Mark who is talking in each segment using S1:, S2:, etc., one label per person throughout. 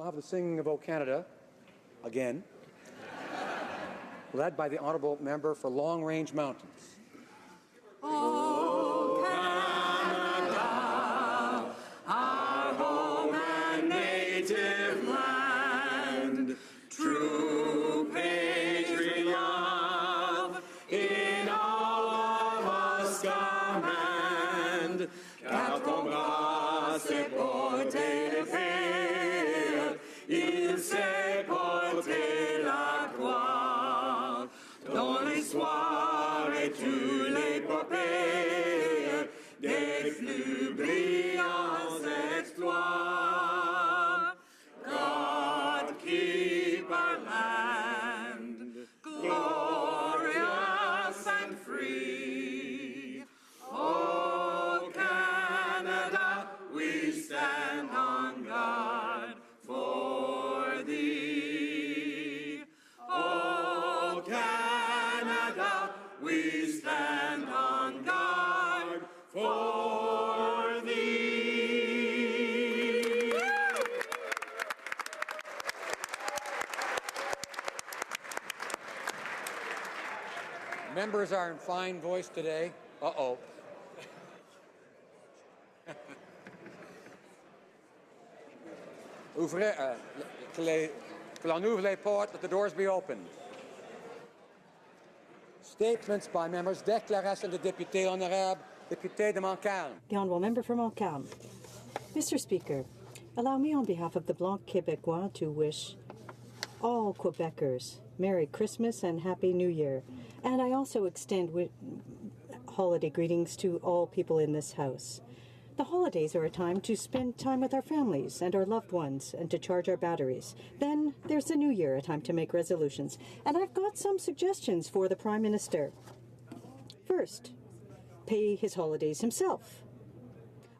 S1: have the singing of O Canada, again, led by the Honourable Member for Long Range Mountains.
S2: O Canada, our home and native land, true patriot love in all of us command. Car ton bras s'est porté le fer, il s'est porté la croix, dans l'histoire et tous les l'épopée des plus brillants exploits. God keep our land glorious and free. Oh, Canada, we stand on guard for thee. Oh, Canada, we stand on guard for thee.
S1: Members are in fine voice today. Uh-oh. Que l'on ouvre les portes, let the doors be opened. Statements by members. Déclaration de député honorable, député de Montcalm.
S3: The Honourable Member for Montcalm. Mr. Speaker, allow me on behalf of the Bloc Québécois to wish all Quebecers Merry Christmas and Happy New Year. And I also extend holiday greetings to all people in this House. The holidays are a time to spend time with our families and our loved ones and to charge our batteries. Then there's the New Year, a time to make resolutions. And I've got some suggestions for the Prime Minister. First, pay his holidays himself.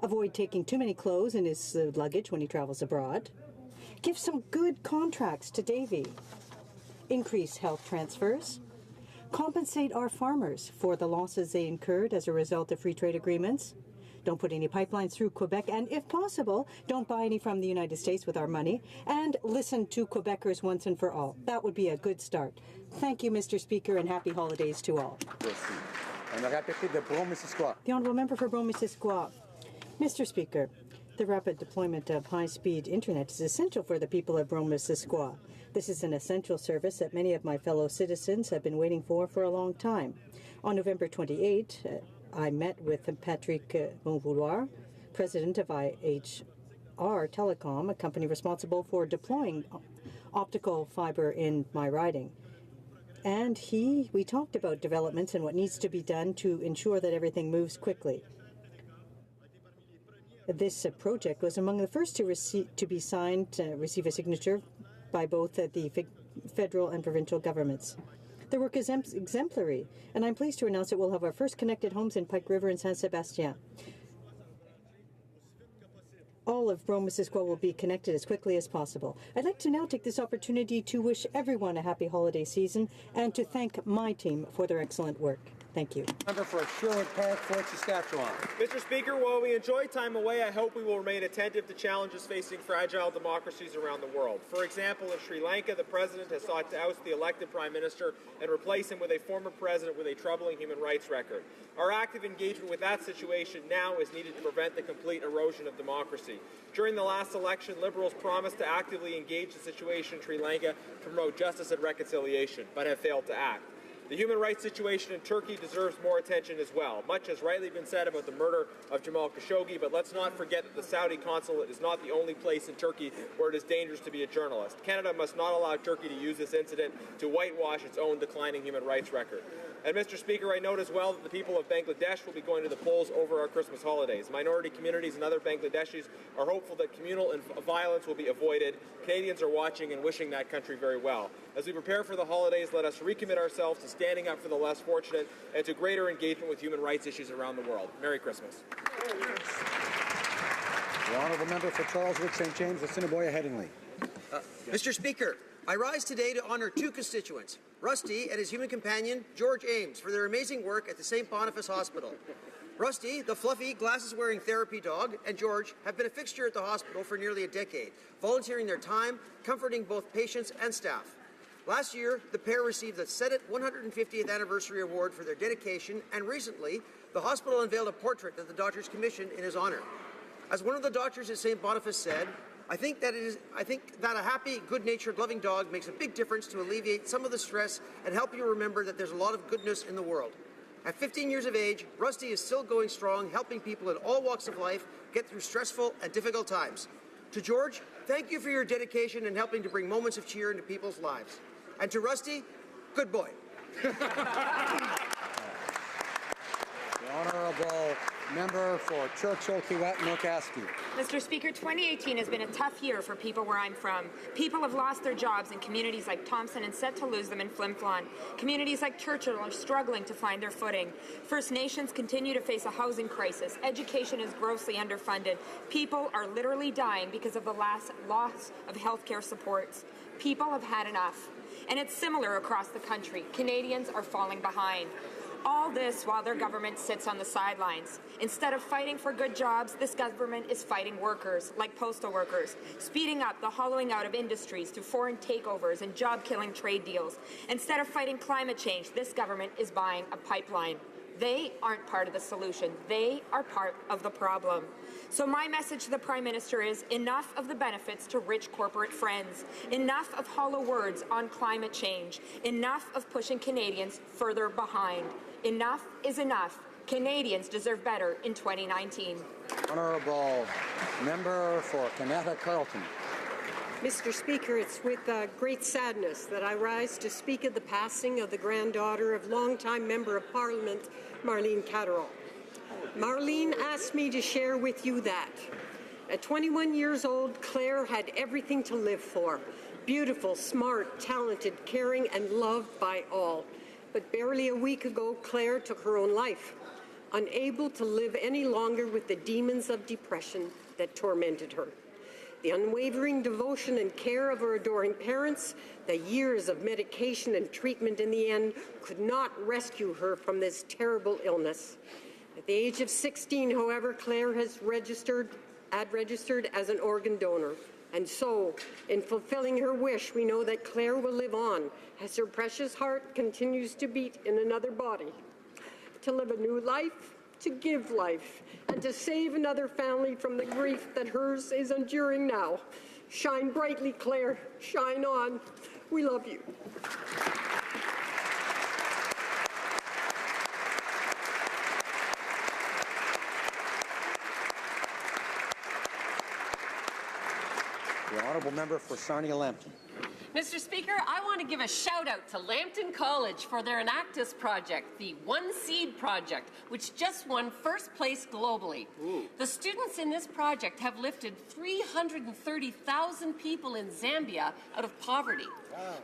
S3: Avoid taking too many clothes in his luggage when he travels abroad. Give some good contracts to Davy. Increase health transfers. Compensate our farmers for the losses they incurred as a result of free trade agreements. Don't put any pipelines through Quebec, and if possible, don't buy any from the United States with our money, and listen to Quebecers once and for all. That would be a good start. Thank you, Mr. Speaker, and happy holidays to all. The Honourable Member for Brome-Missisquoi. Mr. Speaker, the rapid deployment of high-speed internet is essential for the people of Brome-Missisquoi. This is an essential service that many of my fellow citizens have been waiting for a long time. On November 28, I met with Patrick Monvouloir, president of IHR Telecom, a company responsible for deploying optical fiber in my riding. And we talked about developments and what needs to be done to ensure that everything moves quickly. This project was among the first to receive a signature by both the federal and provincial governments. The work is exemplary, and I'm pleased to announce that we'll have our first connected homes in Pike River and Saint-Sébastien. All of Brome-Missisquoi will be connected as quickly as possible. I'd like to now take this opportunity to wish everyone a happy holiday season and to thank my team for their excellent work. Thank you.
S1: Member for Sherwood Park, Fort Saskatchewan.
S4: Mr. Speaker, while we enjoy time away, I hope we will remain attentive to challenges facing fragile democracies around the world. For example, in Sri Lanka, the President has sought to oust the elected Prime Minister and replace him with a former President with a troubling human rights record. Our active engagement with that situation now is needed to prevent the complete erosion of democracy. During the last election, Liberals promised to actively engage the situation in Sri Lanka to promote justice and reconciliation, but have failed to act. The human rights situation in Turkey deserves more attention as well. Much has rightly been said about the murder of Jamal Khashoggi, but let's not forget that the Saudi consulate is not the only place in Turkey where it is dangerous to be a journalist. Canada must not allow Turkey to use this incident to whitewash its own declining human rights record. And Mr. Speaker, I note as well that the people of Bangladesh will be going to the polls over our Christmas holidays. Minority communities and other Bangladeshis are hopeful that communal violence will be avoided. Canadians are watching and wishing that country very well. As we prepare for the holidays, let us recommit ourselves to standing up for the less fortunate and to greater engagement with human rights issues around the world. Merry Christmas.
S1: The Honourable Member for Charleswood, St. James, Assiniboia, Headingley.
S5: Mr. Speaker, I rise today to honour two constituents, Rusty and his human companion, George Ames, for their amazing work at the St. Boniface Hospital. Rusty, the fluffy, glasses-wearing therapy dog, and George have been a fixture at the hospital for nearly a decade, volunteering their time, comforting both patients and staff. Last year, the pair received the Senate 150th Anniversary Award for their dedication, and recently, the hospital unveiled a portrait that the doctors commissioned in his honor. As one of the doctors at St. Boniface said, I think that a happy, good-natured, loving dog makes a big difference to alleviate some of the stress and help you remember that there's a lot of goodness in the world. At 15 years of age, Rusty is still going strong, helping people in all walks of life get through stressful and difficult times. To George, thank you for your dedication and helping to bring moments of cheer into people's lives. And to Rusty, good boy.
S1: The Honourable Member for Churchill, Kiewit, Newcastle.
S6: Mr. Speaker, 2018 has been a tough year for people where I'm from. People have lost their jobs in communities like Thompson and set to lose them in Flin Flon. Communities like Churchill are struggling to find their footing. First Nations continue to face a housing crisis. Education is grossly underfunded. People are literally dying because of the loss of healthcare supports. People have had enough. And it's similar across the country. Canadians are falling behind. All this while their government sits on the sidelines. Instead of fighting for good jobs, this government is fighting workers, like postal workers, speeding up the hollowing out of industries through foreign takeovers and job-killing trade deals. Instead of fighting climate change, this government is buying a pipeline. They aren't part of the solution. They are part of the problem. So my message to the Prime Minister is enough of the benefits to rich corporate friends, enough of hollow words on climate change, enough of pushing Canadians further behind. Enough is enough. Canadians deserve better in 2019.
S1: Honourable Member for Kanata Carleton.
S7: Mr. Speaker, it's with great sadness that I rise to speak of the passing of the granddaughter of longtime Member of Parliament, Marlene Catterall. Marlene asked me to share with you that. At 21 years old, Claire had everything to live for. Beautiful, smart, talented, caring, and loved by all. But barely a week ago, Claire took her own life, unable to live any longer with the demons of depression that tormented her. The unwavering devotion and care of her adoring parents, the years of medication and treatment in the end, could not rescue her from this terrible illness. At the age of 16, however, Claire has registered as an organ donor. And so, in fulfilling her wish, we know that Claire will live on as her precious heart continues to beat in another body, to live a new life, to give life, and to save another family from the grief that hers is enduring now. Shine brightly, Claire. Shine on. We love you.
S1: The Honourable Member for Sarnia-Lambton.
S8: Mr. Speaker, I want to give a shout out to Lambton College for their Enactus project, the One Seed project, which just won first place globally. The students in this project have lifted 330,000 people in Zambia out of poverty.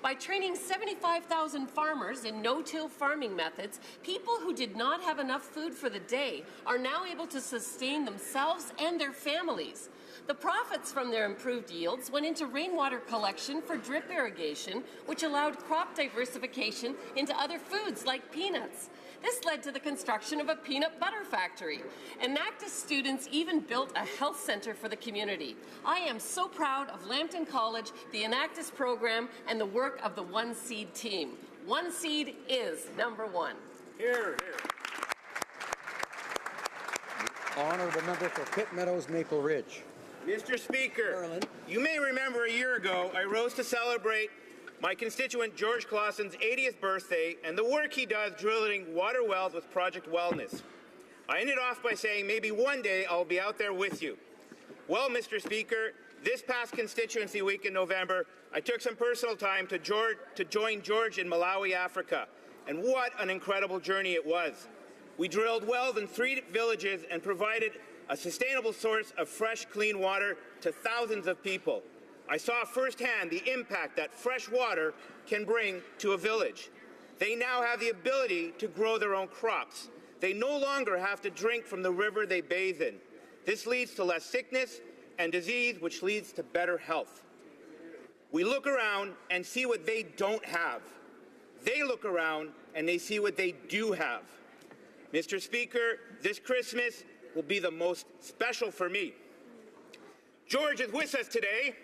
S8: By training 75,000 farmers in no-till farming methods, people who did not have enough food for the day are now able to sustain themselves and their families. The profits from their improved yields went into rainwater collection for drip irrigation, which allowed crop diversification into other foods like peanuts. This led to the construction of a peanut butter factory. Enactus students even built a health center for the community. I am so proud of Lambton College, the Enactus program, and the work of the One Seed team. One Seed is number one.
S4: Here, here.
S1: Honourable Member for Pitt Meadows, Maple Ridge.
S9: Mr. Speaker, you may remember a year ago I rose to celebrate my constituent George Clausen's 80th birthday and the work he does drilling water wells with Project Wellness. I ended off by saying maybe one day I'll be out there with you. Well, Mr. Speaker, this past constituency week in November, I took some personal time to join George in Malawi, Africa, and what an incredible journey it was. We drilled wells in 3 villages and provided a sustainable source of fresh, clean water to thousands of people. I saw firsthand the impact that fresh water can bring to a village. They now have the ability to grow their own crops. They no longer have to drink from the river they bathe in. This leads to less sickness and disease, which leads to better health. We look around and see what they don't have. They look around and they see what they do have. Mr. Speaker, this Christmas will be the most special for me. George is with us today,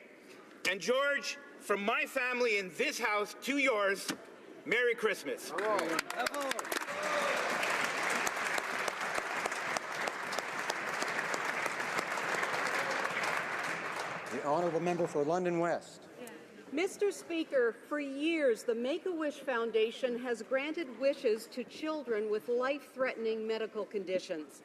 S9: and George, from my family in this house to yours, Merry Christmas.
S1: The honourable member for London West.
S10: Mr. Speaker, for years, the Make-A-Wish Foundation has granted wishes to children with life-threatening medical conditions.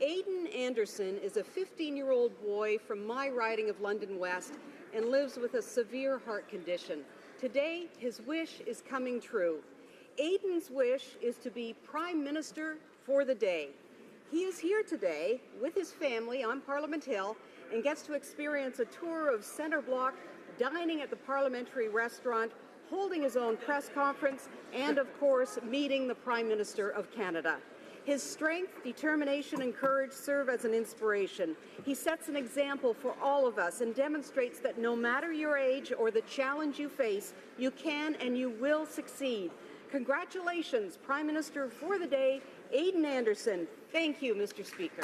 S10: Aidan Anderson is a 15-year-old boy from my riding of London West and lives with a severe heart condition. Today, his wish is coming true. Aidan's wish is to be Prime Minister for the day. He is here today with his family on Parliament Hill and gets to experience a tour of Centre Block, dining at the Parliamentary Restaurant, holding his own press conference, and, of course, meeting the Prime Minister of Canada. His strength, determination, and courage serve as an inspiration. He sets an example for all of us and demonstrates that no matter your age or the challenge you face, you can and you will succeed. Congratulations, Prime Minister for the day, Aidan Anderson. Thank you, Mr. Speaker.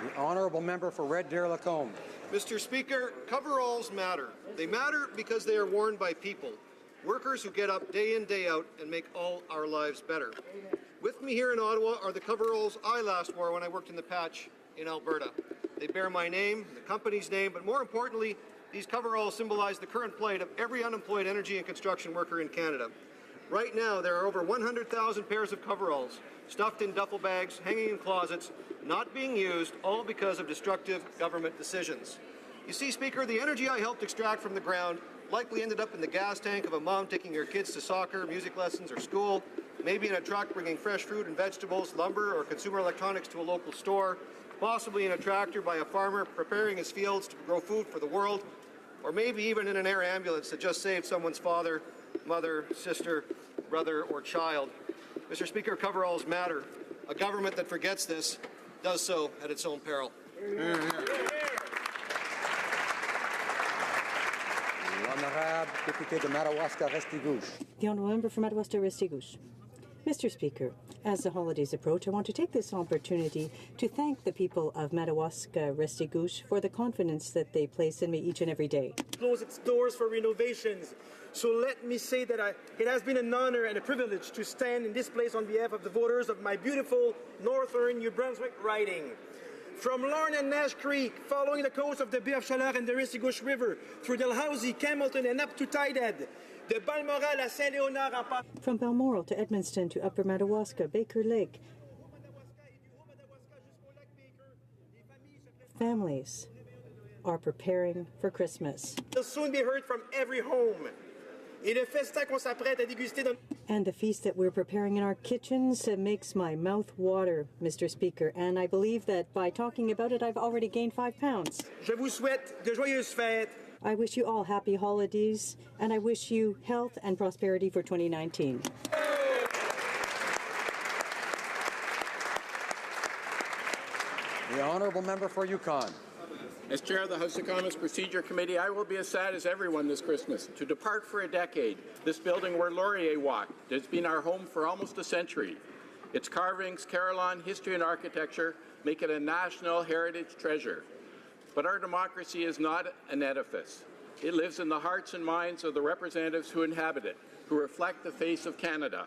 S1: The honourable member for Red Deer Lacombe.
S11: Mr. Speaker, coveralls matter. They matter because they are worn by people, workers who get up day in, day out and make all our lives better. With me here in Ottawa are the coveralls I last wore when I worked in the patch in Alberta. They bear my name, the company's name, but more importantly, these coveralls symbolize the current plight of every unemployed energy and construction worker in Canada. Right now, there are over 100,000 pairs of coveralls stuffed in duffel bags, hanging in closets, not being used, all because of destructive government decisions. You see, Speaker, the energy I helped extract from the ground likely ended up in the gas tank of a mom taking her kids to soccer, music lessons, or school, maybe in a truck bringing fresh fruit and vegetables, lumber, or consumer electronics to a local store, possibly in a tractor by a farmer preparing his fields to grow food for the world, or maybe even in an air ambulance that just saved someone's father, mother, sister, brother, or child. Mr. Speaker, coveralls matter. A government that forgets this does so at its own peril.
S1: L'honorable député de Madawaska-Restigouche.
S3: The honourable member for Madawaska-Restigouche. Mr. Speaker, as the holidays approach, I want to take this opportunity to thank the people of Madawaska-Restigouche for the confidence that they place in me each and every day.
S12: Close its doors for renovations. So let me say that it has been an honor and a privilege to stand in this place on behalf of the voters of my beautiful northern New Brunswick riding. From Lorne and Nash Creek, following the coast of the Bay of Chaleur and the Restigouche River, through Dalhousie, Campbellton, and up to Tidehead, de Balmoral à Saint-Léonard en passant.
S3: From Balmoral to Edmundston to Upper Madawaska, Baker Lake, families are preparing for Christmas.
S12: Will soon be heard from every home. Et le festin qu'on s'apprête à déguster dans...
S3: And the feast that we're preparing in our kitchens makes my mouth water, Mr. Speaker. And I believe that by talking about it, I've already gained 5 pounds.
S12: Je vous souhaite de joyeuses fêtes.
S3: I wish you all happy holidays, and I wish you health and prosperity for 2019.
S1: The honourable member for Yukon.
S13: As Chair of the House of Commons Procedure Committee, I will be as sad as everyone this Christmas to depart for a decade. This building where Laurier walked has been our home for almost a century. Its carvings, carillon, history, and architecture make it a national heritage treasure. But our democracy is not an edifice. It lives in the hearts and minds of the representatives who inhabit it, who reflect the face of Canada.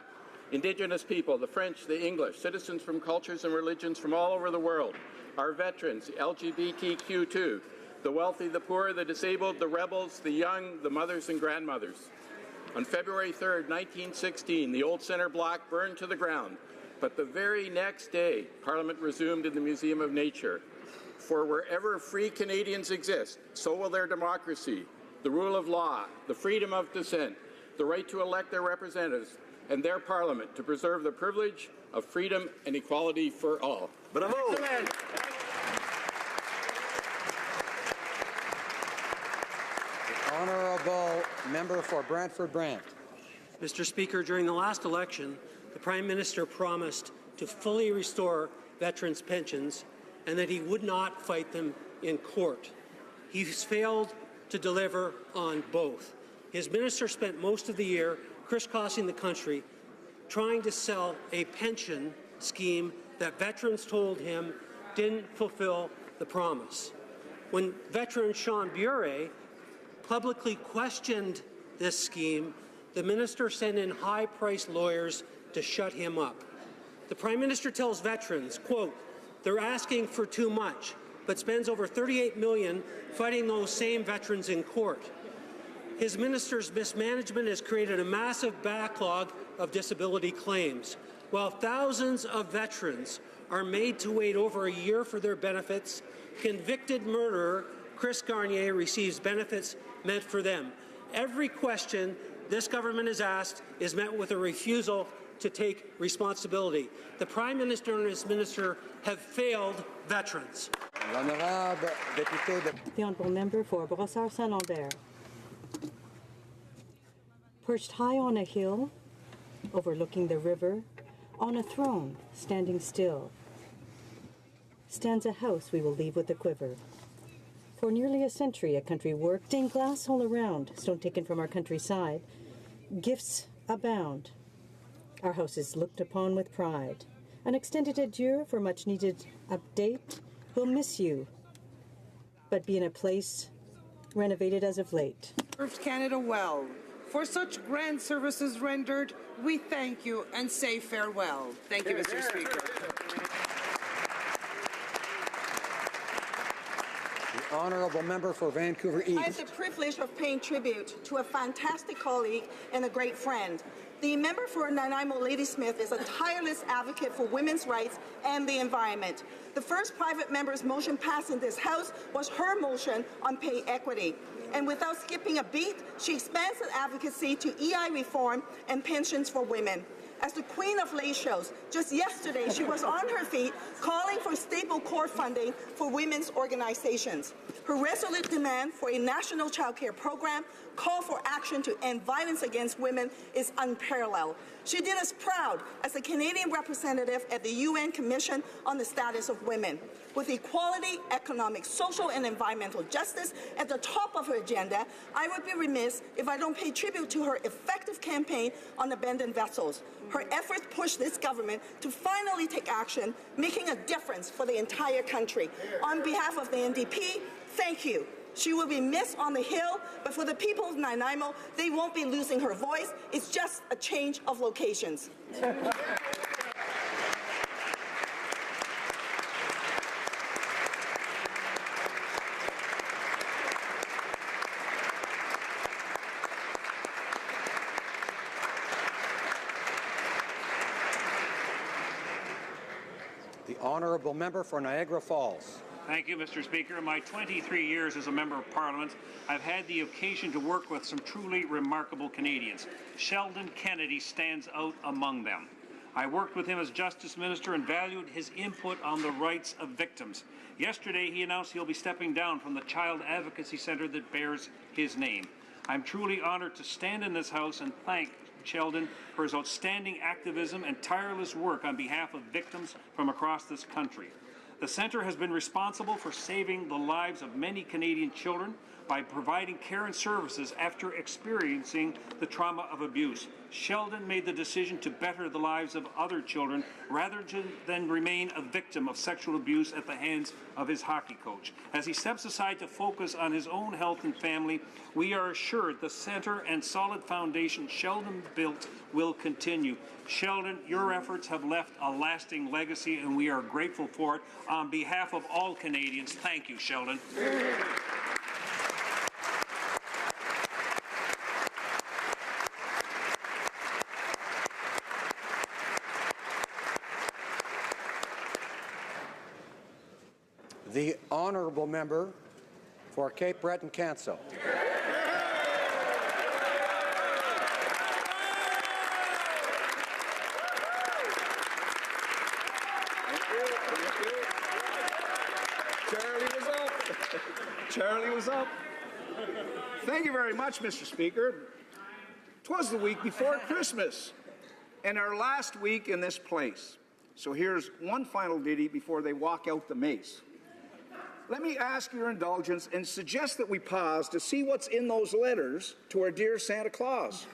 S13: Indigenous people, the French, the English, citizens from cultures and religions from all over the world, our veterans, LGBTQ2, the wealthy, the poor, the disabled, the rebels, the young, the mothers and grandmothers. On February 3rd, 1916, the old centre block burned to the ground, but the very next day, Parliament resumed in the Museum of Nature. For wherever free Canadians exist, so will their democracy, the rule of law, the freedom of dissent, the right to elect their representatives, and their Parliament to preserve the privilege of freedom and equality for all.
S1: Bravo!
S12: Excellent.
S1: The honourable member for Brantford Brant.
S14: Mr. Speaker, during the last election, the Prime Minister promised to fully restore veterans' pensions and that he would not fight them in court. He's failed to deliver on both. His minister spent most of the year crisscrossing the country trying to sell a pension scheme that veterans told him didn't fulfill the promise. When veteran Sean Bure publicly questioned this scheme, the minister sent in high-priced lawyers to shut him up. The Prime Minister tells veterans, quote, they're asking for too much, but spends over $38 million fighting those same veterans in court. His minister's mismanagement has created a massive backlog of disability claims. While thousands of veterans are made to wait over a year for their benefits, convicted murderer Chris Garnier receives benefits meant for them. Every question this government is asked is met with a refusal to take responsibility. The Prime Minister and his minister have failed veterans.
S3: The honourable member for Brossard-Saint-Lambert. Perched high on a hill, overlooking the river, on a throne, standing still, stands a house we will leave with a quiver. For nearly a century, a country worked, stained glass all around, stone taken from our countryside. Gifts abound. Our house is looked upon with pride. An extended adieu for much-needed update. We'll miss you, but be in a place renovated as of late.
S15: Served Canada well. For such grand services rendered, we thank you and say farewell. Thank you, Mr. Speaker.
S1: The honourable member for Vancouver East.
S16: I have the privilege of paying tribute to a fantastic colleague and a great friend. The member for Nanaimo Ladysmith is a tireless advocate for women's rights and the environment. The first private member's motion passed in this House was her motion on pay equity. And without skipping a beat, she expands her advocacy to EI reform and pensions for women. As the queen of late shows, just yesterday she was on her feet calling for stable core funding for women's organizations. Her resolute demand for a national child care program, call for action to end violence against women is unparalleled. She did us proud as a Canadian representative at the UN Commission on the Status of Women. With equality, economic, social, and environmental justice at the top of her agenda, I would be remiss if I don't pay tribute to her effective campaign on abandoned vessels. Her efforts pushed this government to finally take action, making a difference for the entire country. On behalf of the NDP, thank you. She will be missed on the Hill, but for the people of Nanaimo, they won't be losing her voice. It's just a change of locations.
S1: The honourable member for Niagara Falls.
S17: Thank you, Mr. Speaker. In my 23 years as a Member of Parliament, I've had the occasion to work with some truly remarkable Canadians. Sheldon Kennedy stands out among them. I worked with him as Justice Minister and valued his input on the rights of victims. Yesterday, he announced he'll be stepping down from the Child Advocacy Centre that bears his name. I'm truly honoured to stand in this House and thank Sheldon for his outstanding activism and tireless work on behalf of victims from across this country. The Centre has been responsible for saving the lives of many Canadian children by providing care and services after experiencing the trauma of abuse. Sheldon made the decision to better the lives of other children rather than remain a victim of sexual abuse at the hands of his hockey coach. As he steps aside to focus on his own health and family, we are assured the Centre and solid foundation Sheldon built will continue. Sheldon, your efforts have left a lasting legacy, and we are grateful for it. On behalf of all Canadians, thank you, Sheldon.
S1: The honourable member for Cape Breton-Canso.
S18: Charlie was up. Thank you very much, Mr. Speaker. 'Twas the week before Christmas, and our last week in this place. So here's one final ditty before they walk out the mace. Let me ask your indulgence and suggest that we pause to see what's in those letters to our dear Santa Claus.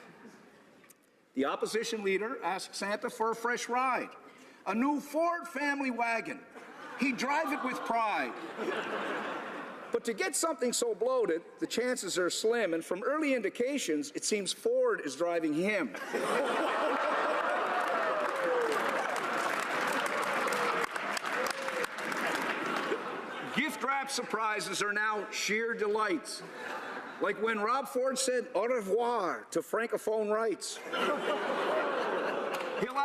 S18: The opposition leader asked Santa for a fresh ride, a new Ford family wagon. He'd drive it with pride. But to get something so bloated, the chances are slim, and from early indications, it seems Ford is driving him. Gift wrap surprises are now sheer delights. Like when Rob Ford said au revoir to Francophone rights. He'll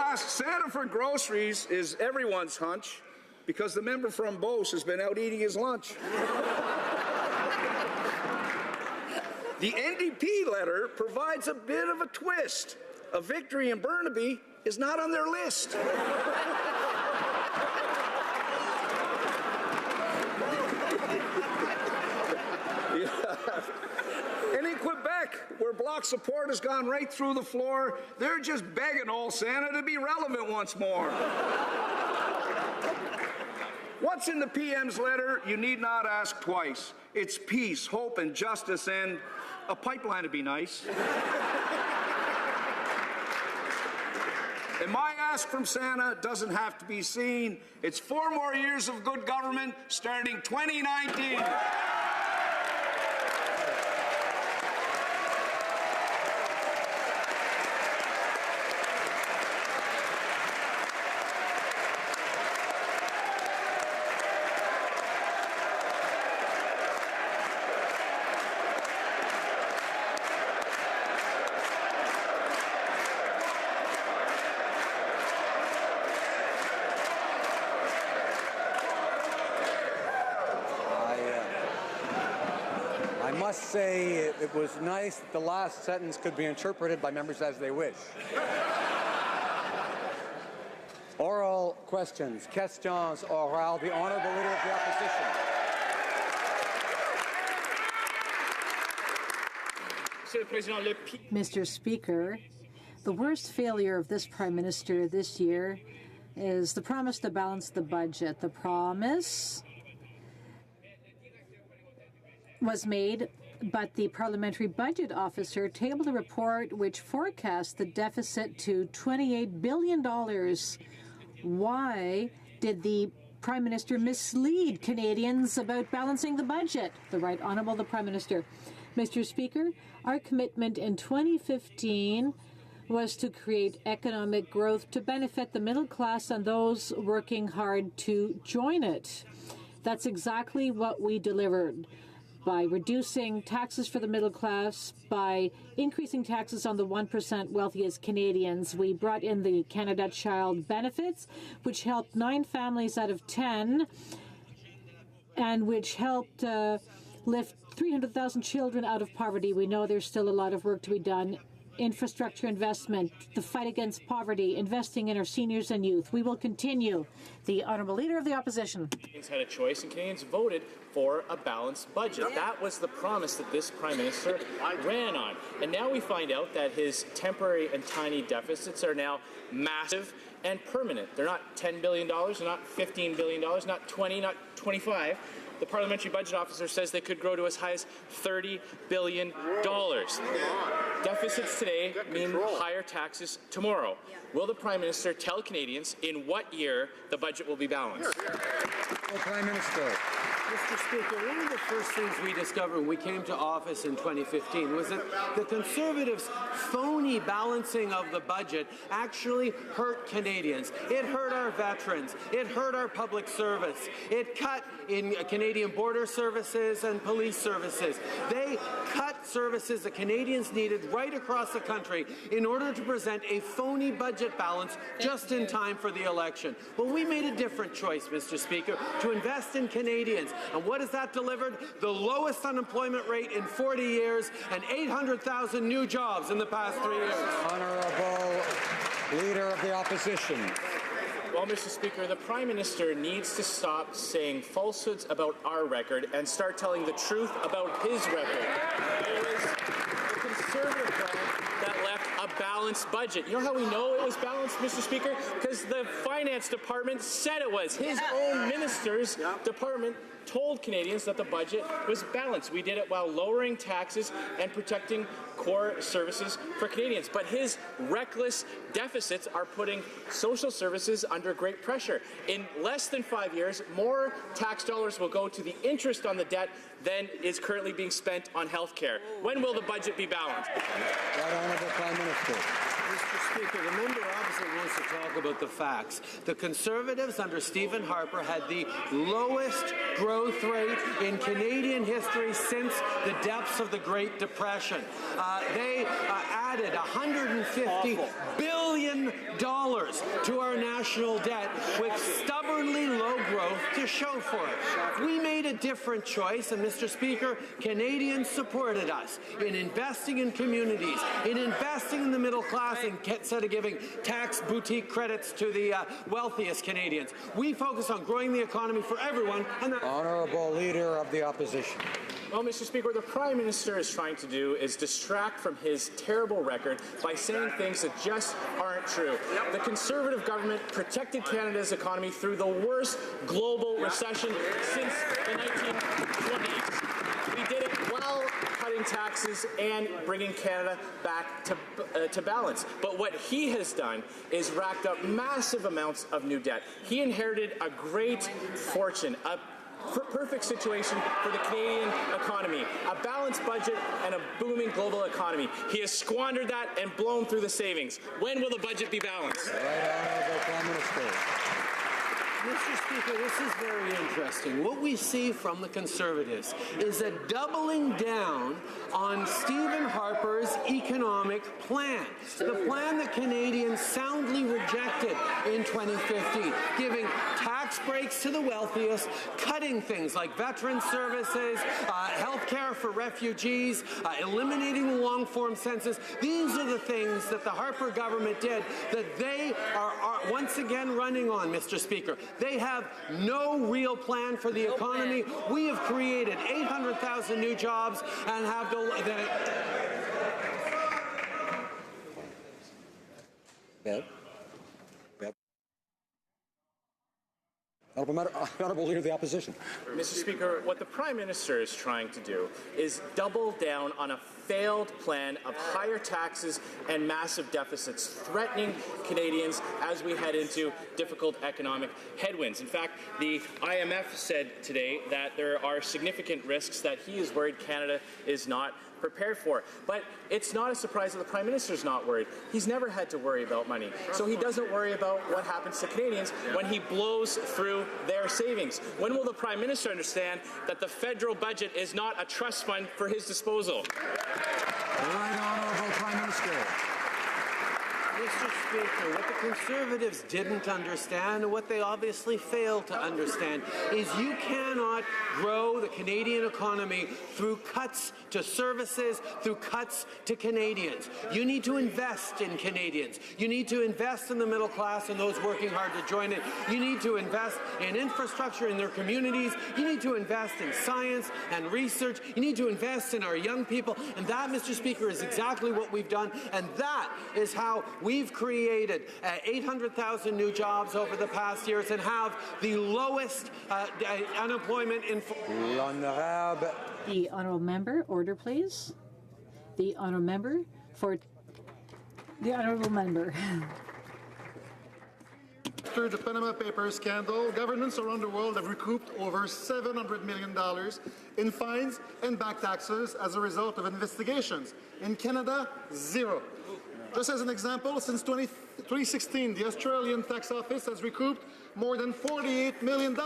S18: ask Santa for groceries is everyone's hunch, because the member from Beauce has been out eating his lunch. The NDP letter provides a bit of a twist. A victory in Burnaby is not on their list. And in Quebec, where Bloc support has gone right through the floor, they're just begging old Santa to be relevant once more. What's in the PM's letter? You need not ask twice. It's peace, hope, and justice, and a pipeline would be nice. And my ask from Santa doesn't have to be seen. It's 4 more years of good government starting 2019.
S1: I must say it was nice that the last sentence could be interpreted by members as they wish. Oral questions. Questions orales. The Honourable Leader of the Opposition.
S19: Mr. Speaker, the worst failure of this Prime Minister this year is the promise to balance the budget. The promise was made, but the Parliamentary Budget Officer tabled a report which forecast the deficit to $28 billion. Why did the Prime Minister mislead Canadians about balancing the budget? The Right Honourable the Prime Minister. Mr. Speaker, our commitment in 2015 was to create economic growth to benefit the middle class and those working hard to join it. That's exactly what we delivered. By reducing taxes for the middle class, by increasing taxes on the 1% wealthiest Canadians, we brought in the Canada Child Benefits, which helped 9 families out of 10, and which helped lift 300,000 children out of poverty. We know there's still a lot of work to be done. Infrastructure investment, the fight against poverty, investing in our seniors and youth. We will continue. The Honourable Leader of the Opposition.
S20: Canadians had a choice, and Canadians voted for a balanced budget. That was the promise that this Prime Minister ran on. And now we find out that his temporary and tiny deficits are now massive and permanent. They're not $10 billion, they're not $15 billion, not 20, not 25. The Parliamentary Budget Officer says they could grow to as high as $30 billion. Deficits today mean higher taxes tomorrow. Will the Prime Minister tell Canadians in what year the budget will be balanced?
S1: The Prime Minister.
S21: Mr. Speaker, one of the first things we discovered when we came to office in 2015 was that the Conservatives' phony balancing of the budget actually hurt Canadians. It hurt our veterans. It hurt our public service. It cut in Canadian border services and police services. They cut services that Canadians needed right across the country in order to present a phony budget balance just in time for the election. Well, we made a different choice, Mr. Speaker, to invest in Canadians. And what has that delivered? The lowest unemployment rate in 40 years and 800,000 new jobs in the past 3 years.
S1: Honourable Leader of the Opposition.
S20: Well, Mr. Speaker, the Prime Minister needs to stop saying falsehoods about our record and start telling the truth about his record. It was the Conservative plan that left a balance balanced budget. You know how we know it was balanced, Mr. Speaker? Because the Finance Department said it was. His own minister's department told Canadians that the budget was balanced. We did it while lowering taxes and protecting core services for Canadians. But his reckless deficits are putting social services under great pressure. In less than 5 years, more tax dollars will go to the interest on the debt than is currently being spent on health care. When will the budget be balanced?
S1: Right Honourable Prime Minister.
S21: Mr. Speaker, the member opposite wants to talk about the facts. The Conservatives under Stephen Harper had the lowest growth rate in Canadian history since the depths of the Great Depression. They added $150 billion to our national debt with stubbornly low growth to show for it. We made a different choice, and Mr. Speaker, Canadians supported us in investing in communities, in investing in the middle class, instead of giving tax boutique credits to the wealthiest Canadians. We focus on growing the economy for everyone. And
S1: Honourable Leader of the Opposition.
S20: Well, Mr. Speaker, what the Prime Minister is trying to do is distract from his terrible record by saying things that just aren't true. The Conservative government protected Canada's economy through the worst global recession since the 1920s. We did it while cutting taxes and bringing Canada back to balance. But what he has done is racked up massive amounts of new debt. He inherited a great fortune, a perfect situation for the Canadian economy, a balanced budget and a booming global economy. He has squandered that and blown through the savings. When will the budget be balanced?
S1: Right Honourable Prime Minister.
S21: Mr. Speaker, this is very interesting. What we see from the Conservatives is a doubling down on Stephen Harper's economic plan. The plan that Canadians soundly rejected in 2015, giving tax breaks to the wealthiest, cutting things like veteran services, health care for refugees, eliminating the long-form census. These are the things that the Harper government did that they are once again running on, Mr. Speaker. They have no real plan for the economy. We have created 800,000 new jobs and have
S1: Honourable Leader of the Opposition.
S20: Mr. Speaker, what the Prime Minister is trying to do is double down on a failed plan of higher taxes and massive deficits, threatening Canadians as we head into difficult economic headwinds. In fact, the IMF said today that there are significant risks that he is worried Canada is not prepared for. But it's not a surprise that the Prime Minister is not worried. He's never had to worry about money. So he doesn't worry about what happens to Canadians when he blows through their savings. When will the Prime Minister understand that the federal budget is not a trust fund for his disposal?
S1: Right Honourable Prime Minister.
S21: Mr. Speaker, what the Conservatives didn't understand, and what they obviously failed to understand, is you cannot grow the Canadian economy through cuts to services, through cuts to Canadians. You need to invest in Canadians. You need to invest in the middle class and those working hard to join it. You need to invest in infrastructure in their communities. You need to invest in science and research. You need to invest in our young people. And that, Mr. Speaker, is exactly what we've done. And that is how we've created 800,000 new jobs over the past years and have the lowest unemployment in...
S19: The honourable member, order please. The honourable member for... The honourable member.
S2: After the Panama Papers scandal, governments around the world have recouped over $700 million in fines and back taxes as a result of investigations. In Canada, zero. Just as an example, since 2016, the Australian Tax Office has recouped more than $48 million.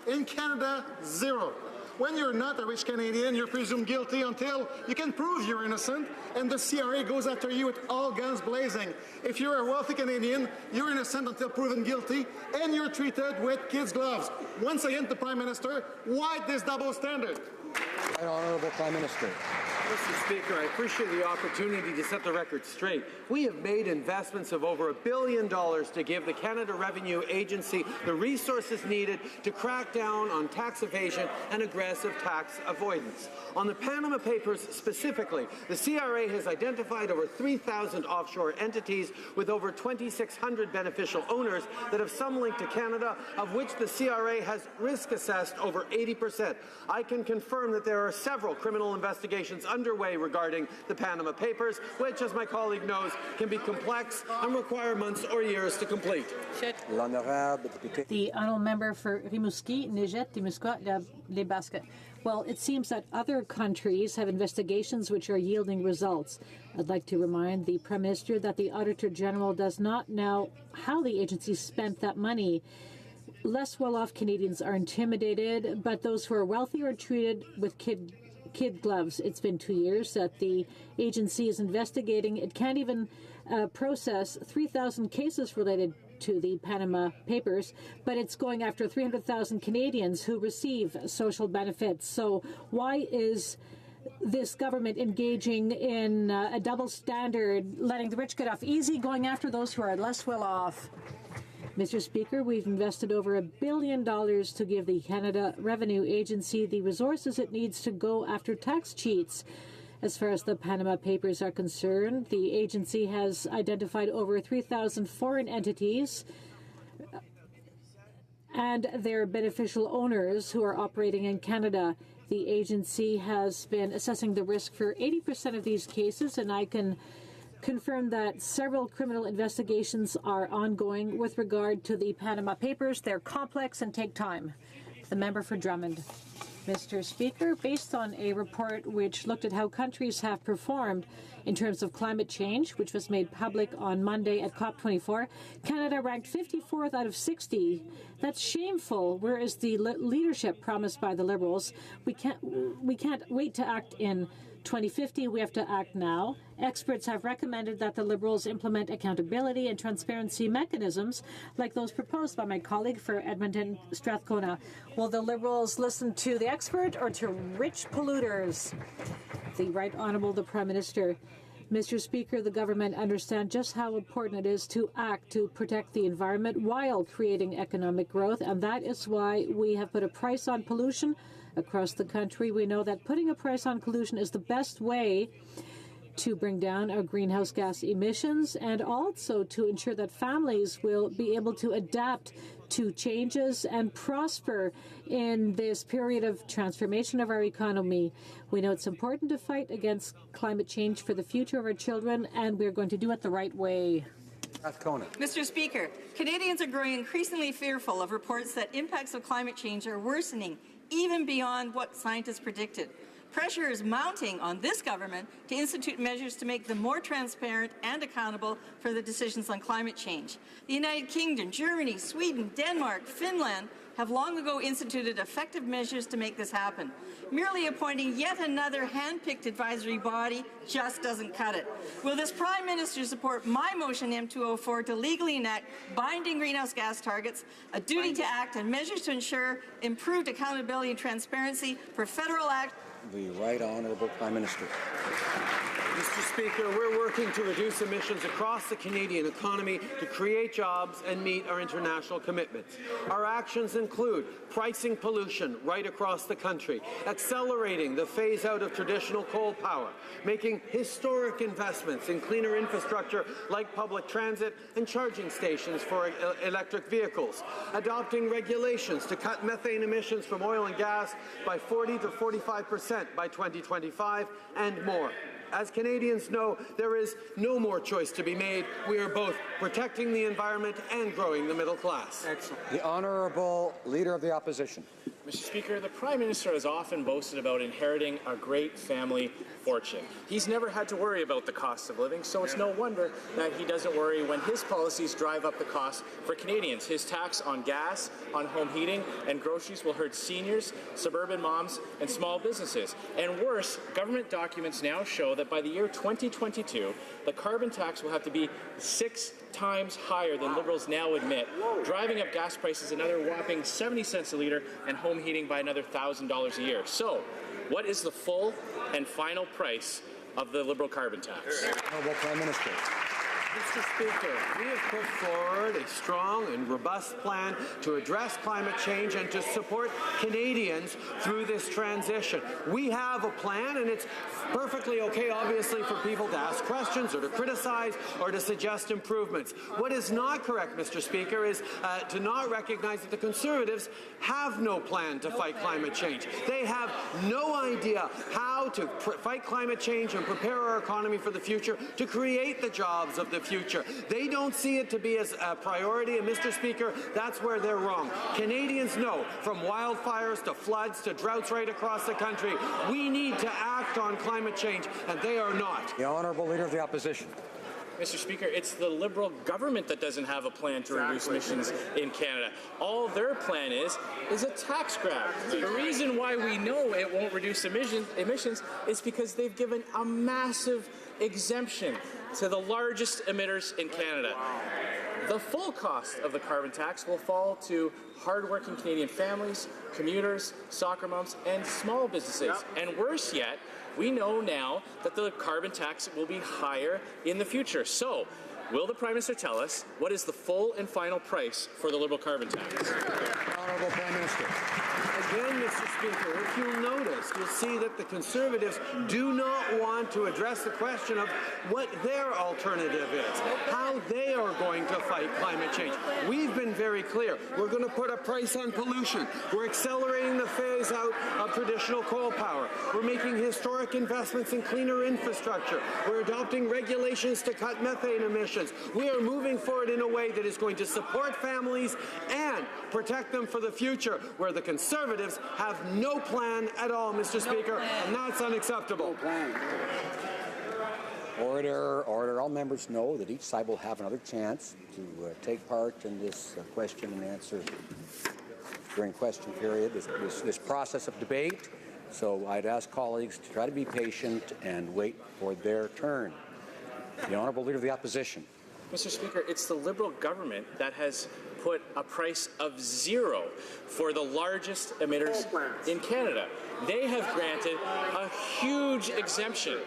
S2: In Canada, zero. When you're not a rich Canadian, you're presumed guilty until you can prove you're innocent, and the CRA goes after you with all guns blazing. If you're a wealthy Canadian, you're innocent until proven guilty, and you're treated with kids' gloves. Once again, the Prime Minister, why this double standard?
S1: Right Honourable Prime Minister.
S21: Mr. Speaker, I appreciate the opportunity to set the record straight. We have made investments of over $1 billion to give the Canada Revenue Agency the resources needed to crack down on tax evasion and aggressive tax avoidance. On the Panama Papers specifically, the CRA has identified over 3,000 offshore entities with over 2,600 beneficial owners that have some link to Canada, of which the CRA has risk assessed over 80%. I can confirm that there are several criminal investigations underway regarding the Panama Papers, which, as my colleague knows, can be complex and require months or years to complete.
S19: The honourable member for Rimouski, Neget, Témiscamingue, Les Basques. Well, it seems that other countries have investigations which are yielding results. I'd like to remind the Prime Minister that the Auditor General does not know how the agency spent that money. Less well-off Canadians are intimidated, but those who are wealthy are treated with kid gloves. It's been 2 years that the agency is investigating. It can't even process 3,000 cases related to the Panama Papers, but it's going after 300,000 Canadians who receive social benefits. So why is this government engaging in a double standard, letting the rich get off easy, going after those who are less well off? Mr. Speaker, we've invested over $1 billion to give the Canada Revenue Agency the resources it needs to go after tax cheats. As far as the Panama Papers are concerned, the agency has identified over 3,000 foreign entities and their beneficial owners who are operating in Canada. The agency has been assessing the risk for 80% of these cases, and I can confirm that several criminal investigations are ongoing with regard to the Panama Papers. They're complex and take time. The member for Drummond. Mr. Speaker, based on a report which looked at how countries have performed in terms of climate change, which was made public on Monday at COP24, Canada ranked 54th out of 60. That's shameful. Where is the leadership promised by the Liberals? We can't wait to act in 2050, we have to act now. Experts have recommended that the Liberals implement accountability and transparency mechanisms like those proposed by my colleague for Edmonton Strathcona. Will the Liberals listen to the expert or to rich polluters? The Right Honourable the Prime Minister. Mr. Speaker, the government understands just how important it is to act to protect the environment while creating economic growth, and that is why we have put a price on pollution across the country. We know that putting a price on pollution is the best way to bring down our greenhouse gas emissions and also to ensure that families will be able to adapt to changes and prosper in this period of transformation of our economy. We know it's important to fight against climate change for the future of our children, and we're going to do it the right way.
S5: Mr. Speaker, Canadians are growing increasingly fearful of reports that impacts of climate change are worsening even beyond what scientists predicted. Pressure is mounting on this government to institute measures to make them more transparent and accountable for the decisions on climate change. The United Kingdom, Germany, Sweden, Denmark, Finland have long ago instituted effective measures to make this happen. Merely appointing yet another hand-picked advisory body just doesn't cut it. Will this Prime Minister support my motion M204 to legally enact binding greenhouse gas targets, a duty to act, and measures to ensure improved accountability and transparency for federal act?
S1: The Right Honourable Prime Minister.
S21: Mr. Speaker, we're working to reduce emissions across the Canadian economy to create jobs and meet our international commitments. Our actions include pricing pollution right across the country, accelerating the phase-out of traditional coal power, making historic investments in cleaner infrastructure like public transit and charging stations for electric vehicles, adopting regulations to cut methane emissions from oil and gas by 40 to 45% by 2025, and more. As Canadians know, there is no more choice to be made. We are both protecting the environment and growing the middle class.
S1: Excellent. The Honourable Leader of the Opposition.
S20: Mr. Speaker, the Prime Minister has often boasted about inheriting a great family fortune. He's never had to worry about the cost of living, so it's no wonder that he doesn't worry when his policies drive up the cost for Canadians. His tax on gas, on home heating, and groceries will hurt seniors, suburban moms, and small businesses. And worse, government documents now show that by the year 2022, the carbon tax will have to be 6 times higher than Liberals now admit, driving up gas prices another whopping 70 cents a litre and home heating by another $1,000 a year. So, What is the full and final price of the Liberal carbon tax?
S1: Honourable Prime Minister.
S21: Mr. Speaker, we have put forward a strong and robust plan to address climate change and to support Canadians through this transition. We have a plan, and it's perfectly okay, obviously, for people to ask questions or to criticize or to suggest improvements. What is not correct, Mr. Speaker, is to not recognize that the Conservatives have no plan to fight climate change. They have no idea how to fight climate change and prepare our economy for the future, to create the jobs of the future. They don't see it to be as a priority, and Mr. Speaker, that's where they're wrong. Canadians know, from wildfires to floods to droughts right across the country, we need to act on climate change, and they are not.
S1: The Honourable Leader of the Opposition.
S20: Mr. Speaker, it's the Liberal government that doesn't have a plan to reduce emissions in Canada. All their plan is a tax grab. The reason why we know it won't reduce emissions is because they've given a massive exemption to the largest emitters in Canada. The full cost of the carbon tax will fall to hardworking Canadian families, commuters, soccer moms, and small businesses. And worse yet, we know now that the carbon tax will be higher in the future. So, will the Prime Minister tell us what is the full and final price for the Liberal carbon tax?
S1: Honourable Prime Minister.
S21: Again, Mr. Speaker, if you'll notice, you'll see that the Conservatives do not want to address the question of what their alternative is, how they are going to fight climate change. We've been very clear. We're going to put a price on pollution. We're accelerating the phase out of traditional coal power. We're making historic investments in cleaner infrastructure. We're adopting regulations to cut methane emissions. We are moving forward in a way that is going to support families and protect them for the future, where the Conservatives have no plan at all, Mr. Speaker, and that's unacceptable.
S1: Order, order. All members know that each side will have another chance to take part in this question and answer during question period, this process of debate. So I'd ask colleagues to try to be patient and wait for their turn. The Honourable Leader of the Opposition.
S20: Mr. Speaker, it's the Liberal government that has put a price of zero for the largest emitters in Canada. They have granted a huge exemption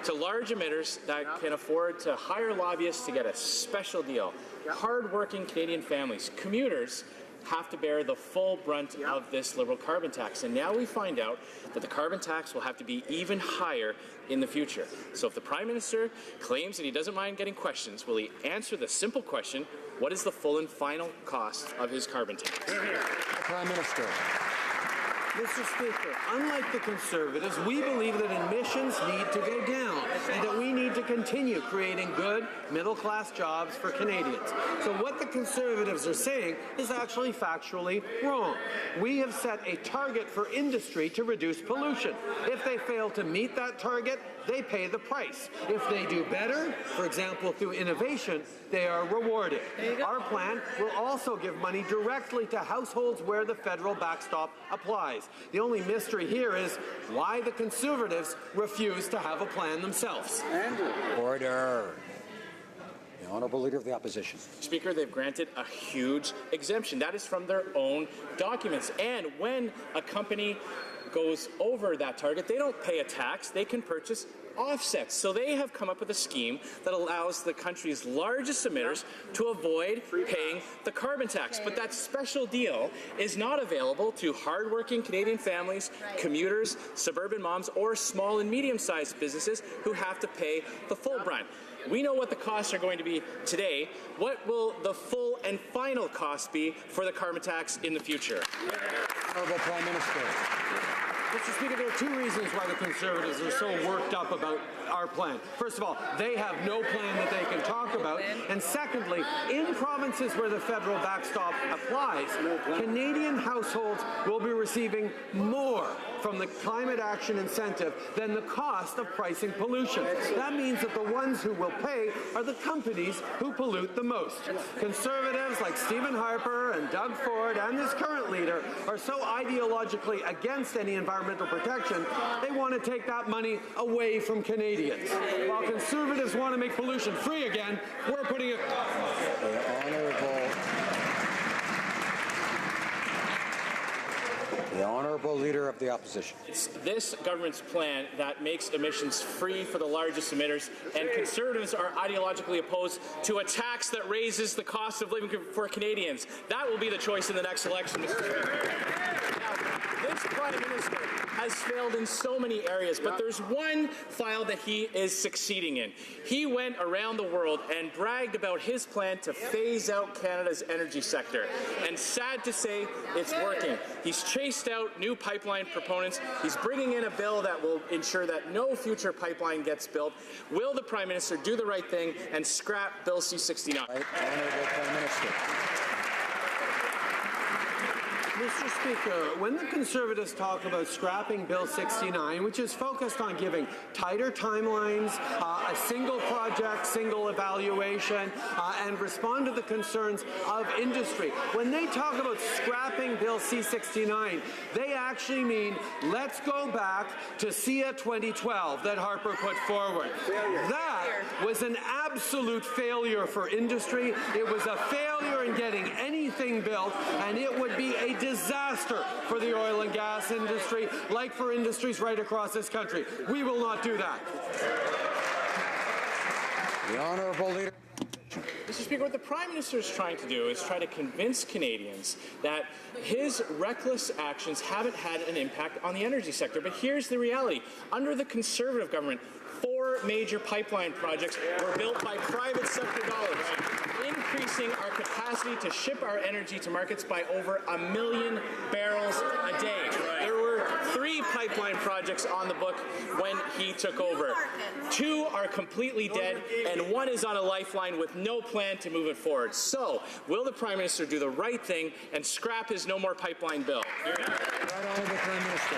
S20: to large emitters that can afford to hire lobbyists to get a special deal. Hard-working Canadian families, commuters, have to bear the full brunt of this Liberal carbon tax. And now we find out that the carbon tax will have to be even higher in the future. So if the Prime Minister claims that he doesn't mind getting questions, will he answer the simple question, what is the full and final cost of his carbon tax?
S1: Prime Minister.
S21: Mr. Speaker, unlike the Conservatives, we believe that emissions need to go down and that we need to continue creating good middle-class jobs for Canadians. So what the Conservatives are saying is actually factually wrong. We have set a target for industry to reduce pollution. If they fail to meet that target, they pay the price. If they do better, for example, through innovation, they are rewarded. Our plan will also give money directly to households where the federal backstop applies. The only mystery here is why the Conservatives refuse to have a plan themselves.
S1: Order. The Honourable Leader of the Opposition.
S20: Speaker, they've granted a huge exemption. That is from their own documents. And when a company goes over that target, they don't pay a tax. They can purchase offsets. So they have come up with a scheme that allows the country's largest emitters to avoid paying the carbon tax. But that special deal is not available to hardworking Canadian families, commuters, suburban moms, or small and medium-sized businesses who have to pay the full brunt. We know what the costs are going to be today. What will the full and final cost be for the carbon tax in the future?
S1: Honourable Prime Minister.
S21: Mr. Speaker, there are two reasons why the Conservatives are so worked up about our plan. First of all, they have no plan that they can talk about. And secondly, in provinces where the federal backstop applies, Canadian households will be receiving more from the climate action incentive than the cost of pricing pollution. That means that the ones who will pay are the companies who pollute the most. Conservatives like Stephen Harper and Doug Ford and this current leader are so ideologically against any environmental protection, they want to take that money away from Canadians. While Conservatives want to make pollution free again, we're putting it...
S1: The Honourable Leader of the Opposition.
S20: It's this government's plan that makes emissions free for the largest emitters, and Conservatives are ideologically opposed to a tax that raises the cost of living for Canadians. That will be the choice in the next election, Mr. Speaker. Now, this Prime Minister has failed in so many areas, but there's one file that he is succeeding in. He went around the world and bragged about his plan to phase out Canada's energy sector. And sad to say, it's working. He's chased out new pipeline proponents. He's bringing in a bill that will ensure that no future pipeline gets built. Will the Prime Minister do the right thing and scrap Bill C-69?
S1: Honourable Prime Minister.
S21: Mr. Speaker, when the Conservatives talk about scrapping Bill 69, which is focused on giving tighter timelines, a single project, single evaluation, and respond to the concerns of industry, when they talk about scrapping Bill C-69, they actually mean let's go back to CIA 2012 that Harper put forward. That was an absolute failure for industry. It was a failure in getting anything built, and it would be a disaster for the oil and gas industry, like for industries right across this country. We will not do that.
S1: The Honourable Leader.
S20: Mr. Speaker, what the Prime Minister is trying to do is try to convince Canadians that his reckless actions haven't had an impact on the energy sector. But here's the reality. Under the Conservative government, 4 major pipeline projects were built by private sector dollars, increasing our capacity to ship our energy to markets by over 1 million barrels a day. There were 3 pipeline projects on the book when he took over. 2 are completely dead, and 1 is on a lifeline with no plan to move it forward. So, will the Prime Minister do the right thing and scrap his No More Pipeline bill?
S1: Right Honourable Prime Minister.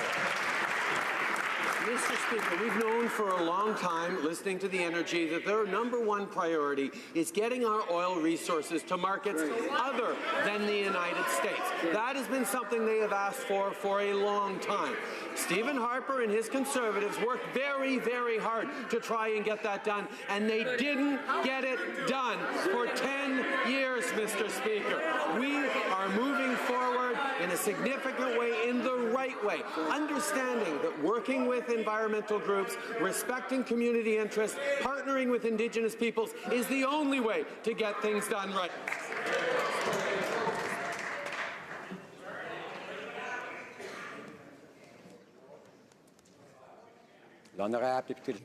S21: Mr. Speaker, we've known for a long time, listening to the energy, that their #1 priority is getting our oil resources to markets other than the United States. That has been something they have asked for a long time. Stephen Harper and his Conservatives worked very, very hard to try and get that done, and they didn't get it done for 10 years, Mr. Speaker. We are moving forward in a significant way, in the right way, understanding that working with environmental groups, respecting community interests, partnering with Indigenous peoples is the only way to get things done right.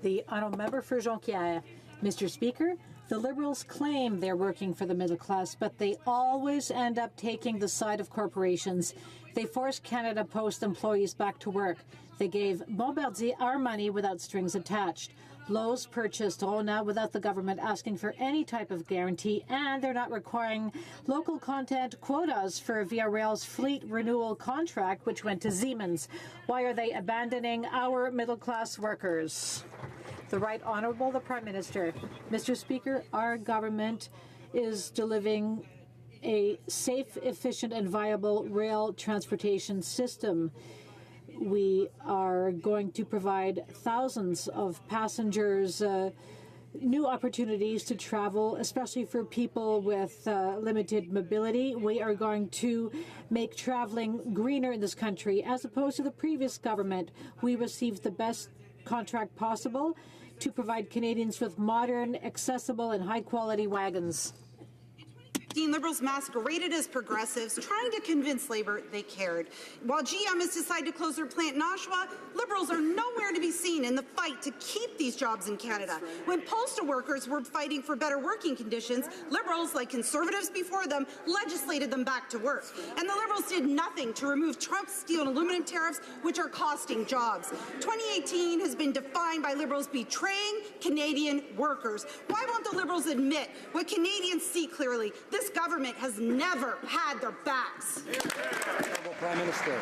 S19: The honourable member for Jonquière. Mr. Speaker, the Liberals claim they're working for the middle class, but they always end up taking the side of corporations. They force Canada Post employees back to work. They gave Bombardier our money without strings attached. Lowe's purchased Rona without the government asking for any type of guarantee, and they're not requiring local content quotas for Via Rail's fleet renewal contract, which went to Siemens. Why are they abandoning our middle-class workers? The Right Honourable the Prime Minister. Mr. Speaker, our government is delivering a safe, efficient and viable rail transportation system. We are going to provide thousands of passengers new opportunities to travel, especially for people with limited mobility. We are going to make traveling greener in this country. As opposed to the previous government, we received the best contract possible to provide Canadians with modern, accessible and high-quality wagons.
S6: Liberals masqueraded as progressives, trying to convince Labour they cared. While GM has decided to close their plant in Oshawa, Liberals are nowhere to be seen in the fight to keep these jobs in Canada. When postal workers were fighting for better working conditions, Liberals, like Conservatives before them, legislated them back to work. And the Liberals did nothing to remove Trump's steel and aluminum tariffs, which are costing jobs. 2018 has been defined by Liberals betraying Canadian workers. Why won't the Liberals admit what Canadians see clearly? This government has never had their backs.
S1: Prime Minister.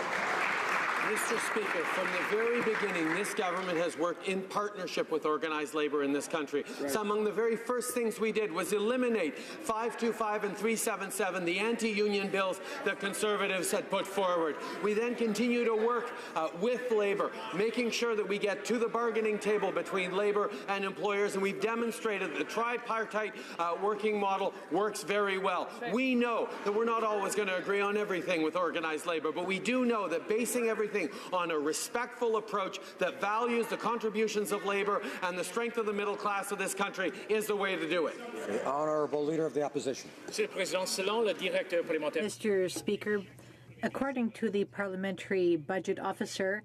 S21: Mr. Speaker, from the very beginning, this government has worked in partnership with organized labor in this country. Right. So among the very first things we did was eliminate 525 and 377, the anti-union bills that Conservatives had put forward. We then continue to work with labor, making sure that we get to the bargaining table between labor and employers, and we've demonstrated that the tripartite working model works very well. We know that we're not always going to agree on everything with organized labor, but we do know that basing everything on a respectful approach that values the contributions of labor and the strength of the middle class of this country is the way to do it.
S1: The Honourable Leader of the Opposition.
S19: Mr. Speaker, according to the Parliamentary Budget Officer,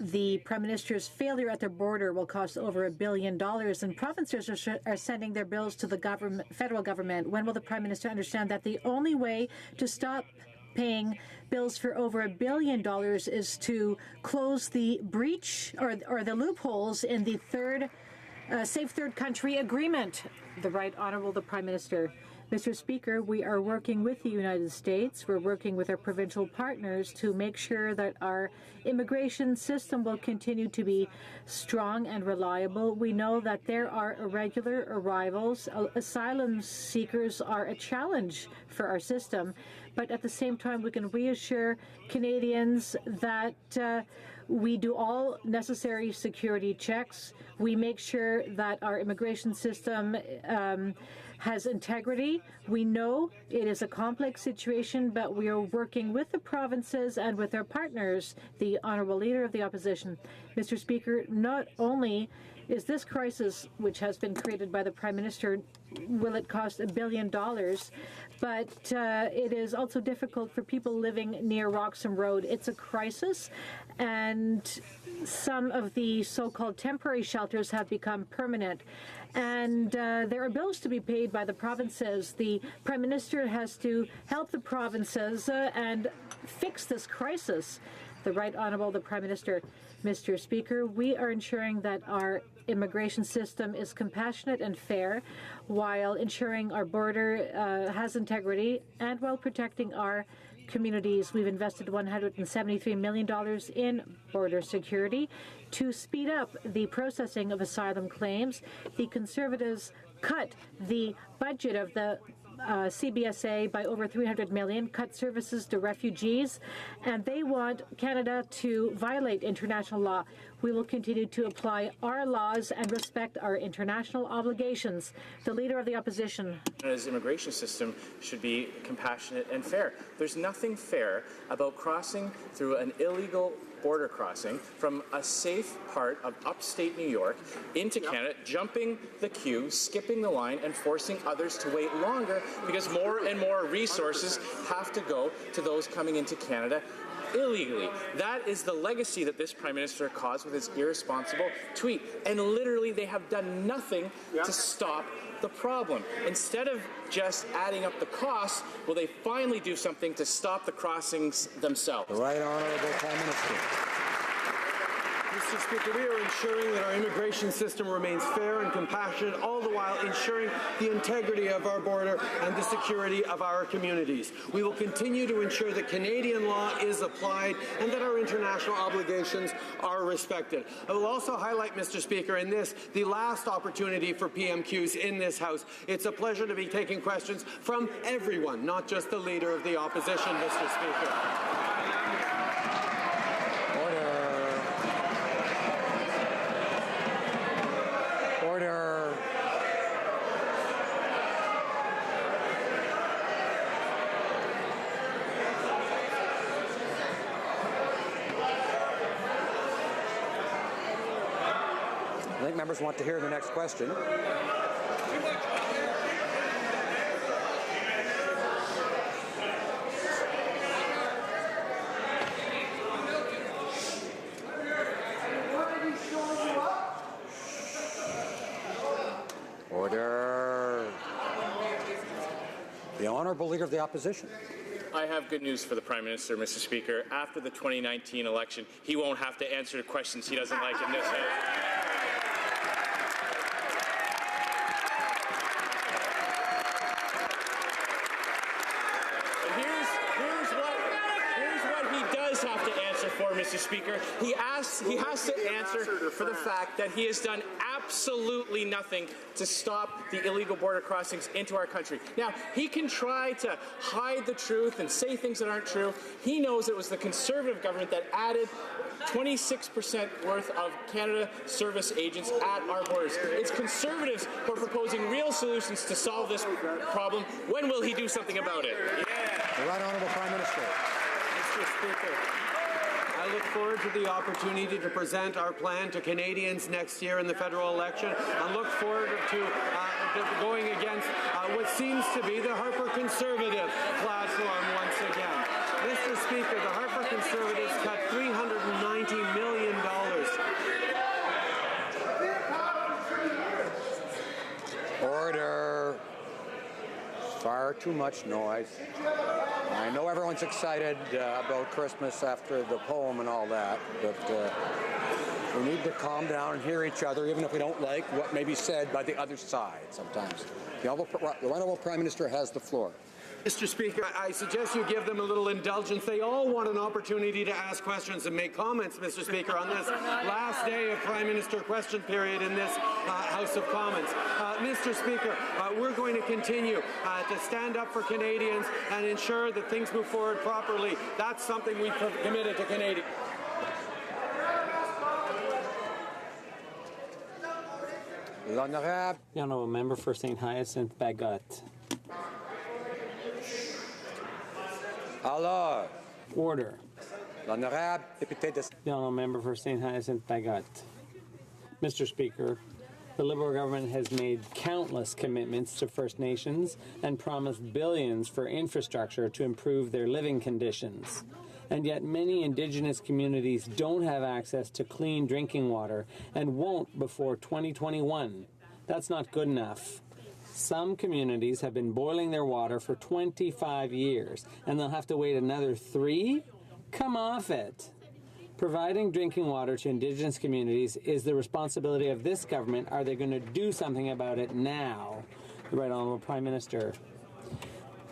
S19: the Prime Minister's failure at their border will cost over $1 billion, and provinces are sending their bills to the federal government. When will the Prime Minister understand that the only way to stop paying bills for over $1 billion is to close the breach or the loopholes in the Safe Third Country Agreement? The Right Honourable the Prime Minister. Mr. Speaker, we are working with the United States. We're working with our provincial partners to make sure that our immigration system will continue to be strong and reliable. We know that there are irregular arrivals. Asylum seekers are a challenge for our system. But at the same time, we can reassure Canadians that we do all necessary security checks. We make sure that our immigration system has integrity. We know it is a complex situation, but we are working with the provinces and with our partners. The Honourable Leader of the Opposition. Mr. Speaker, not only is this crisis, which has been created by the Prime Minister, will it cost $1 billion, but it is also difficult for people living near Roxham Road. It's a crisis, and some of the so-called temporary shelters have become permanent. And there are bills to be paid by the provinces. The Prime Minister has to help the provinces and fix this crisis. The Right Honourable the Prime Minister. Mr. Speaker, we are ensuring that our immigration system is compassionate and fair while ensuring our border has integrity and while protecting our communities. We've invested $173 million in border security to speed up the processing of asylum claims. The Conservatives cut the budget of the CBSA by over $300 million, cut services to refugees, and they want Canada to violate international law. We will continue to apply our laws and respect our international obligations. The Leader of the Opposition.
S20: Canada's immigration system should be compassionate and fair. There's nothing fair about crossing through an illegal border crossing from a safe part of upstate New York into Canada, jumping the queue, skipping the line, and forcing others to wait longer because more and more resources have to go to those coming into Canada illegally. That is the legacy that this Prime Minister caused with his irresponsible tweet. And literally, they have done nothing to stop the problem. Instead of just adding up the costs, will they finally do something to stop the crossings themselves?
S1: The Right Honourable Prime Minister.
S21: Mr. Speaker, we are ensuring that our immigration system remains fair and compassionate, all the while ensuring the integrity of our border and the security of our communities. We will continue to ensure that Canadian law is applied and that our international obligations are respected. I will also highlight, Mr. Speaker, in this, the last opportunity for PMQs in this House. It's a pleasure to be taking questions from everyone, not just the Leader of the Opposition, Mr. Speaker.
S1: Order. I think members want to hear the next question. Order. The Honourable Leader of the Opposition.
S20: I have good news for the Prime Minister, Mr. Speaker. After the 2019 election, he won't have to answer the questions he doesn't like in this House. Here's what he does have to answer for me, Mr. Speaker. He has to answer for the fact that he has done absolutely nothing to stop the illegal border crossings into our country. Now, he can try to hide the truth and say things that aren't true. He knows it was the Conservative government that added 26% worth of Canada service agents at our borders. It's Conservatives who are proposing real solutions to solve this problem. When will he do something about it?
S1: The Right Honourable Prime Minister.
S21: Mr. Speaker, I look forward to the opportunity to present our plan to Canadians next year in the federal election. I look forward to going against what seems to be the Harper Conservative platform once again. Mr. Speaker, the Harper Conservatives cut $390 million.
S1: Order. Far too much noise. I know everyone's excited about Christmas after the poem and all that, but we need to calm down and hear each other, even if we don't like what may be said by the other side sometimes. The Honourable Prime Minister has the floor.
S21: Mr. Speaker, I suggest you give them a little indulgence. They all want an opportunity to ask questions and make comments, Mr. Speaker, on this last day of Prime Minister question period in this House of Commons. Mr. Speaker, we're going to continue to stand up for Canadians and ensure that things move forward properly. That's something we've committed to Canadians.
S1: L'honorable.
S7: The Honourable Member for St. Hyacinthe Bagot.
S1: Alors.
S7: Order.
S1: L'honorable député de...
S7: The Honourable Member for St. Hyacinthe Bagot. Mr. Speaker, the Liberal government has made countless commitments to First Nations and promised billions for infrastructure to improve their living conditions. And yet many Indigenous communities don't have access to clean drinking water and won't before 2021. That's not good enough. Some communities have been boiling their water for 25 years, and they'll have to wait another 3? Come off it. Providing drinking water to Indigenous communities is the responsibility of this government. Are they going to do something about it now? The Right Honourable Prime Minister.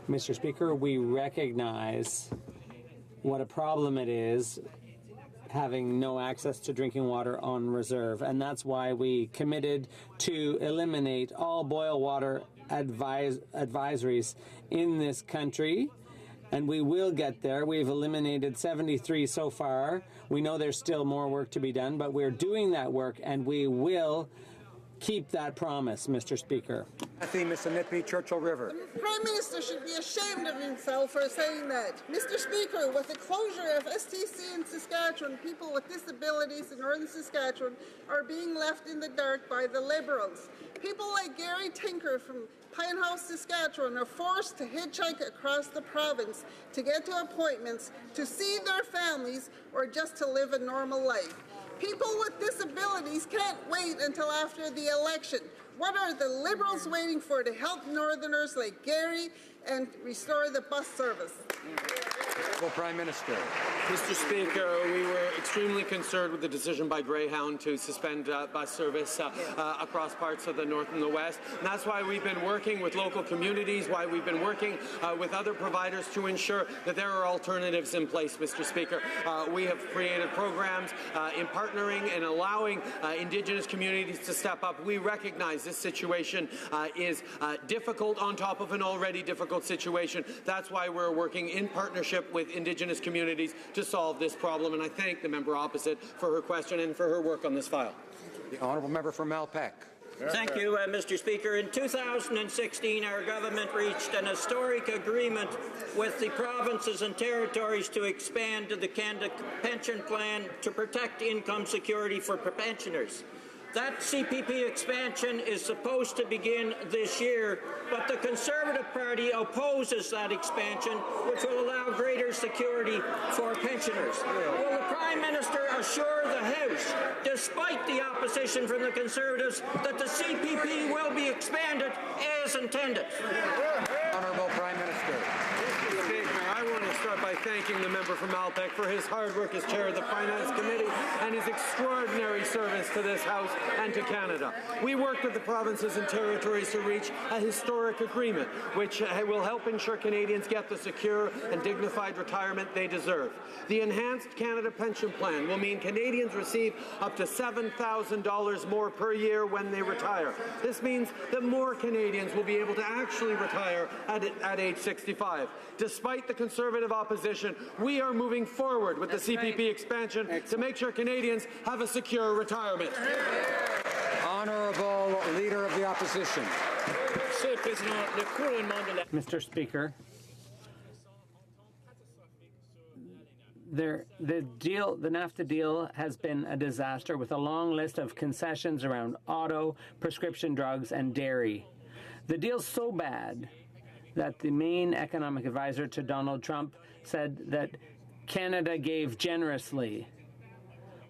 S7: Mr. Speaker, we recognize what a problem it is having no access to drinking water on reserve. And that's why we committed to eliminate all boil water advisories in this country. And we will get there. We've eliminated 73 so far. We know there's still more work to be done, but we're doing that work, and we will keep that promise, Mr. Speaker.
S1: Mississippi, Churchill River.
S22: The Prime Minister should be ashamed of himself for saying that. Mr. Speaker, with the closure of STC in Saskatchewan, people with disabilities in northern Saskatchewan are being left in the dark by the Liberals. People like Gary Tinker from Pinehouse, Saskatchewan are forced to hitchhike across the province to get to appointments, to see their families, or just to live a normal life. People with disabilities can't wait until after the election. What are the Liberals waiting for to help Northerners like Gary and restore the bus service?
S1: Prime Minister.
S21: Mr. Speaker, we were extremely concerned with the decision by Greyhound to suspend bus service across parts of the north and the west. And that's why we've been working with local communities, why we've been working with other providers to ensure that there are alternatives in place, Mr. Speaker. We have created programs in partnering and allowing Indigenous communities to step up. We recognize this situation is difficult on top of an already difficult situation. That's why we're working in partnership with Indigenous communities to solve this problem, and I thank the member opposite for her question and for her work on this file.
S1: The Honourable Member for Malpeque.
S23: Thank you, Mr. Speaker. In 2016, our government reached an historic agreement with the provinces and territories to expand the Canada Pension Plan to protect income security for pensioners. That CPP expansion is supposed to begin this year, but the Conservative Party opposes that expansion, which will allow greater security for pensioners. Will the Prime Minister assure the House, despite the opposition from the Conservatives, that the CPP will be expanded as intended?
S1: Honourable Prime Minister.
S21: Mr. Speaker, I want to start by thanking the member from Malpeque for his hard work as chair of the Finance Committee and his extraordinary service to this House and to Canada. We worked with the provinces and territories to reach a historic agreement which will help ensure Canadians get the secure and dignified retirement they deserve. The Enhanced Canada Pension Plan will mean Canadians receive up to $7,000 more per year when they retire. This means that more Canadians will be able to actually retire at age 65. Despite the Conservative opposition, we are moving forward with the CPP expansion to make sure Canadians have a secure retirement.
S1: Honourable Leader of the Opposition.
S7: Mr. Speaker, the NAFTA deal has been a disaster with a long list of concessions around auto, prescription drugs, and dairy. The deal's so bad that the main economic advisor to Donald Trump said that Canada gave generously.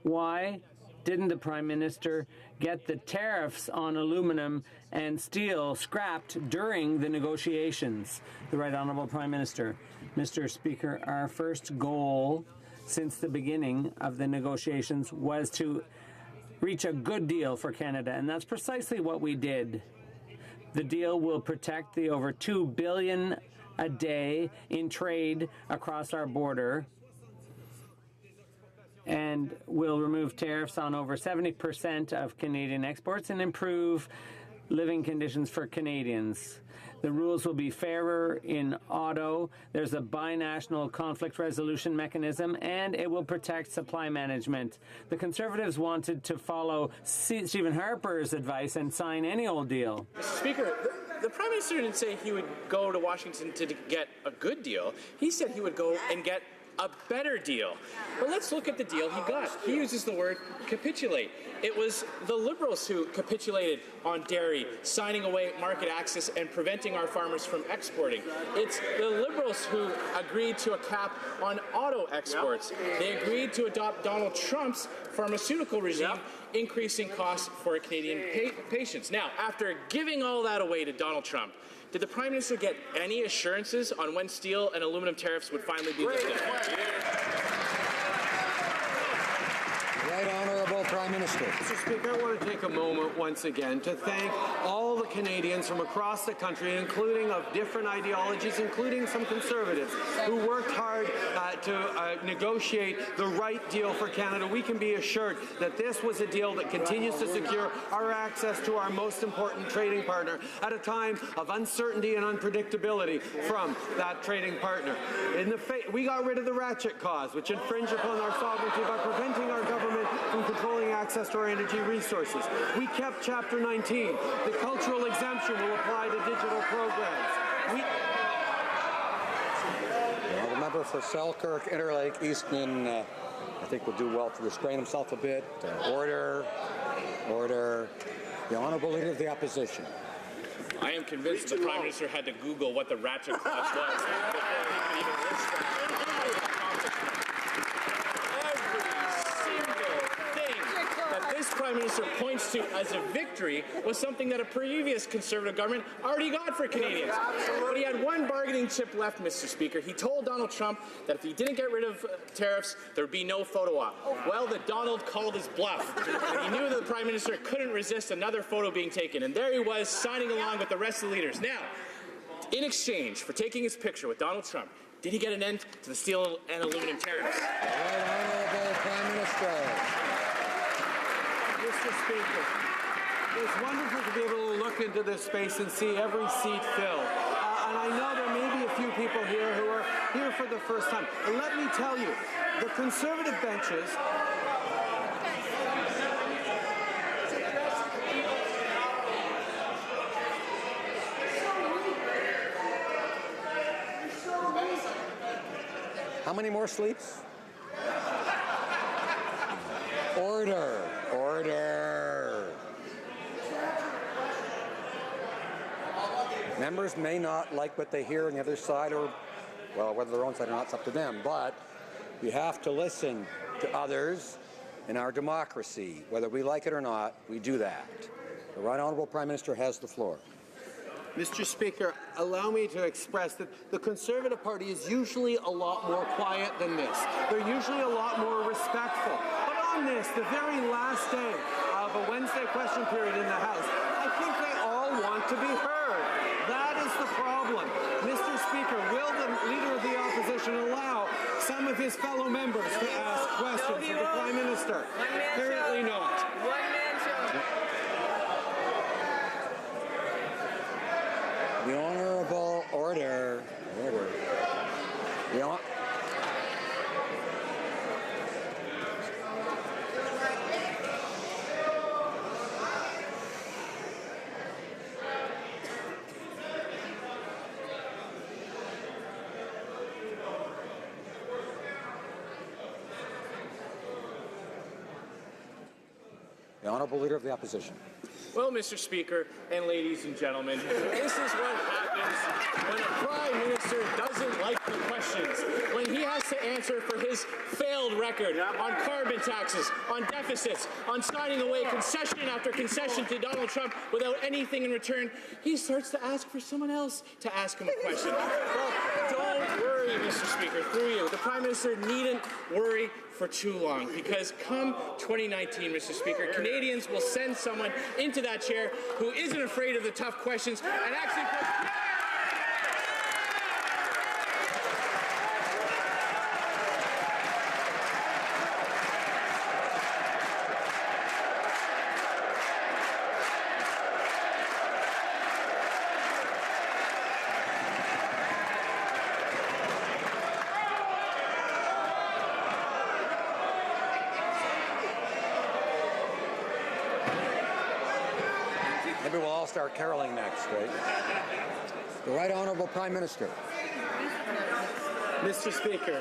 S7: Why didn't the Prime Minister get the tariffs on aluminum and steel scrapped during the negotiations? The Right Honourable Prime Minister. Mr. Speaker, our first goal since the beginning of the negotiations was to reach a good deal for Canada, and that's precisely what we did. The deal will protect the over $2 billion a day in trade across our border and will remove tariffs on over 70% of Canadian exports and improve living conditions for Canadians. The rules will be fairer in auto. There's a binational conflict resolution mechanism, and it will protect supply management. The Conservatives wanted to follow Stephen Harper's advice and sign any old deal.
S20: Mr. Speaker, the Prime Minister didn't say he would go to Washington to get a good deal. He said he would go and get a better deal. Well, let's look at the deal he got. He uses the word capitulate. It was the Liberals who capitulated on dairy, signing away market access and preventing our farmers from exporting. It's the Liberals who agreed to a cap on auto exports. They agreed to adopt Donald Trump's pharmaceutical regime, increasing costs for Canadian patients. Now, after giving all that away to Donald Trump, did the Prime Minister get any assurances on when steel and aluminum tariffs would finally be lifted?
S1: Right Honourable Prime Minister.
S21: Mr. Speaker, I want to take a moment once again to thank all the Canadians from across the country, including of different ideologies, including some Conservatives, who worked hard to negotiate the right deal for Canada. We can be assured that this was a deal that continues to secure our access to our most important trading partner at a time of uncertainty and unpredictability from that trading partner. We got rid of the ratchet clause, which infringed upon our sovereignty by preventing our government from controlling access to our energy resources. We kept Chapter 19. The cultural exemption will apply to digital programs.
S1: The member for Selkirk, Interlake, Eastman, I think will do well to restrain himself a bit. Order. The Honourable Leader of the Opposition.
S20: I am convinced the Prime Minister had to Google what the ratchet clause was before he could even list that. This Prime Minister points to as a victory was something that a previous Conservative government already got for Canadians. But he had one bargaining chip left, Mr. Speaker. He told Donald Trump that if he didn't get rid of tariffs, there would be no photo op. Well, the Donald called his bluff. And he knew that the Prime Minister couldn't resist another photo being taken. And there he was, signing along with the rest of the leaders. Now, in exchange for taking his picture with Donald Trump, did he get an end to the steel and aluminum tariffs?
S1: Right Honourable Prime Minister.
S21: Mr. Speaker, it's wonderful to be able to look into this space and see every seat filled. And I know there may be a few people here who are here for the first time. And let me tell you, the Conservative benches
S1: How many more sleeps? Order. Members may not like what they hear on the other side, or, well, whether they're on side or not, it's up to them. But we have to listen to others in our democracy. Whether we like it or not, we do that. The Right Honourable Prime Minister has the floor.
S21: Mr. Speaker, allow me to express that the Conservative Party is usually a lot more quiet than this. They're usually a lot more respectful. But on this, the very last day of a Wednesday question period in the House, I think they all want to be heard. That is the problem. Mr. Speaker, will the Leader of the Opposition allow some of his fellow members to ask questions of the Prime Minister? Apparently not.
S1: The Honourable Order. The Honourable Leader of the Opposition.
S20: Well, Mr. Speaker and ladies and gentlemen, this is what happens when a Prime Minister doesn't like the questions, when he has to answer for his failed record on carbon taxes, on deficits, on signing away concession after concession to Donald Trump without anything in return. He starts to ask for someone else to ask him a question. Well, don't worry, Mr. Speaker, through you. The Prime Minister needn't worry for too long, because come 2019, Mr. Speaker, Canadians will send someone into that chair who isn't afraid of the tough questions and actually puts
S1: Maybe we'll all start caroling next, right? The Right Honourable Prime Minister.
S21: Mr. Speaker,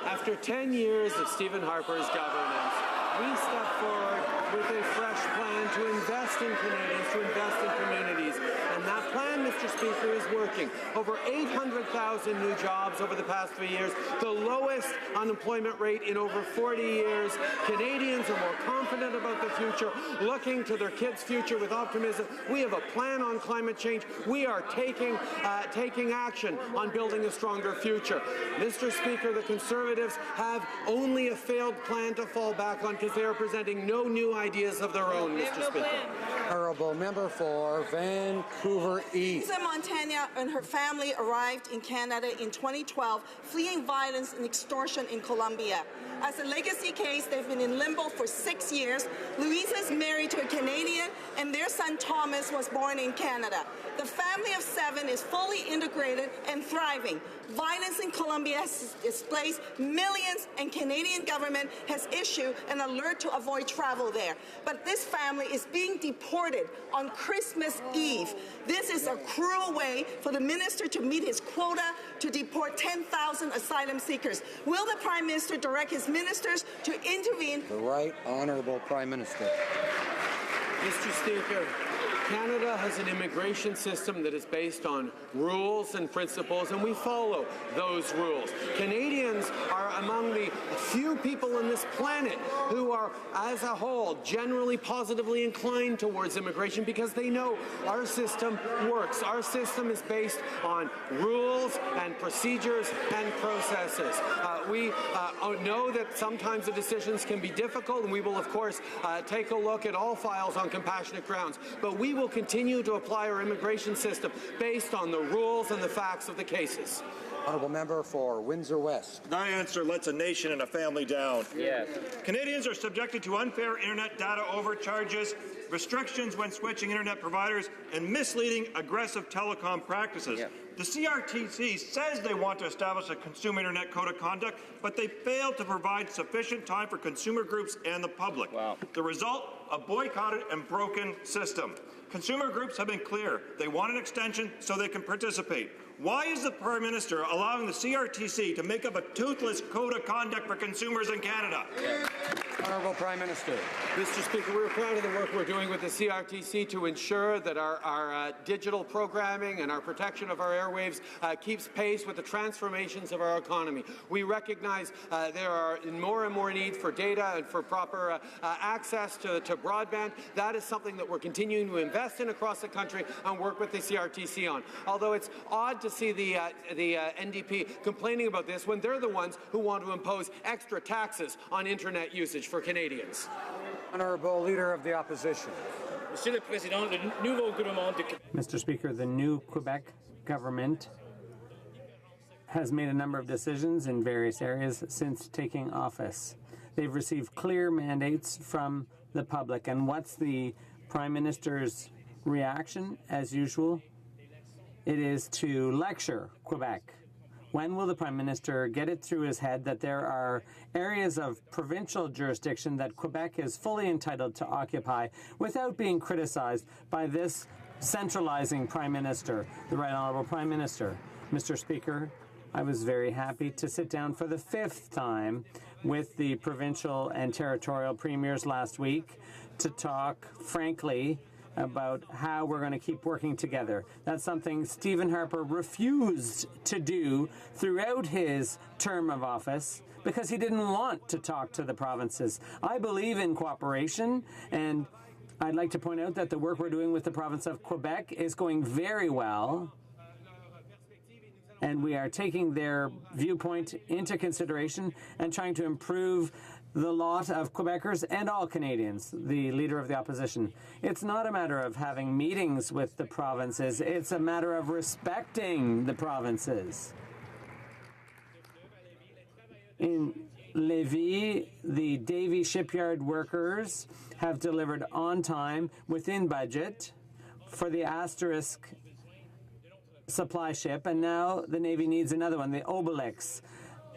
S21: after 10 years of Stephen Harper's governance, we step forward with a fresh plan to invest in Canadians, to invest in communities. And that plan, Mr. Speaker, is working. Over 800,000 new jobs over the past 3 years, the lowest unemployment rate in over 40 years. Canadians are more confident about the future, looking to their kids' future with optimism. We have a plan on climate change. We are taking action on building a stronger future. Mr. Speaker, the Conservatives have only a failed plan to fall back on because they are presenting no new ideas of their own, Mr. Speaker.
S1: Honourable Member for Vancouver East.
S16: Lisa Montagna and her family arrived in Canada in 2012, fleeing violence and extortion in Colombia. As a legacy case, they've been in limbo for 6 years. Louisa is married to a Canadian, and their son Thomas was born in Canada. The family of 7 is fully integrated and thriving. Violence in Colombia has displaced millions, and Canadian government has issued an alert to avoid travel there. But this family is being deported on Christmas Eve. This is a cruel way for the minister to meet his quota to deport 10,000 asylum seekers. Will the Prime Minister direct his ministers to intervene?
S1: The Right Honourable Prime Minister.
S21: Mr. Speaker, Canada has an immigration system that is based on rules and principles, and we follow those rules. Canadians are among the few people on this planet who are, as a whole, generally positively inclined towards immigration because they know our system works. Our system is based on rules and procedures and processes. We know that sometimes the decisions can be difficult, and we will, of course, take a look at all files on compassionate grounds. But we will continue to apply our immigration system based on the rules and the facts of the cases.
S1: Honourable Member for Windsor West.
S4: My answer lets a nation and a family down.
S21: Yes.
S4: Canadians are subjected to unfair internet data overcharges, restrictions when switching internet providers, and misleading aggressive telecom practices. Yep. The CRTC says they want to establish a consumer internet code of conduct, but they fail to provide sufficient time for consumer groups and the public.
S21: Wow.
S4: The result, a boycotted and broken system. Consumer groups have been clear. They want an extension so they can participate. Why is the Prime Minister allowing the CRTC to make up a toothless code of conduct for consumers in Canada?
S1: Honourable Prime Minister.
S21: Mr. Speaker, we're proud of the work we're doing with the CRTC to ensure that our digital programming and our protection of our airwaves keeps pace with the transformations of our economy. We recognize there are more and more need for data and for proper access to broadband. That is something that we're continuing to invest invest in across the country and work with the CRTC on. Although it's odd to see the NDP complaining about this when they're the ones who want to impose extra taxes on internet usage for Canadians.
S1: Honourable Leader of the Opposition.
S7: Mr. Speaker, the new Quebec government has made a number of decisions in various areas since taking office. They've received clear mandates from the public. And what's the Prime Minister's reaction, as usual? It is to lecture Quebec. When will the Prime Minister get it through his head that there are areas of provincial jurisdiction that Quebec is fully entitled to occupy without being criticized by this centralizing Prime Minister, the Right Honourable Prime Minister? Mr. Speaker, I was very happy to sit down for the 5th time with the provincial and territorial premiers last week to talk frankly about how we're going to keep working together. That's something Stephen Harper refused to do throughout his term of office because he didn't want to talk to the provinces. I believe in cooperation, and I'd like to point out that the work we're doing with the province of Quebec is going very well, and we are taking their viewpoint into consideration and trying to improve the lot of Quebecers and all Canadians. The Leader of the Opposition. It's not a matter of having meetings with the provinces. It's a matter of respecting the provinces. In Lévis, the Davie shipyard workers have delivered on time, within budget, for the Asterisk supply ship, and now the Navy needs another one, the Obelix.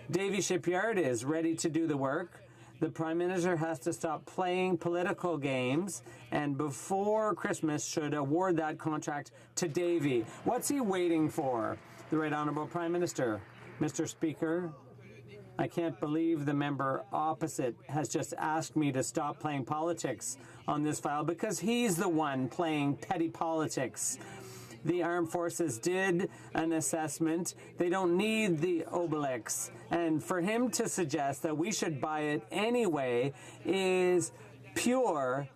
S7: Davie Shipyard is ready to do the work. The Prime Minister has to stop playing political games, and before Christmas should award that contract to Davie. What's he waiting for? The Right Honourable Prime Minister. Mr. Speaker, I can't believe the member opposite has just asked me to stop playing politics on this file because he's the one playing petty politics. The armed forces did an assessment. They don't need the Obelix. And for him to suggest that we should buy it anyway is pure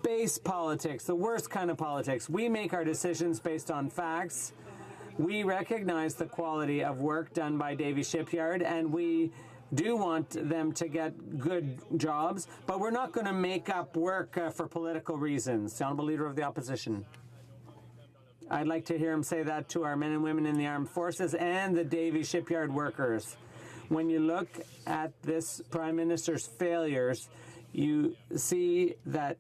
S7: base politics, the worst kind of politics. We make our decisions based on facts. We recognize the quality of work done by Davie Shipyard, and we do want them to get good jobs, but we're not going to make up work for political reasons. The Honourable Leader of the Opposition. I'd like to hear him say that to our men and women in the armed forces and the Davie shipyard workers. When you look at this Prime Minister's failures, you see that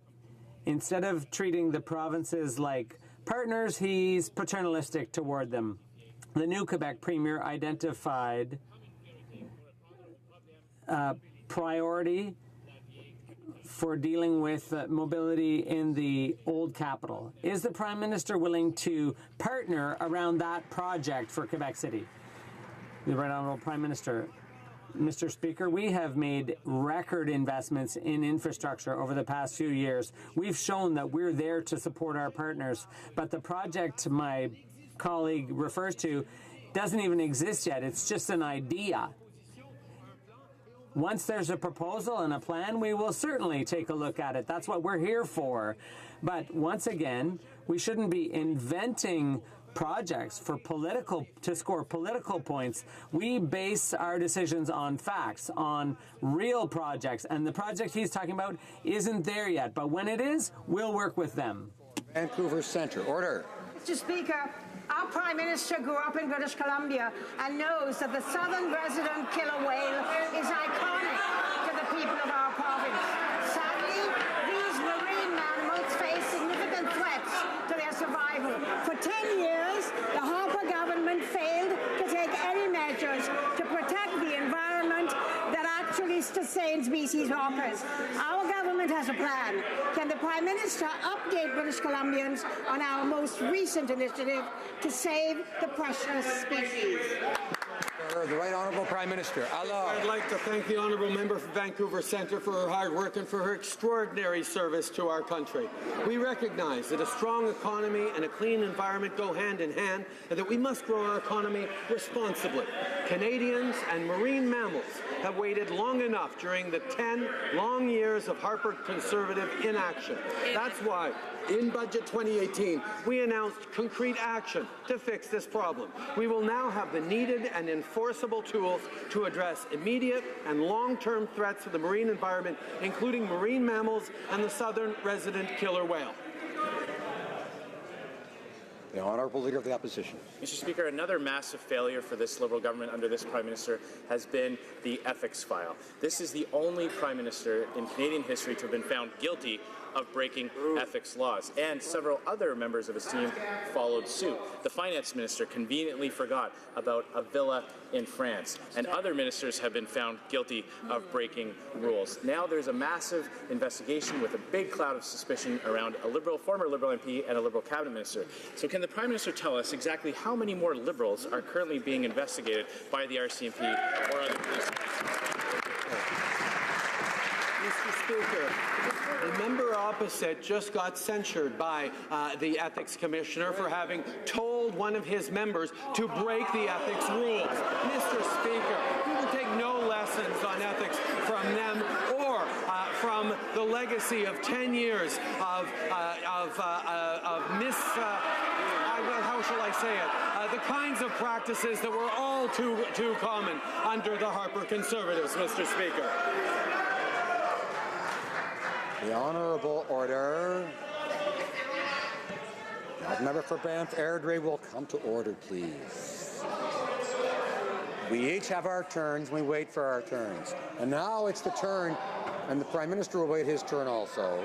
S7: instead of treating the provinces like partners, he's paternalistic toward them. The new Quebec Premier identified priority for dealing with mobility in the old capital. Is the Prime Minister willing to partner around that project for Quebec City? The Right Honourable Prime Minister. Mr. Speaker, we have made record investments in infrastructure over the past few years. We've shown that we're there to support our partners, but the project my colleague refers to doesn't even exist yet. It's just an idea. Once there's a proposal and a plan, we will certainly take a look at it. That's what we're here for. But once again, we shouldn't be inventing projects for to score political points. We base our decisions on facts, on real projects. And the project he's talking about isn't there yet. But when it is, we'll work with them.
S1: Vancouver Centre. Order.
S8: Mr. Speaker, our Prime Minister grew up in British Columbia and knows that the southern resident killer whale is iconic to the people of our province. Sadly, these marine mammals face significant threats to their survival. For 10 years, the Harper government failed to take any measures to protect the environment that actually sustains species hoppers. Our government has a plan. Can the Prime Minister update British Columbians on our most recent initiative to save the precious species?
S1: The Right Honourable Prime Minister.
S21: I'd like to thank the Honourable Member for Vancouver Centre for her hard work and for her extraordinary service to our country. We recognize that a strong economy and a clean environment go hand in hand, and that we must grow our economy responsibly. Canadians and marine mammals have waited long enough during the 10 long years of Harper Conservative inaction. That's why, in Budget 2018, we announced concrete action to fix this problem. We will now have the needed and enforceable tools to address immediate and long-term threats to the marine environment, including marine mammals and the southern resident killer whale.
S1: The Honourable Leader of the Opposition.
S20: Mr. Speaker, another massive failure for this Liberal government under this Prime Minister has been the ethics file. This is the only Prime Minister in Canadian history to have been found guilty of breaking ethics laws, and several other members of his team followed suit. The finance minister conveniently forgot about a villa in France, and other ministers have been found guilty of breaking rules. Now there's a massive investigation with a big cloud of suspicion around a former Liberal MP and a Liberal cabinet minister. So can the Prime Minister tell us exactly how many more Liberals are currently being investigated by the RCMP or other police?
S21: Mr. Speaker, the member opposite just got censured by the Ethics Commissioner for having told one of his members to break the ethics rules. Mr. Speaker, we will take no lessons on ethics from them or from the legacy of 10 years of how shall I say it, the kinds of practices that were all too common under the Harper Conservatives, Mr. Speaker.
S1: The Honourable Order. Now, the member for Banff Airdrie will come to order, please. We each have our turns. We wait for our turns. And now it's the turn, and the Prime Minister will wait his turn also.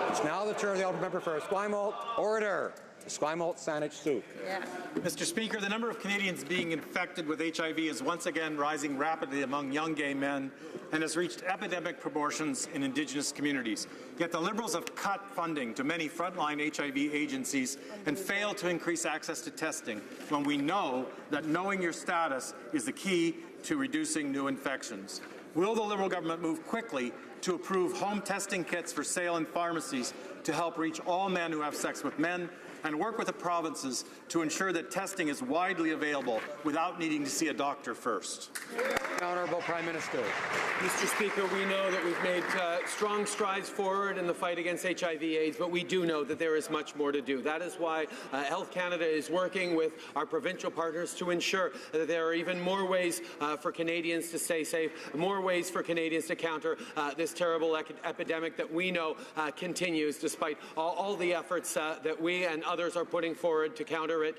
S1: It's now the turn of the Honourable Member for Esquimalt. Order. Esquimalt Saanich Sooke.
S9: Yeah. Mr. Speaker, the number of Canadians being infected with HIV is once again rising rapidly among young gay men and has reached epidemic proportions in Indigenous communities. Yet the Liberals have cut funding to many frontline HIV agencies and failed to increase access to testing when we know that knowing your status is the key to reducing new infections. Will the Liberal government move quickly to approve home testing kits for sale in pharmacies to help reach all men who have sex with men, and work with the provinces to ensure that testing is widely available without needing to see a doctor first?
S1: Honourable Prime Minister.
S21: Mr. Speaker, we know that we've made strong strides forward in the fight against HIV/AIDS, but we do know that there is much more to do. That is why Health Canada is working with our provincial partners to ensure that there are even more ways for Canadians to stay safe, more ways for Canadians to counter this terrible epidemic that we know continues despite all the efforts that we and others are putting forward to counter it.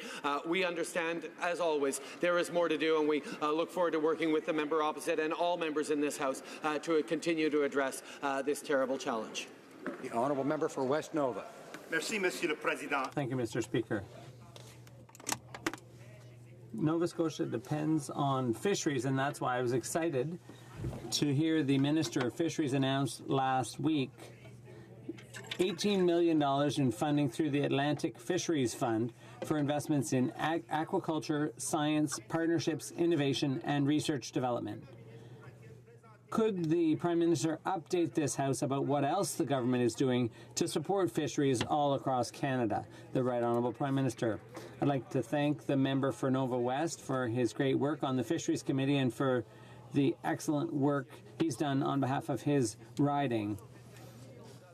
S21: We understand, as always, there is more to do, and we look forward to working with the member opposite and all members in this House to continue to address this terrible challenge.
S1: The Honourable Member for West Nova.
S10: Merci, Monsieur le Président.
S7: Thank you, Mr. Speaker. Nova Scotia depends on fisheries, and that's why I was excited to hear the Minister of Fisheries announce last week $18 million in funding through the Atlantic Fisheries Fund for investments in aquaculture, science, partnerships, innovation, and research development. Could the Prime Minister update this House about what else the government is doing to support fisheries all across Canada? The Right Honourable Prime Minister. I'd like to thank the member for Nova West for his great work on the Fisheries Committee and for the excellent work he's done on behalf of his riding.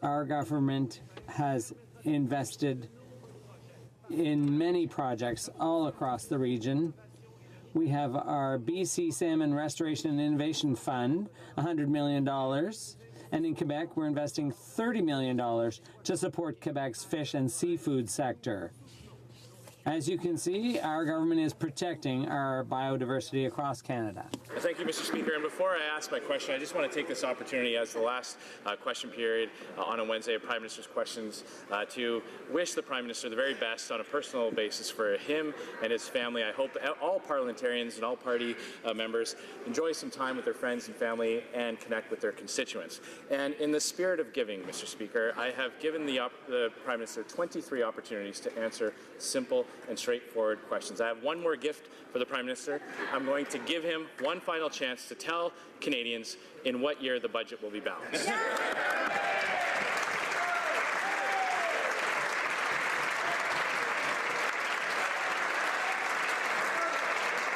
S7: Our government has invested in many projects all across the region. We have our BC Salmon Restoration and Innovation Fund, $100 million. And in Quebec, we're investing $30 million to support Quebec's fish and seafood sector. As you can see, our government is protecting our biodiversity across Canada.
S20: Thank you, Mr. Speaker. And before I ask my question, I just want to take this opportunity as the last question period on a Wednesday of Prime Minister's questions to wish the Prime Minister the very best on a personal basis for him and his family. I hope all parliamentarians and all party members enjoy some time with their friends and family and connect with their constituents. And in the spirit of giving, Mr. Speaker, I have given the Prime Minister 23 opportunities to answer simple and straightforward questions. I have one more gift for the Prime Minister. I'm going to give him one final chance to tell Canadians in what year the budget will be balanced.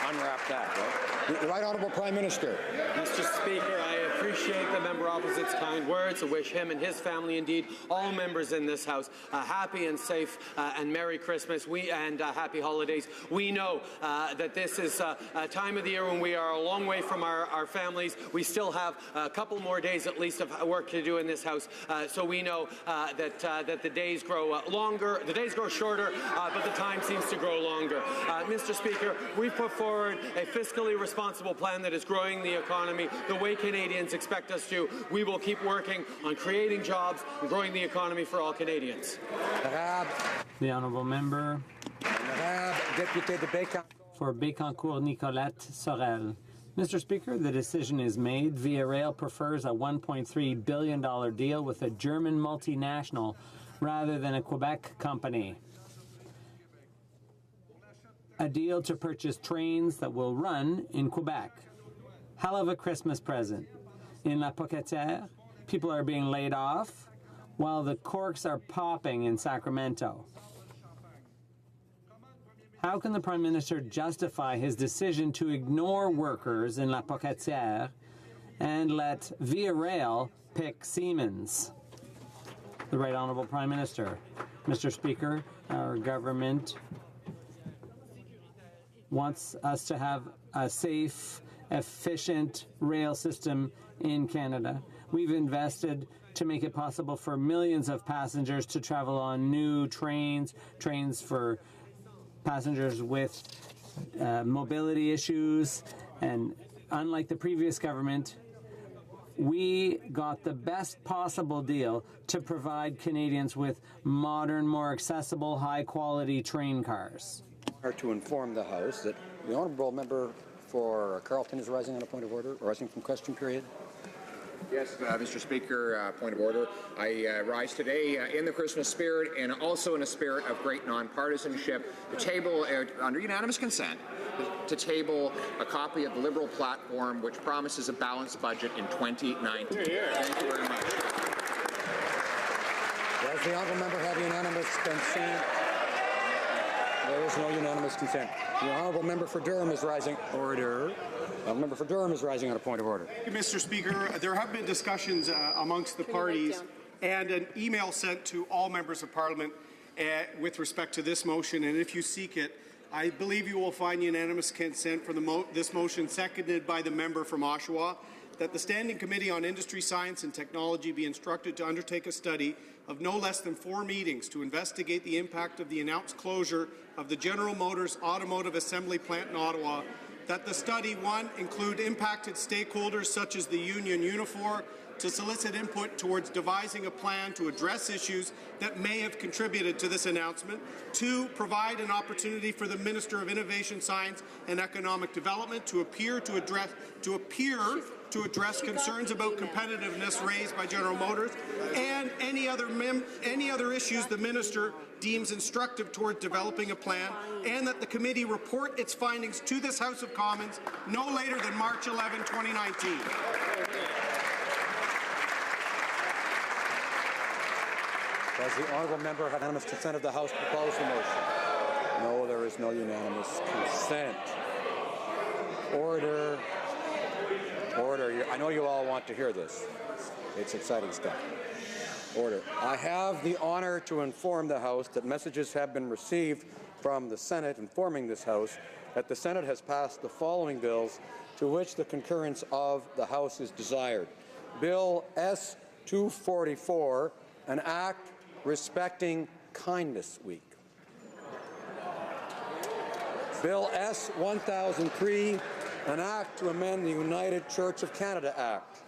S1: Unwrap that, right? The Right Honourable Prime Minister.
S21: Mr. Speaker, I appreciate the member opposite's kind words. I wish him and his family, indeed all members in this House, a happy and safe and Merry Christmas and happy holidays. We know that this is a time of the year when we are a long way from our families. We still have a couple more days at least of work to do in this House. So we know that the days grow longer, the days grow shorter, but the time seems to grow longer. Mr. Speaker, we put forward a fiscally responsible plan that is growing the economy the way Canadians expect us to. We will keep working on creating jobs and growing the economy for all Canadians.
S7: The honourable member for Bécancour Nicolette Sorel. Mr. Speaker, the decision is made. Via Rail prefers a $1.3 billion deal with a German multinational rather than a Quebec company. A deal to purchase trains that will run in Quebec. Hell of a Christmas present. In La Pocatière, people are being laid off while the corks are popping in Sacramento. How can the Prime Minister justify his decision to ignore workers in La Pocatière and let Via Rail pick Siemens? The Right Honourable Prime Minister. Mr. Speaker, our government wants us to have a safe, efficient rail system in Canada. We've invested to make it possible for millions of passengers to travel on new trains for passengers with mobility issues. And unlike the previous government, we got the best possible deal to provide Canadians with modern, more accessible, high-quality train cars.
S1: To inform the House that the honourable member for Carleton is rising on a point of order, rising from question period.
S11: Yes, Mr. Speaker, point of order. I rise today in the Christmas spirit and also in a spirit of great nonpartisanship to table, under unanimous consent, to table a copy of the Liberal platform which promises a balanced budget in 2019. Thank you very much.
S1: Does the honourable member have unanimous consent? There is no unanimous consent. The honourable member for Durham is rising. Order. The member for Durham is rising on a point of order.
S12: Thank you, Mr. Speaker. There have been discussions amongst the parties and an email sent to all members of Parliament with respect to this motion, and if you seek it, I believe you will find unanimous consent for this motion, seconded by the member from Oshawa, that the Standing Committee on Industry, Science and Technology be instructed to undertake a study of no less than 4 meetings to investigate the impact of the announced closure of the General Motors Automotive Assembly Plant in Ottawa, that the study, 1, include impacted stakeholders such as the union Unifor to solicit input towards devising a plan to address issues that may have contributed to this announcement, 2, provide an opportunity for the Minister of Innovation, Science and Economic Development to appear to address concerns about competitiveness raised by General Motors and any other issues the Minister deems instructive toward developing a plan, and that the committee report its findings to this House of Commons no later than March 11, 2019.
S1: Does the honourable member have unanimous consent of the House to propose the motion? No, there is no unanimous consent. Order. Order. I know you all want to hear this. It's exciting stuff. Order. I have the honour to inform the House that messages have been received from the Senate informing this House that the Senate has passed the following bills to which the concurrence of the House is desired. Bill S-244, an act respecting Kindness Week. Bill S-1003, an act to amend the United Church of Canada Act.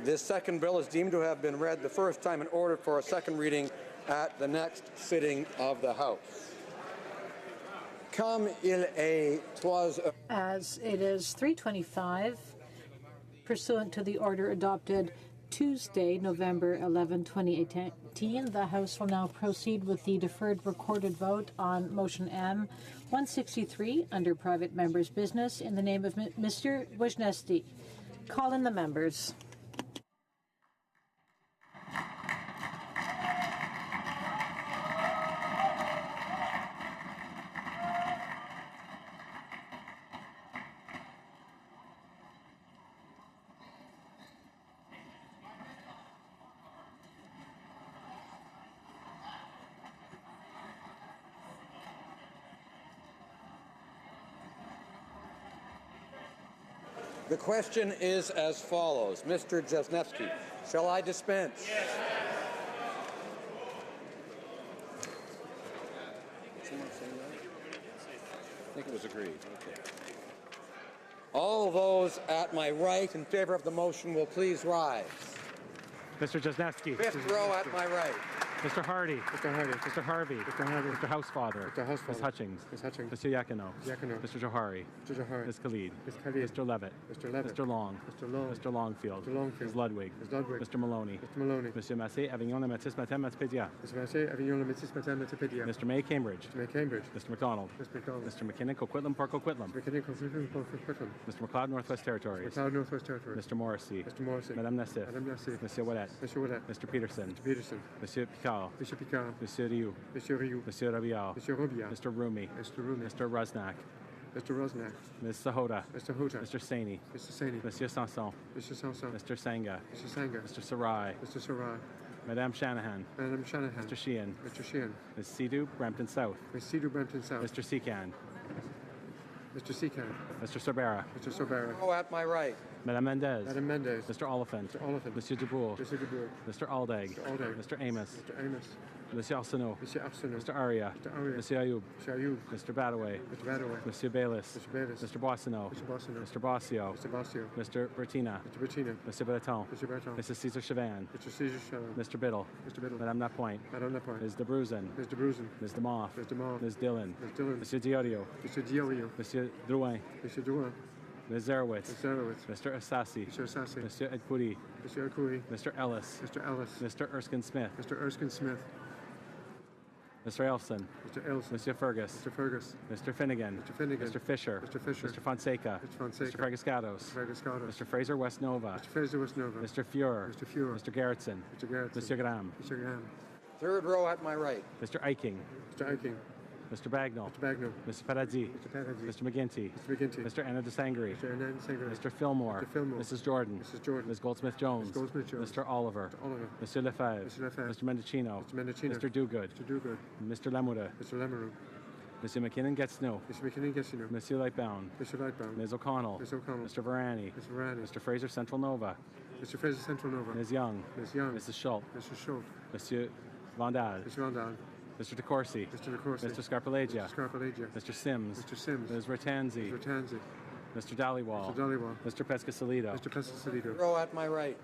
S1: This second bill is deemed to have been read the first time and ordered for a second reading at the next sitting of the House.
S19: As it is 3:25, pursuant to the order adopted Tuesday, November 11, 2018, 1:15. The House will now proceed with the deferred recorded vote on motion M 163 under private members' business in the name of Mr. Wisniewski. Call in the members.
S1: The question is as follows. Mr. Wisniewski, shall I dispense? Yes. Did someone say that? I think it was agreed. Okay. All those at my right in favor of the motion will please rise.
S3: Mr. Wisniewski.
S1: Fifth row at my right.
S3: Mr. Hardy.
S12: Mr. Hardy.
S3: Mr. Harvey.
S12: Mr. Harvey.
S3: Mr. Housefather.
S12: Mr. Housefather.
S3: Ms. Hutchings.
S12: Ms. Hutchings.
S3: Mr. Yakino.
S12: Yakino.
S3: Mr. Johari.
S12: Mr. Johari.
S3: Ms. Khalid.
S12: Ms. Khalid.
S3: Mr. Levitt.
S12: Mr. Levitt.
S3: Mr. Long.
S12: Mr. Long.
S3: Mr. Longfield.
S12: Mr. Longfield.
S3: Ms. Ludwig.
S12: Ms. Ludwig.
S3: Mr. Maloney.
S12: Mr. Maloney.
S3: Monsieur Massé, Avignon, Le Métis, Matin, Matipédia.
S12: Mr. Massé, Avignon, Le Métis, Matin, Matipédia.
S3: Mr. May, Cambridge.
S12: Mr. May, Cambridge.
S3: Mr. McDonald.
S12: Mr. McDonald.
S3: Mr. McKinnon, Coquitlam, Park Coquitlam.
S12: Mr. McKinnon, Coquitlam.
S3: Mr. McLeod, Northwest Territories.
S12: Mr. McLeod, Northwest Territories.
S3: Mr. Morrissey.
S12: Mr. Morrissey.
S3: Madame Nassif.
S12: Madame Nassif.
S3: Monsieur Ouellet.
S12: Monsieur Ouellet.
S3: Mr. Peterson.
S12: Mr. Peterson.
S3: Monsieur Picard.
S12: Monsieur Picard.
S3: Monsieur Rioux.
S12: Monsieur Rioux.
S3: Monsieur Robillard.
S12: Monsieur Robillard.
S3: Mr. Rumi.
S12: Mr. Rumi.
S3: Mr. Rusnak.
S12: Mr. Rosnak.
S3: Ms. Sahota.
S12: Mr. Hota.
S3: Mr. Saini.
S12: Mr. Saini.
S3: Monsieur Sanson.
S12: Mr. Sanson.
S3: Mr. Sanga.
S12: Mr. Sanga.
S3: Mr. Sarai.
S12: Mr. Sarai.
S3: Madame Shanahan.
S12: Madame Shanahan.
S3: Mr. Sheehan.
S12: Mr. Sheehan.
S3: Ms. Sidhu, Brampton South.
S12: Ms. Sidhu, Brampton South.
S3: Mr. Secan.
S12: Mr. Secan.
S3: Mr. Sorbera.
S12: Mr. Sorbera.
S1: Oh, at my right.
S3: Madame Mendez.
S12: Madame Mendez.
S3: Mr. Oliphant.
S12: Mr. Oliphant.
S3: Monsieur Dubourg.
S12: Mr. Dubourg.
S3: Mr. Aldag.
S12: Mr. Aldag.
S3: Mr. Amos.
S12: Mr. Amos.
S3: Monsieur Arsenault.
S12: Monsieur Arsenault.
S3: Mr. Aria.
S12: Mr. Aria.
S3: Monsieur Ayoub.
S12: Mr. Ayoub.
S3: Mr. Badaway.
S12: Mr. Badaway.
S3: Monsieur Bayless.
S12: Mr. Bayless.
S3: Mr. Boissonneau.
S12: Mr. Boissonneau.
S3: Mr. Bossio.
S12: Mr. Bossio.
S3: Mr. Bertina.
S12: Mr. Bertina.
S3: Mr. Breton.
S12: Mr. Breton.
S3: Mrs. Cesar Chavan.
S12: Mr. Caesar Chavan.
S3: Mr. Biddle.
S12: Mr. Biddle.
S3: Madame Lapointe.
S12: Madame Lapointe.
S3: Ms. de Bruzen.
S12: Ms. de Bruzen.
S3: Ms. DeMoff.
S12: Ms. DeMoff.
S3: Ms. Dillon.
S12: Ms. Dillon.
S3: Monsieur Diorio.
S12: Mr. Diorio.
S3: Monsieur Drouin.
S12: Mr. Drouin.
S3: Ms. Zerowitz.
S12: Ms. Zerowitz.
S3: Mr. Assassi.
S12: Mr. Assassi.
S3: Monsieur Edkouri.
S12: Mr. Arkouri.
S3: Mr. Ellis.
S12: Mr. Ellis.
S3: Mr. Erskine Smith.
S12: Mr. Erskine Smith.
S3: Mr. Elson.
S12: Mr. Elson.
S3: Monsieur Fergus.
S12: Mr. Fergus.
S3: Mr. Finnegan.
S12: Mr. Finnegan.
S3: Mr. Fisher.
S12: Mr. Fisher.
S3: Mr. Fonseca.
S12: Mr. Fonseca.
S3: Mr. Fregascatos.
S12: Mr. Fregascatos.
S3: Mr. Fraser West Nova.
S12: Mr. Fraser West Nova.
S3: Mr. Fuhrer.
S12: Mr. Fuhrer.
S3: Mr. Gerritsen.
S12: Mr. Gerritsen.
S3: Monsieur Graham.
S12: Mr. Graham.
S1: Third row at my right.
S3: Mr. Eiking.
S12: Mr. Eiking.
S3: Mr. Bagnall.
S12: Mr. Bagnall.
S3: Mr. Paradis.
S12: Mr. Paradis.
S3: Mr. McGinty.
S12: Mr. McGinty.
S3: Mr. Anna DeSangri.
S12: Mr. Anand Sangre.
S3: Mr. Fillmore.
S12: Mr. Fillmore.
S3: Mrs. Jordan.
S12: Mrs. Jordan.
S3: Ms. Goldsmith-Jones.
S12: Ms. Goldsmith-Jones.
S3: Mr. Oliver.
S12: Mr. Oliver.
S3: Monsieur Lefebvre.
S12: Mr. Lefebvre.
S3: Mr. Mendocino.
S12: Mr. Mendocino.
S3: Mr. Dogood.
S12: Mr. Dogood.
S3: Mr. Lemuda.
S12: Mr. Lemeru.
S3: Monsieur McKinnon Getsnoe.
S12: Mr. McKinnon Gessino.
S3: Monsieur Lightbound.
S12: Mr. Lightbound.
S3: Ms. O'Connell.
S12: Ms. O'Connell.
S3: Mr. Varani.
S12: Mr. Varani.
S3: Mr. Fraser Central Nova.
S12: Mr. Fraser Central Nova.
S3: Ms. Young.
S12: Ms. Young.
S3: Mrs. Schultz.
S12: Mr. Schultz.
S3: Monsieur Vandal.
S12: Mr. Vandal.
S3: Mr. DeCourcy.
S12: Mr. DeCourcy.
S3: Mr. Scarpalagia.
S12: Mr. Scarpalagia.
S3: Mr. Sims.
S12: Mr. Sims.
S3: Ms. Ratanzi.
S12: Mr. Tanzi.
S3: Mr. Dhaliwal.
S12: Mr. Dhaliwal.
S3: Mr. Pescasolido.
S12: Mr. Pescasolido.
S1: Row at my right.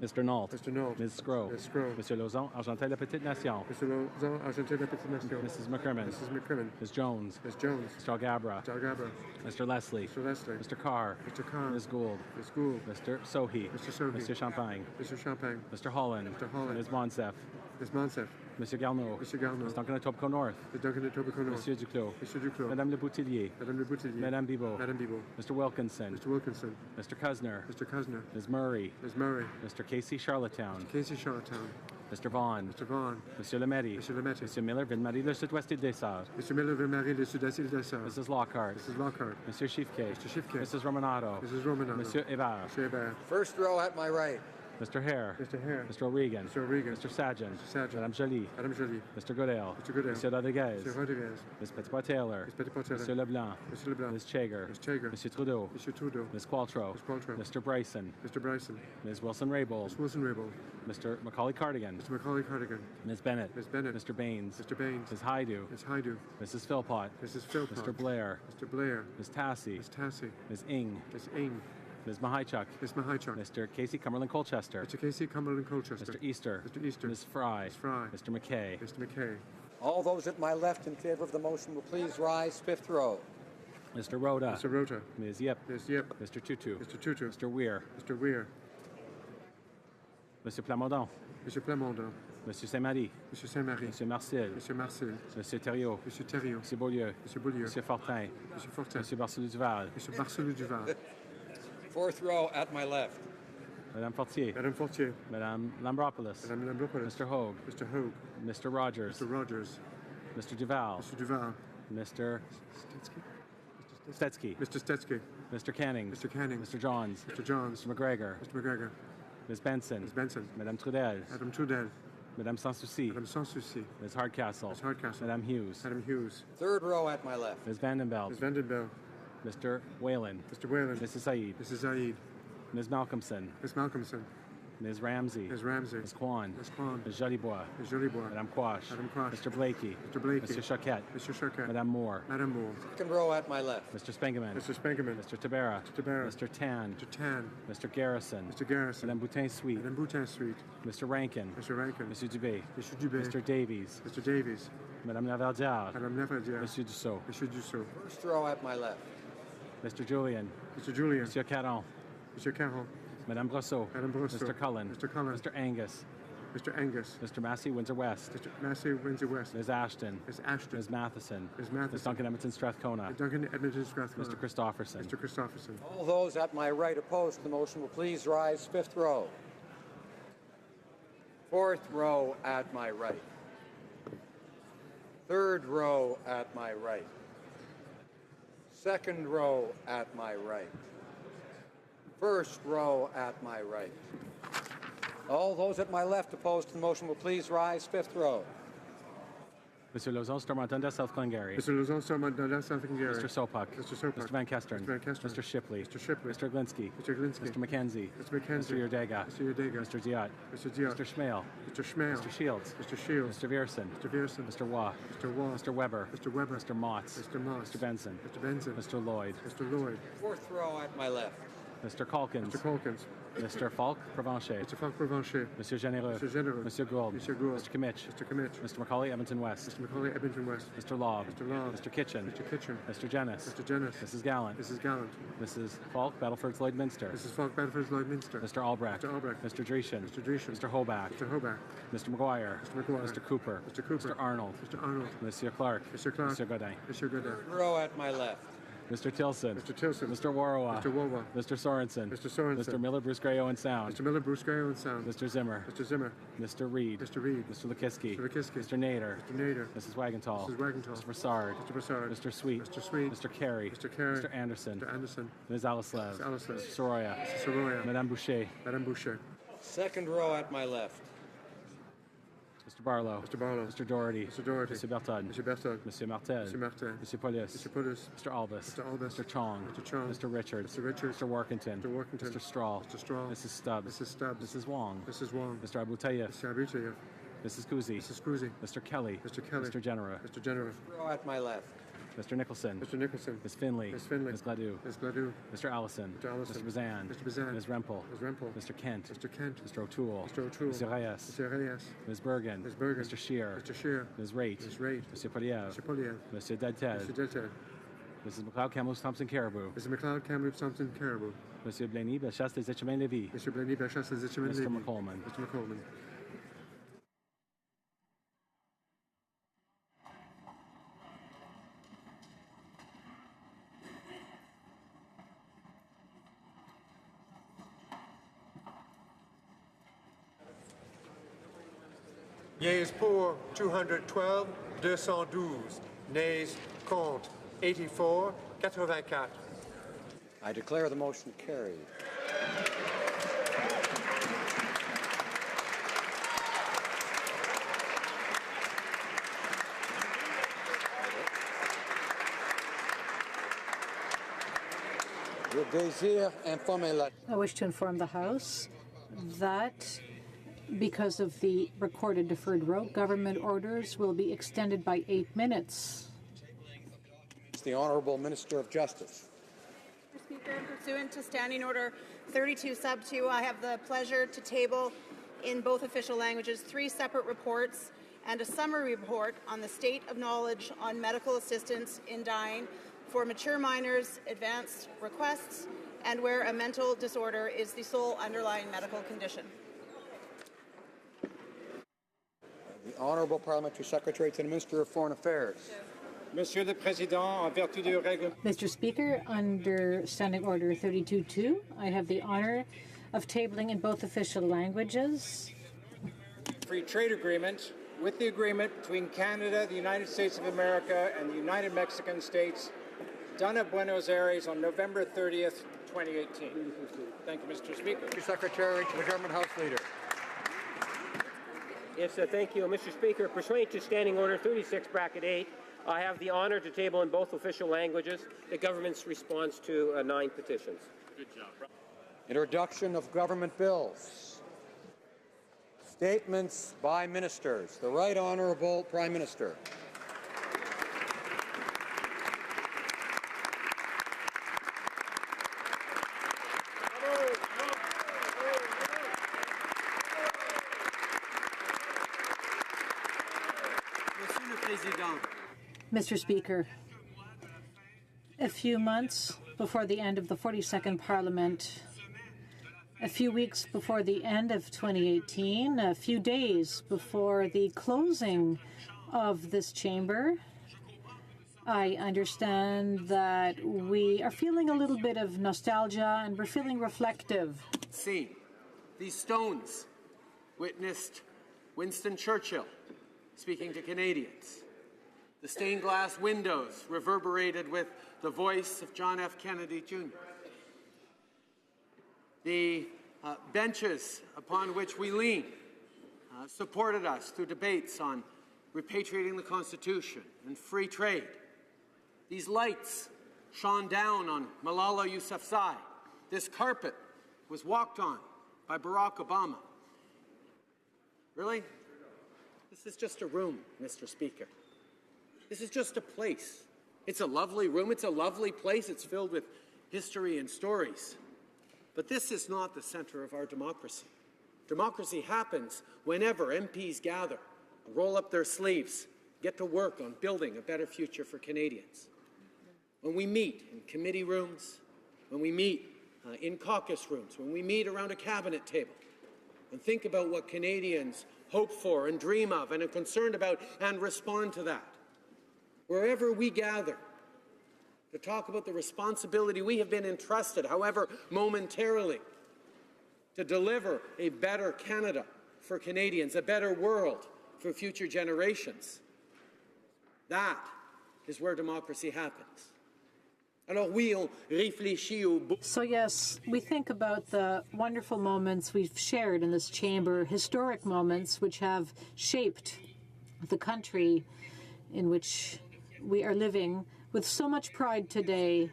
S3: Mr. Nault.
S12: Mr. Nault.
S3: Ms. Scrow.
S12: Ms. Scrow.
S3: Monsieur Lauzon, Argentin La Petite Nation.
S12: Mr. Lauzon, Argentin La Petite Nation.
S3: Mrs. McCrimmon.
S12: Mrs. McCrimmon.
S3: Ms. Jones.
S12: Ms. Jones.
S3: Mr. Algabra.
S12: Mr. Algabra.
S3: Mr. Leslie.
S12: Mr. Leslie.
S3: Mr. Carr.
S12: Mr. Carr.
S3: Ms. Gould.
S12: Ms. Gould.
S3: Mr. Sohi.
S12: Mr. Sohi.
S3: Mr. Champagne.
S12: Mr. Champagne.
S3: Mr. Holland.
S12: Mr. Holland.
S3: Ms. Monsef.
S12: Ms. Monsef.
S3: Mr. Garneau.
S12: Mr. Garneau.
S3: Ms. Duncan Etobicoke North.
S12: Mr. Duncan Etobicoke North.
S3: Monsieur Duclos.
S12: Mr. Duclos.
S3: Madame Le Boutillier.
S12: Madame Le Boutillier.
S3: Madame Bibot.
S12: Madame Bibot.
S3: Mr. Wilkinson.
S12: Mr. Wilkinson.
S3: Mr. Cusner.
S12: Mr. Cusner.
S3: Ms. Murray.
S12: Ms. Murray.
S3: Mr. Casey Charlottetown.
S12: Casey Charlottetown.
S3: Mr. Vaughan.
S12: Mr. Vaughan.
S3: Monsieur Lemetti.
S12: Monsieur Lemetti.
S3: Monsieur Miller, Ville-Marie, le Sud-Ouest des Sarts.
S12: Mr. Miller, Ville-Marie, le Sud-Est des Sarts.
S3: Mrs. Lockhart.
S12: Mrs. Lockhart.
S3: Monsieur Chiefcake.
S12: Mr. Chiefcake.
S3: Mrs. Romanato.
S12: Mrs. Romanato.
S3: Monsieur Hébert.
S12: Monsieur Hébert.
S1: First row at my right.
S3: Mr. Hare.
S12: Mr. Hare.
S3: Mr. O'Regan.
S12: Mr. O'Regan.
S3: Mr. Sajan.
S12: Mr. Sajan.
S3: Madame Jolie.
S12: Madame Jolie.
S3: Mr. Goodale.
S12: Mr. Goodale.
S3: Monsieur Rodriguez.
S12: Mr. Rodriguez.
S3: Ms. Petitpois-Taylor.
S12: Ms. Petitpois-Taylor.
S3: Monsieur Leblanc.
S12: Mr. Leblanc.
S3: Ms. Chager.
S12: Ms. Chager.
S3: Monsieur Trudeau.
S12: Monsieur Trudeau.
S3: Ms. Qualtrough.
S12: Ms. Qualtrough.
S3: Mr. Bryson.
S12: Mr. Bryson.
S3: Ms. Wilson-Raybould.
S12: Ms. Wilson-Raybould.
S3: Mr. Macaulay-Cardigan.
S12: Mr. Macaulay-Cardigan.
S3: Ms. Bennett.
S12: Ms. Bennett.
S3: Mr. Baines.
S12: Mr. Baines.
S3: Ms. Haidu.
S12: Ms. Haidu.
S3: Mrs. Philpott.
S12: Mrs. Philpott.
S3: Mr. Blair.
S12: Mr. Blair.
S3: Ms. Tassie.
S12: Ms. Tassie.
S3: Ms. Ing.
S12: Ms. Ing.
S3: Ms. Mahichuk.
S12: Ms. Mahichuk.
S3: Mr. Casey Cumberland Colchester.
S12: Mr. Casey Cumberland Colchester.
S3: Mr. Easter.
S12: Mr. Easter.
S3: Ms. Fry.
S12: Ms. Fry.
S3: Mr. McKay.
S12: Mr. McKay.
S1: All those at my left in favor of the motion will please rise. Fifth row.
S3: Mr. Rhoda.
S12: Mr. Rota.
S3: Ms. Yip.
S12: Ms. Yip.
S3: Mr. Tutu.
S12: Mr. Tutu.
S3: Mr. Weir.
S12: Mr. Weir.
S3: Monsieur Plamondon.
S12: Monsieur Plamondon.
S3: Monsieur Saint-Marie.
S12: Monsieur Saint-Marie.
S3: Monsieur Marcel.
S12: Monsieur Marcel.
S3: Monsieur Thériault.
S12: Monsieur Thériault.
S3: Monsieur Beaulieu.
S12: Monsieur Beaulieu.
S3: Monsieur Fortin.
S12: Monsieur Fortin.
S3: Monsieur Barcelou-Duval.
S12: Monsieur Barcelou-Duval.
S1: Fourth row at my left.
S3: Madame Fortier.
S12: Madame Fortier.
S3: Madame Lambropoulos.
S12: Madame Lambropoulos.
S3: Mr. Hogue.
S12: Mr. Hogue.
S3: Mr. Rogers.
S12: Mr. Rogers.
S3: Mr. Duval.
S12: Mr. Duval.
S3: Mr. Stetsky.
S12: Mr. Stetsky.
S3: Mr. Canning.
S12: Mr. Canning.
S3: Mr. Johns.
S12: Mr. Johns.
S3: Mr. McGregor.
S12: Mr. McGregor.
S3: Ms. Benson.
S12: Ms. Benson.
S3: Madame Trudel.
S12: Madame Trudel.
S3: Madame Sanssouci.
S12: Madame Sanssouci.
S3: Ms. Hardcastle.
S12: Ms. Hardcastle.
S3: Madame Hughes.
S12: Madame Hughes.
S1: Third row at my left.
S3: Ms. Vandenbeld.
S12: Ms. Vandenbeld.
S3: Mr. Whalen.
S12: Mr. Whalen.
S3: Mrs. Said.
S12: Mrs. Said.
S3: Ms. Malcolmson.
S12: Ms. Malcolmson.
S3: Ms. Ramsey.
S12: Ms. Ramsey.
S3: Ms. Kwan.
S12: Ms. Kwan.
S3: Ms. Jolibois.
S12: Ms. Jolibois.
S3: Madame Quash.
S12: Madame Quash.
S3: Mr. Blakey.
S12: Mr. Blakey.
S3: Monsieur Choquette.
S12: Monsieur Choquette.
S3: Madame Moore.
S12: Madame Moore.
S1: Second row at my left.
S3: Mr. Spengeman.
S12: Mr. Spengeman.
S3: Mr. Tabera.
S12: Mr. Tabera.
S3: Mr. Tan.
S12: Mr. Tan.
S3: Mr. Garrison.
S12: Mr. Garrison.
S3: Madame Boutin-Sweet.
S12: Madame Boutin-Sweet.
S3: Mr. Rankin.
S12: Mr. Rankin.
S3: Monsieur Dubé.
S12: Monsieur Dubé.
S3: Mr. Davies.
S12: Mr. Davies.
S3: Madame Lavaldière.
S12: Madame Lavaldière.
S3: Monsieur Dussault.
S12: Monsieur Dussault.
S1: First row at my left.
S3: Mr. Julian.
S12: Mr. Julian.
S3: Monsieur Caron.
S12: Monsieur Caron.
S3: Madame Brosseau.
S12: Madame Brosseau.
S3: Mr. Cullen.
S12: Mr. Cullen.
S3: Mr. Angus.
S12: Mr. Angus.
S3: Mr. Massey, Windsor West.
S12: Mr. Massey, Windsor West.
S3: Ms. Ashton.
S12: Ms. Ashton.
S3: Ms. Matheson.
S12: Ms. Matheson.
S3: Ms. Duncan Edmonton Strathcona.
S12: Duncan Edmonton Strathcona.
S3: Mr. Christopherson.
S12: Mr. Christopherson.
S1: All those at my right opposed to the motion will please rise. Fifth row. Fourth row at my right. Third row at my right. Second row at my right. First row at my right. All those at my left opposed to the motion will please rise. Fifth row.
S3: Monsieur Lauzon, Stormont-Dundas, South Glengarry.
S12: Mr. Lauzon, Stormont-Dundas, South Glengarry.
S3: Mr. Sopak.
S12: Mr. Sopak.
S3: Mr. Van Kesteren.
S12: Mr. Van Kesteren.
S3: Mr. Shipley.
S12: Mr. Shipley.
S3: Mr. Glinsky.
S12: Mr. Glinsky.
S3: Mr. McKenzie.
S12: Mr. McKenzie.
S3: Mr. Yerdega.
S12: Mr. Yerdega.
S3: Mr. Diot.
S12: Mr. Diot.
S3: Mr. Schmale.
S12: Mr. Schmale.
S3: Mr. Shields.
S12: Mr. Shields.
S3: Mr. Vierson.
S12: Mr. Vierson.
S3: Mr. Waugh.
S12: Mr. Waugh.
S3: Mr. Weber.
S12: Mr. Weber.
S3: Mr. Motts.
S12: Mr. Moss.
S3: Mr. Benson.
S12: Mr. Benson.
S3: Mr. Lloyd.
S12: Mr. Lloyd.
S1: Fourth row at my left.
S3: Mr. Calkins.
S12: Mr. Calkins.
S3: Mr. Falk Provencher.
S12: Mr. Falk Provencher.
S3: Monsieur Généreux.
S12: Mr. Généreux.
S3: Monsieur Gould.
S12: Monsieur Gould.
S3: Mr. Kimmich.
S12: Mr. Kimmich.
S3: Mr. Macaulay, Edmonton West.
S12: Mr. Macaulay, Edmonton West.
S3: Mr. Laub.
S12: Mr. Laub.
S3: Mr. Kitchen.
S12: Mr. Kitchen.
S3: Mr. Jennis.
S12: Mr. Jennis.
S3: Mrs. Gallant.
S12: Mrs. Gallant.
S3: Mrs. Falk, Battleford's Lloydminster.
S12: Mrs. Falk, Battleford's Lloydminster.
S3: Mr. Albrecht.
S12: Mr. Albrecht.
S3: Mr. Dreeshen.
S12: Mr. Dreeshen.
S3: Mr. Hoback.
S12: Mr. Hoback.
S3: Mr. McGuire.
S12: Mr. McGuire.
S3: Mr. Cooper.
S12: Mr. Cooper.
S3: Mr. Arnold.
S12: Mr. Arnold.
S3: Monsieur Clark.
S12: Mr. Clark.
S3: Monsieur Godin.
S12: Mr. Godin.
S1: Row at my left.
S3: Mr. Tilson.
S12: Mr. Tilson.
S3: Mr. Warwa.
S12: Mr. Warwa.
S3: Mr. Sorensen.
S12: Mr. Sorensen.
S3: Mr. Miller, Bruce Gray, Owen Sound.
S12: Mr. Miller, Bruce Gray, Owen Sound.
S3: Mr. Zimmer.
S12: Mr. Zimmer.
S3: Mr. Reed.
S12: Mr. Reed.
S3: Mr. Lukiski.
S12: Mr. Lukiski.
S3: Mr. Nader.
S12: Mr. Nader.
S3: Mrs. Wagenthal.
S12: Mrs. Wagenthal.
S3: Mr. Broussard.
S12: Mr. Broussard.
S3: Mr. Sweet.
S12: Mr. Sweet.
S3: Mr. Carey.
S12: Mr. Carey.
S3: Mr. Anderson.
S12: Mr. Anderson.
S3: Ms. Alislev.
S12: Ms. Alislev.
S3: Mr. Soroya.
S12: Mr. Soroya.
S3: Madame Boucher.
S12: Madame Boucher.
S1: Second row at my left.
S3: Mr. Barlow.
S12: Mr. Barlow.
S3: Mr. Doherty.
S12: Mr. Doherty.
S3: Mr. Bertod.
S12: Mr. Bertod.
S3: Mr. Martel.
S12: Mr. Martin.
S3: Mr. Paulus.
S12: Mr. Paulus.
S3: Mr. Albus.
S12: Mr. Albus.
S3: Mr. Chong.
S12: Mr. Chong.
S3: Mr. Richards.
S12: Mr. Richards.
S3: Mr. Workington.
S12: Mr. Workington.
S3: Mr. Straw.
S12: Mr. Straw.
S3: Mrs. Stubbs.
S12: Mrs. Stubbs.
S3: Mrs. Wong.
S12: Mrs. Wong.
S3: Mr. Abu Tayyip.
S12: Mr. Abutayev.
S3: Mrs. Kuzi.
S12: Mrs. Cruzy.
S3: Mr. Kelly.
S12: Mr. Kelly.
S3: Mr. Genera.
S12: Mr. Genera.
S1: Row at my left.
S3: Mr. Nicholson.
S12: Mr. Nicholson.
S3: Ms. Finley.
S12: Ms. Finley.
S3: Ms. Gladue.
S12: Ms. Gladue.
S3: Mr. Allison.
S12: Mr. Allison.
S3: Mr. Bazan.
S12: Mr. Bazan.
S3: Ms. Rempel.
S12: Ms. Rempel.
S3: Mr. Kent.
S12: Mr. Kent.
S3: Mr. O'Toole.
S12: Mr. O'Toole.
S3: Mr. Reyes.
S12: Mr. Reyes.
S3: Ms. Bergen.
S12: Ms. Bergen.
S3: Mr. Shear.
S12: Mr. Shear.
S3: Ms. Raitt.
S12: Ms. Raitt.
S3: Mr. Poliev.
S12: Mr. Poliev.
S3: Mr. Delted.
S12: Mr. Delted.
S3: Mrs. McLeod, Kamloops, Thompson, Caribou.
S12: Mr. McLeod, Kamloops, Thompson, Caribou.
S3: Monsieur Blaney, Bellechasse, Les Etchemins, Lévis.
S12: Mr. Blaney, Bellechasse, Les Etchemins,
S3: Mr.
S12: Lévis.
S3: McColman.
S12: Mr. McColman.
S13: Yeas pour 212, 212. Nays contre 84, 84.
S1: I declare the motion carried.
S19: I wish to inform the House that because of the recorded deferred vote, government orders will be extended by 8 minutes.
S1: The Honourable Minister of Justice.
S6: Mr. Speaker, pursuant to Standing Order 32 Sub 2, I have the pleasure to table in both official languages 3 separate reports and a summary report on the state of knowledge on medical assistance in dying for mature minors, advanced requests, and where a mental disorder is the sole underlying medical condition.
S1: Honourable Parliamentary Secretary to the Minister of Foreign Affairs.
S9: Monsieur le Président, en vertu du règlement.
S19: Mr. Speaker, under Standing Order 32.2, I have the honour of tabling in both official languages.
S9: Free trade agreement with the agreement between Canada, the United States of America, and the United Mexican States, done at Buenos Aires on November 30th, 2018. Thank you, Mr. Speaker.
S1: Secretary to the Government House Leader.
S14: Yes, thank you, Mr. Speaker. Pursuant to Standing Order 36, Bracket 8, I have the honour to table in both official languages the government's response to 9 petitions.
S1: Good job. Introduction of government bills. Statements by ministers. The Right Honourable Prime Minister.
S19: Mr. Speaker, a few months before the end of the 42nd Parliament, a few weeks before the end of 2018, a few days before the closing of this chamber, I understand that we are feeling a little bit of nostalgia and we're feeling reflective.
S21: Scene. These stones witnessed Winston Churchill speaking to Canadians. The stained glass windows reverberated with the voice of John F. Kennedy, Jr. The benches upon which we lean supported us through debates on repatriating the Constitution and free trade. These lights shone down on Malala Yousafzai. This carpet was walked on by Barack Obama. Really? This is just a room, Mr. Speaker. This is just a place. It's a lovely room. It's a lovely place. It's filled with history and stories. But this is not the center of our democracy. Democracy happens whenever MPs gather, roll up their sleeves, get to work on building a better future for Canadians. When we meet in committee rooms, when we meet in caucus rooms, when we meet around a cabinet table, and think about what Canadians hope for and dream of and are concerned about and respond to that. Wherever we gather to talk about the responsibility we have been entrusted, however momentarily, to deliver a better Canada for Canadians, a better world for future generations. That is where democracy happens.
S19: So yes, we think about the wonderful moments we've shared in this chamber, historic moments which have shaped the country in which we are living with so much pride today.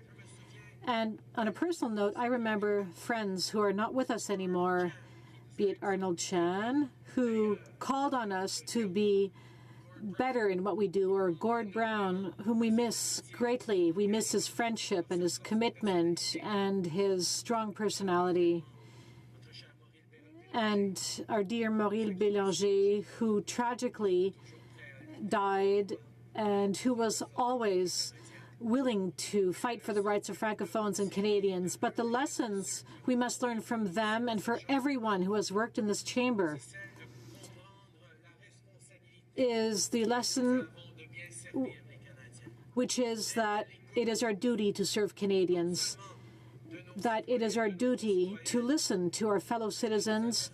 S19: And on a personal note, I remember friends who are not with us anymore, be it Arnold Chan, who called on us to be better in what we do, or Gord Brown, whom we miss greatly. We miss his friendship and his commitment and his strong personality. And our dear Maurice Bélanger, who tragically died and who was always willing to fight for the rights of Francophones and Canadians. But the lessons we must learn from them and for everyone who has worked in this chamber is the lesson which is that it is our duty to serve Canadians, that it is our duty to listen to our fellow citizens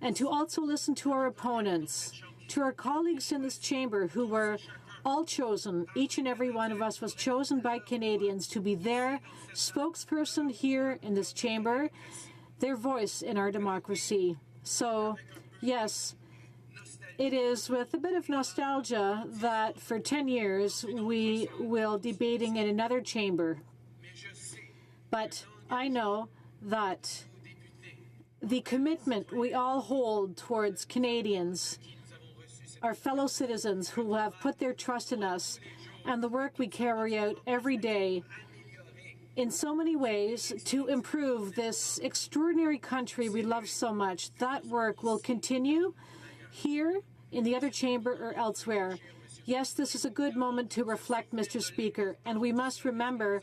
S19: and to also listen to our opponents, to our colleagues in this chamber who were all chosen. Each and every one of us was chosen by Canadians to be their spokesperson here in this chamber, their voice in our democracy. So, yes, it is with a bit of nostalgia that for 10 years we will be debating in another chamber. But I know that the commitment we all hold towards Canadians, our fellow citizens who have put their trust in us, and the work we carry out every day in so many ways to improve this extraordinary country we love so much, that work will continue here, in the other chamber, or elsewhere. Yes, this is a good moment to reflect, Mr. Speaker, and we must remember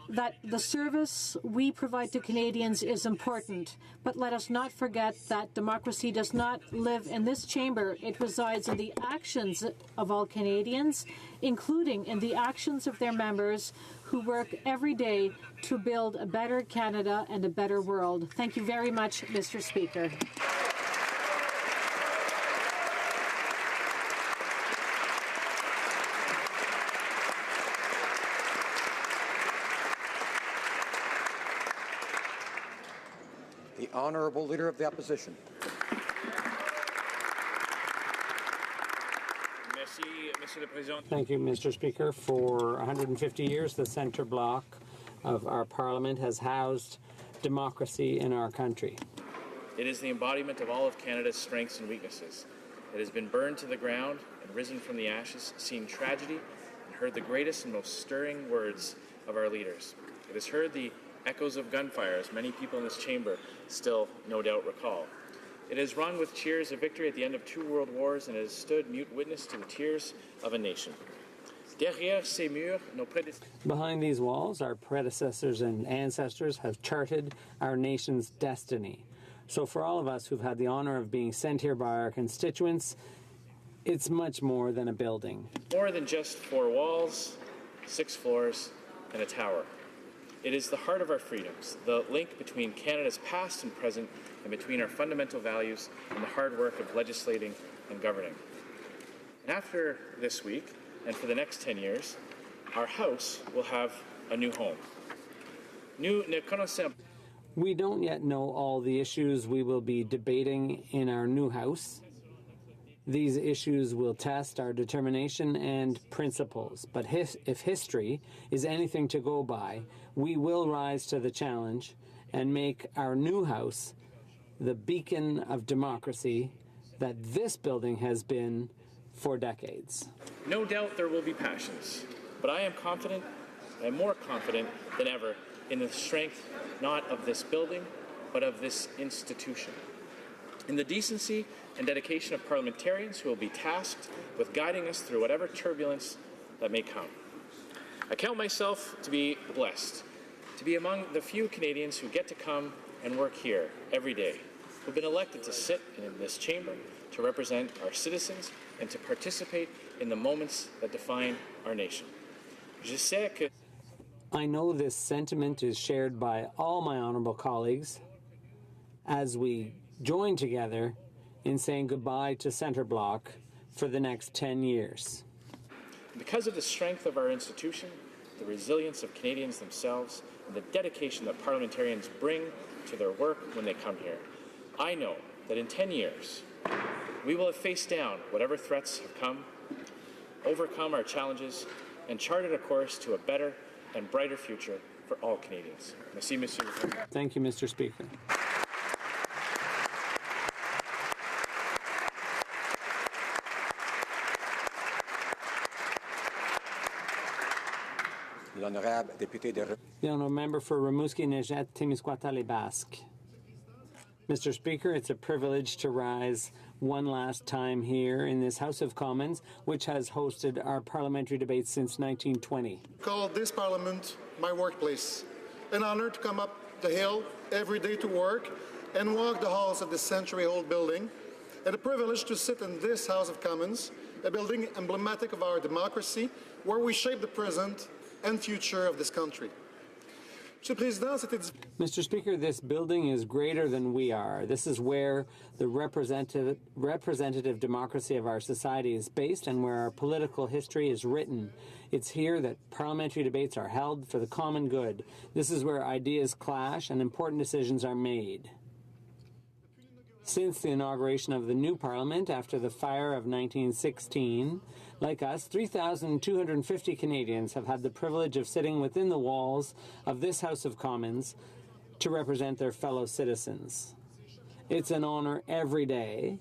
S19: that the service we provide to Canadians is important, but let us not forget that democracy does not live in this chamber. It resides in the actions of all Canadians, including in the actions of their members who work every day to build a better Canada and a better world. Thank you very much, Mr. Speaker.
S1: The Honourable Leader of the Opposition.
S7: Thank you, Mr. Speaker. For 150 years, the centre block of our Parliament has housed democracy in our country.
S20: It is the embodiment of all of Canada's strengths and weaknesses. It has been burned to the ground and risen from the ashes, seen tragedy, and heard the greatest and most stirring words of our leaders. It has heard the echoes of gunfire, as many people in this chamber still no doubt recall. It has rung with cheers of victory at the end of 2 world wars, and it has stood mute witness to the tears of a nation.
S7: Behind these walls, our predecessors and ancestors have charted our nation's destiny. So for all of us who've had the honour of being sent here by our constituents, it's much more than a building.
S20: More than just 4 walls, 6 floors, and a tower. It is the heart of our freedoms, the link between Canada's past and present, and between our fundamental values and the hard work of legislating and governing. And after this week, and for the next 10 years, our House will have a new home.
S7: We don't yet know all the issues we will be debating in our new House. These issues will test our determination and principles, but if history is anything to go by, we will rise to the challenge and make our new House the beacon of democracy that this building has been for decades.
S20: No doubt there will be passions, but I am confident, I am more confident than ever in the strength not of this building, but of this institution. In the decency and dedication of parliamentarians who will be tasked with guiding us through whatever turbulence that may come. I count myself to be blessed, to be among the few Canadians who get to come and work here every day, who've been elected to sit in this chamber, to represent our citizens, and to participate in the moments that define our nation.
S7: I know this sentiment is shared by all my honourable colleagues as we join together in saying goodbye to Centre Block for the next 10 years.
S20: Because of the strength of our institution, the resilience of Canadians themselves, and the dedication that parliamentarians bring to their work when they come here, I know that in 10 years, we will have faced down whatever threats have come, overcome our challenges, and charted a course to a better and brighter future for all Canadians. Merci, Monsieur le Président.
S7: Thank you, Mr. Speaker. The honourable member for Rimouski-Nejet, Témiscouata-les-Basques. Mr. Speaker, it's a privilege to rise one last time here in this House of Commons, which has hosted our parliamentary debates since 1920.
S2: Call this Parliament my workplace. An honor to come up the hill every day to work and walk the halls of this century-old building, and a privilege to sit in this House of Commons, a building emblematic of our democracy, where we shape the present and future of this country.
S7: Mr. Speaker, this building is greater than we are. This is where the representative democracy of our society is based and where our political history is written. It's here that parliamentary debates are held for the common good. This is where ideas clash and important decisions are made. Since the inauguration of the new Parliament after the fire of 1916, like us, 3,250 Canadians have had the privilege of sitting within the walls of this House of Commons to represent their fellow citizens. It's an honour every day,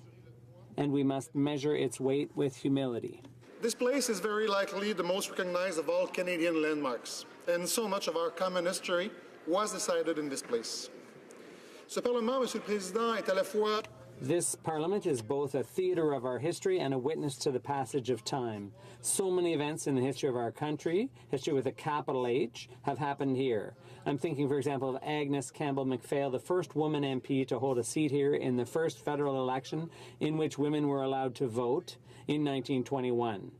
S7: and we must measure its weight with humility.
S2: This place is very likely the most recognized of all Canadian landmarks, and so much of our common history was decided in this place. Ce Parlement, Monsieur le Président, est à la fois
S7: This Parliament is both a theatre of our history and a witness to the passage of time. So many events in the history of our country, history with a capital H, have happened here. I'm thinking, for example, of Agnes Campbell MacPhail, the first woman MP to hold a seat here in the first federal election in which women were allowed to vote in 1921.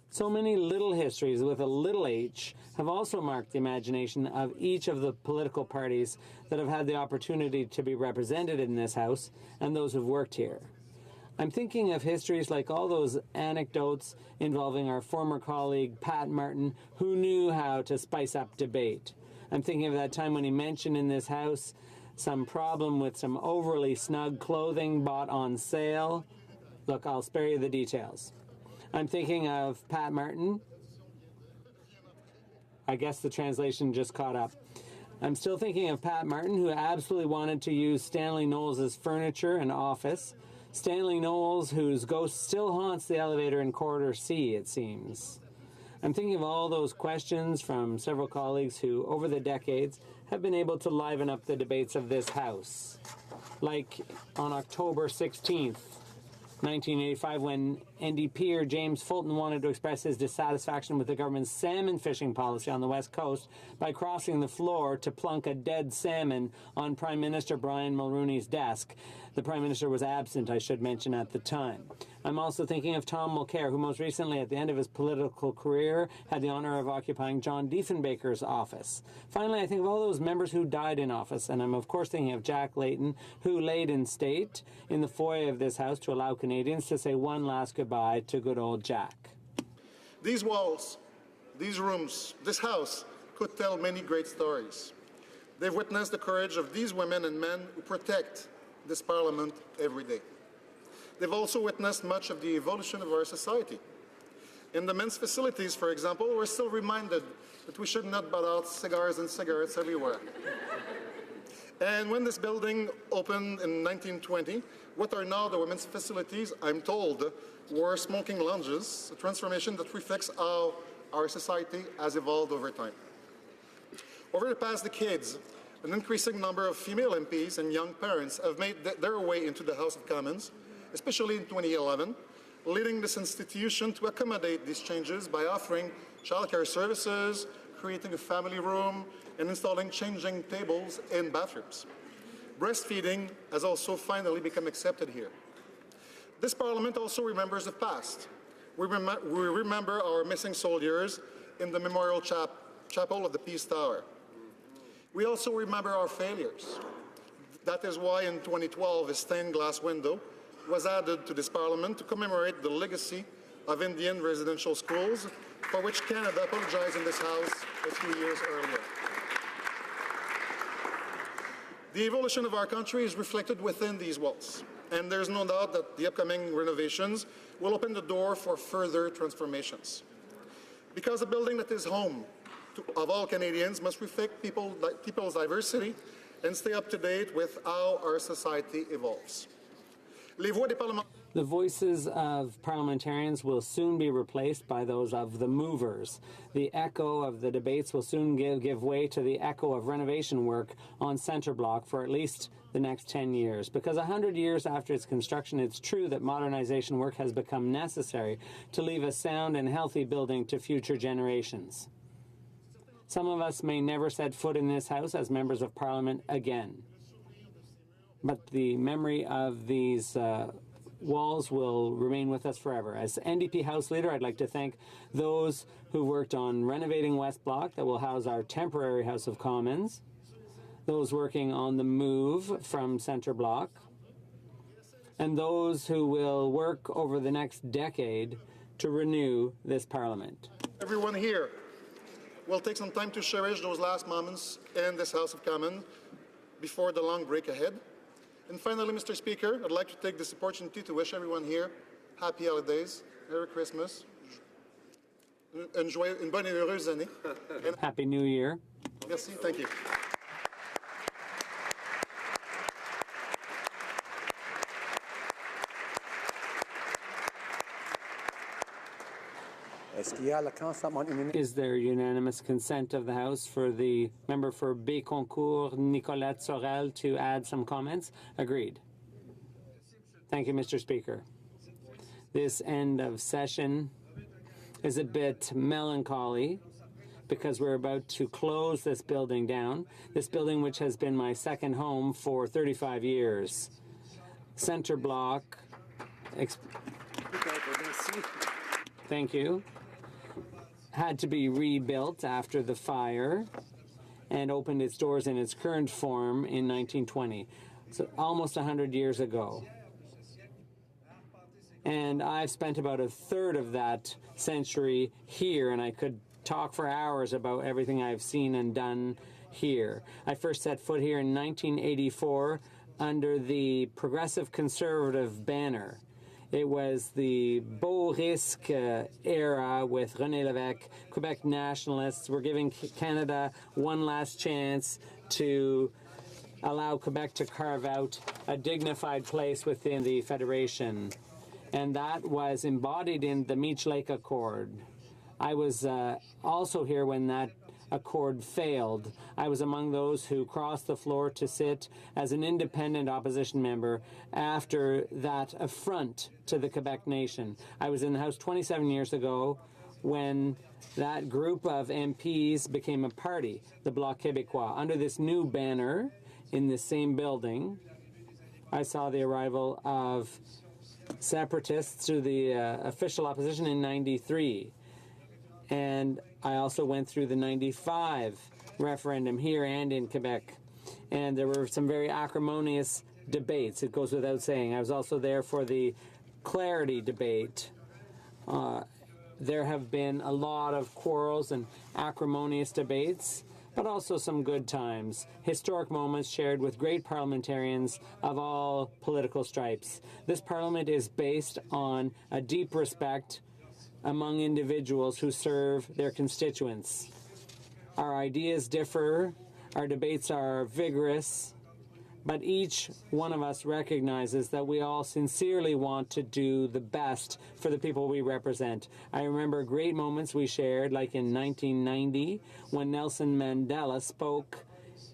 S7: So many little histories with a little h have also marked the imagination of each of the political parties that have had the opportunity to be represented in this House and those who've worked here. I'm thinking of histories like all those anecdotes involving our former colleague Pat Martin, who knew how to spice up debate. I'm thinking of that time when he mentioned in this House some problem with some overly snug clothing bought on sale. Look, I'll spare you the details. I'm thinking of Pat Martin. I guess the translation just caught up. I'm still thinking of Pat Martin, who absolutely wanted to use Stanley Knowles' furniture and office. Stanley Knowles, whose ghost still haunts the elevator in Corridor C, it seems. I'm thinking of all those questions from several colleagues who, over the decades, have been able to liven up the debates of this House. Like on October 16th, 1985, when NDPer James Fulton wanted to express his dissatisfaction with the government's salmon fishing policy on the West Coast by crossing the floor to plunk a dead salmon on Prime Minister Brian Mulroney's desk. The Prime Minister was absent, I should mention, at the time. I'm also thinking of Tom Mulcair, who most recently, at the end of his political career, had the honour of occupying John Diefenbaker's office. Finally, I think of all those members who died in office, and I'm of course thinking of Jack Layton, who laid in state in the foyer of this House to allow Canadians to say one last goodbye to good old Jack.
S2: These walls, these rooms, this House could tell many great stories. They've witnessed the courage of these women and men who protect this Parliament every day. They've also witnessed much of the evolution of our society. In the men's facilities, for example, we're still reminded that we should not butt out cigars and cigarettes everywhere. And when this building opened in 1920, what are now the women's facilities, I'm told, were smoking lounges, a transformation that reflects how our society has evolved over time. Over the past decades, an increasing number of female MPs and young parents have made their way into the House of Commons, especially in 2011, leading this institution to accommodate these changes by offering childcare services, creating a family room, and installing changing tables in bathrooms. Breastfeeding has also finally become accepted here. This Parliament also remembers the past. We remember our missing soldiers in the Memorial Chapel of the Peace Tower. We also remember our failures. That is why in 2012 a stained glass window was added to this Parliament to commemorate the legacy of Indian residential schools, for which Canada apologized in this House a few years earlier. The evolution of our country is reflected within these walls, and there's no doubt that the upcoming renovations will open the door for further transformations. Because a building that is home of all Canadians must reflect people's diversity and stay up to date with how our society evolves.
S7: The voices of parliamentarians will soon be replaced by those of the movers. The echo of the debates will soon give way to the echo of renovation work on Centre Block for at least the next 10 years. Because 100 years after its construction, it's true that modernization work has become necessary to leave a sound and healthy building to future generations. Some of us may never set foot in this House as members of Parliament again. But the memory of these walls will remain with us forever. As NDP House Leader, I'd like to thank those who worked on renovating West Block that will house our temporary House of Commons, those working on the move from Centre Block, and those who will work over the next decade to renew this Parliament.
S2: Everyone here will take some time to cherish those last moments in this House of Commons before the long break ahead. And finally, Mr. Speaker, I'd like to take this opportunity to wish everyone here happy holidays, Merry Christmas, enjoy une bonne et heureuse année.
S7: Happy New Year.
S2: Merci, thank you.
S7: Is there unanimous consent of the House for the member for Béconcourt, Nicolette Sorel, to add some comments? Agreed. Thank you, Mr. Speaker. This end of session is a bit melancholy because we're about to close this building down, this building which has been my second home for 35 years. Center block, thank you, had to be rebuilt after the fire and opened its doors in its current form in 1920, so almost 100 years ago. And I've spent about a third of that century here, and I could talk for hours about everything I've seen and done here. I first set foot here in 1984 under the Progressive Conservative banner. It was the Beau Risque era with René Lévesque. Quebec nationalists were giving Canada one last chance to allow Quebec to carve out a dignified place within the Federation. And that was embodied in the Meech Lake Accord. I was also here when that accord failed. I was among those who crossed the floor to sit as an independent opposition member after that affront to the Quebec nation. I was in the House 27 years ago when that group of MPs became a party, the Bloc Québécois. Under this new banner in this same building, I saw the arrival of separatists to the official opposition in 93. And I also went through the 95 referendum here and in Quebec. And there were some very acrimonious debates, it goes without saying. I was also there for the clarity debate. There have been a lot of quarrels and acrimonious debates, but also some good times, historic moments shared with great parliamentarians of all political stripes. This parliament is based on a deep respect among individuals who serve their constituents. Our ideas differ, our debates are vigorous, but each one of us recognizes that we all sincerely want to do the best for the people we represent. I remember great moments we shared, like in 1990, when Nelson Mandela spoke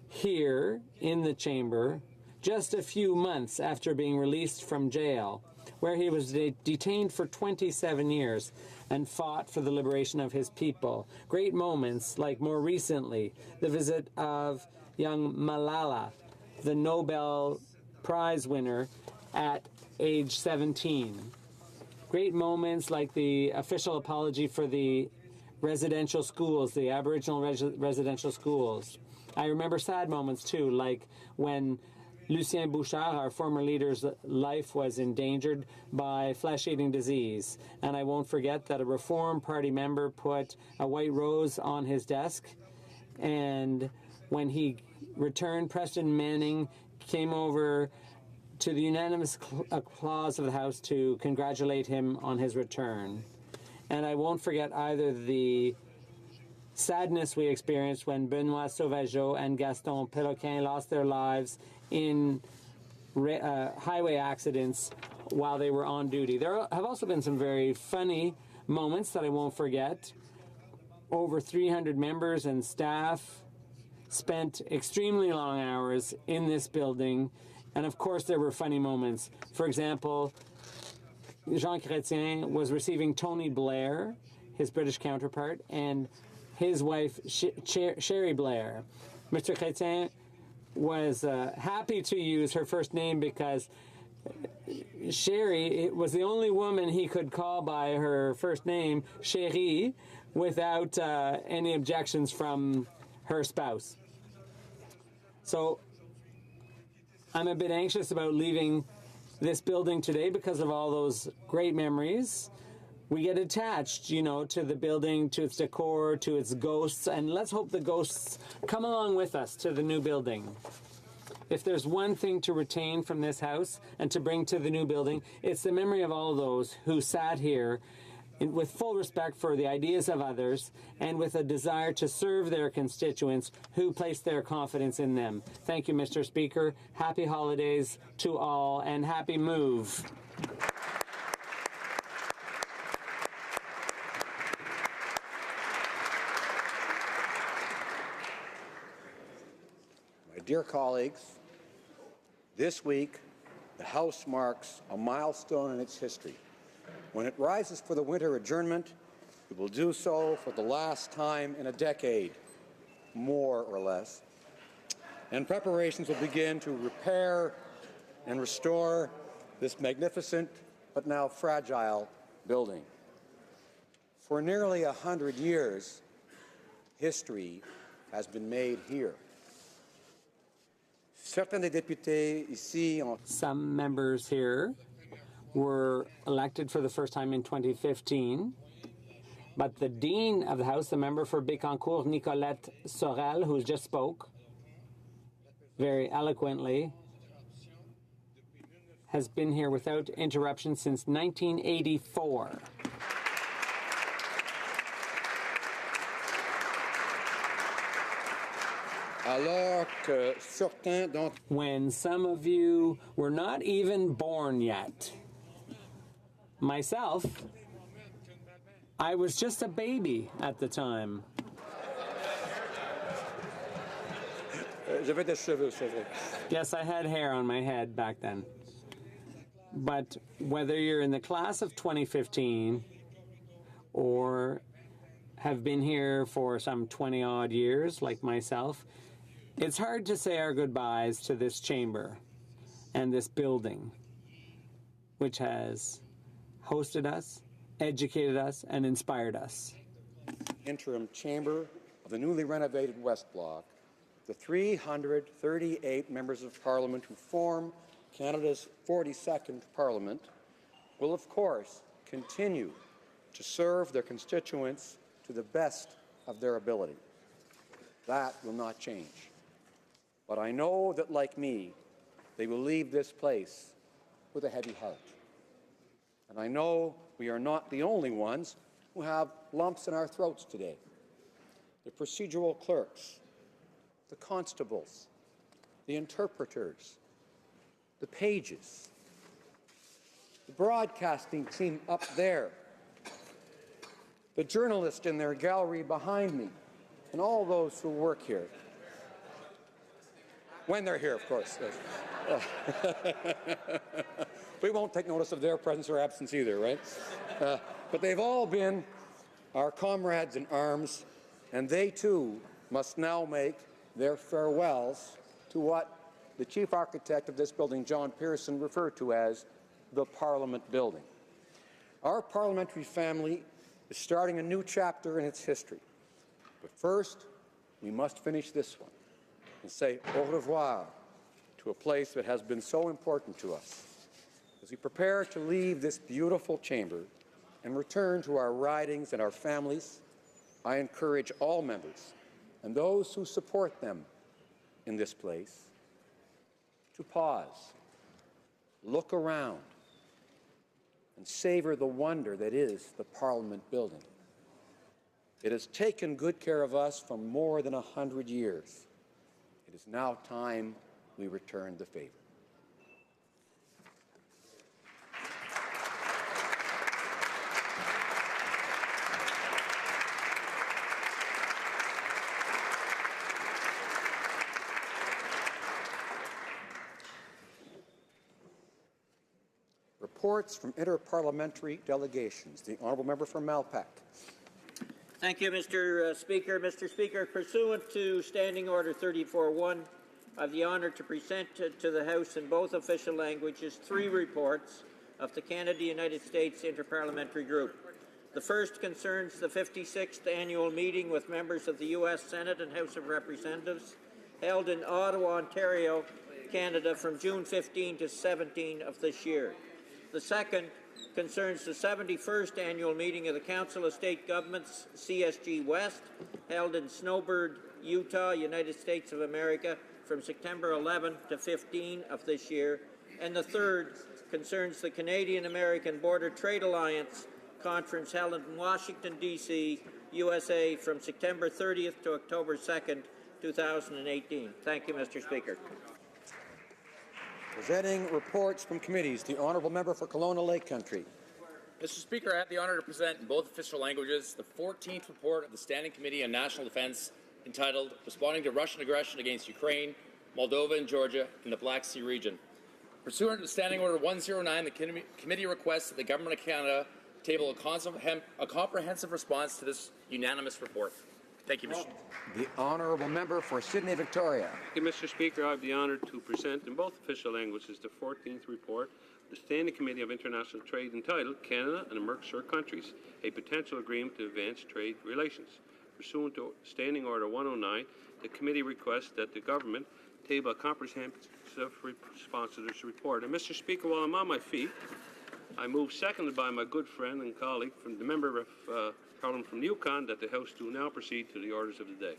S7: here in the chamber just a few months after being released from jail, where he was detained for 27 years and fought for the liberation of his people. Great moments, like more recently, the visit of young Malala, the Nobel Prize winner at age 17. Great moments like the official apology for the residential schools, the Aboriginal residential schools. I remember sad moments too, like when Lucien Bouchard, our former leader's life was endangered by flesh-eating disease. And I won't forget that a Reform Party member put a white rose on his desk. And when he returned, Preston Manning came over to the unanimous applause of the House to congratulate him on his return. And I won't forget either the sadness we experienced when Benoit Sauvageau and Gaston Péloquin lost their lives in highway accidents while they were on duty. There have also been some very funny moments that I won't forget. Over 300 members and staff spent extremely long hours in this building, and of course there were funny moments. For example, Jean Chrétien was receiving Tony Blair, his British counterpart, and his wife, Sherry Blair. Mr. Chrétien was happy to use her first name because Sherry was the only woman he could call by her first name, Chérie, without any objections from her spouse. So I'm a bit anxious about leaving this building today because of all those great memories. We get attached, you know, to the building, to its decor, to its ghosts, and let's hope the ghosts come along with us to the new building. If there's one thing to retain from this house and to bring to the new building, it's the memory of all those who sat here with full respect for the ideas of others and with a desire to serve their constituents who placed their confidence in them. Thank you, Mr. Speaker. Happy holidays to all and happy move.
S1: Dear colleagues, this week, the House marks a milestone in its history. When it rises for the winter adjournment, it will do so for the last time in a decade, more or less. And preparations will begin to repair and restore this magnificent but now fragile building. For nearly 100 years, history has been made here.
S7: Some members here were elected for the first time in 2015, but the Dean of the House, the member for Bécancour, Nicolette Sorel, who just spoke very eloquently, has been here without interruption since 1984. When some of you were not even born yet. Myself, I was just a baby at the time. Yes, I had hair on my head back then. But whether you're in the class of 2015 or have been here for some 20-odd years, like myself, it's hard to say our goodbyes to this chamber and this building, which has hosted us, educated us, and inspired us.
S1: Interim chamber of the newly renovated West Block, the 338 members of Parliament who form Canada's 42nd Parliament will, of course, continue to serve their constituents to the best of their ability. That will not change. But I know that, like me, they will leave this place with a heavy heart. And I know we are not the only ones who have lumps in our throats today. The procedural clerks, the constables, the interpreters, the pages, the broadcasting team up there, the journalist in their gallery behind me, and all those who work here. When they're here, of course. We won't take notice of their presence or absence either, right? But they've all been our comrades in arms, and they too must now make their farewells to what the chief architect of this building, John Pearson, referred to as the Parliament building. Our parliamentary family is starting a new chapter in its history. But first, we must finish this one and say au revoir to a place that has been so important to us. As we prepare to leave this beautiful chamber and return to our ridings and our families, I encourage all members and those who support them in this place to pause, look around, and savor the wonder that is the Parliament building. It has taken good care of us for more than 100 years. It is now time we return the favor. Reports from interparliamentary delegations. The Honourable Member for Malpeque.
S23: Thank you, Mr. Speaker. Mr. Speaker, pursuant to Standing Order 34.1, I have the honour to present to the House in both official languages 3 reports of the Canada-United States Interparliamentary Group. The first concerns the 56th annual meeting with members of the U.S. Senate and House of Representatives held in Ottawa, Ontario, Canada from June 15 to 17 of this year. The second concerns the 71st annual meeting of the Council of State Governments, CSG West, held in Snowbird, Utah, United States of America, from September 11 to 15 of this year. And the third concerns the Canadian-American Border Trade Alliance Conference held in Washington, D.C., USA, from September 30th to October 2nd, 2018. Thank you, Mr. Speaker.
S1: Presenting reports from committees, the Honourable Member for Kelowna Lake Country.
S15: Mr. Speaker, I have the honour to present in both official languages the 14th report of the Standing Committee on National Defence entitled Responding to Russian Aggression Against Ukraine, Moldova, and Georgia in the Black Sea region. Pursuant to Standing Order 109, the committee requests that the Government of Canada table a comprehensive response to this unanimous report. Thank you, Mr.
S1: The honourable member for Sydney, Victoria.
S5: Thank you, Mr. Speaker. I have the honour to present in both official languages the 14th report of the Standing Committee of International Trade entitled Canada and the Mercosur Countries, a potential agreement to advance trade relations. Pursuant to Standing Order 109, the committee requests that the government table a comprehensive response to this report. And Mr. Speaker, while I'm on my feet, I move, seconded by my good friend and colleague from the member of Parliament from Yukon, that the House do now proceed to the orders of the day.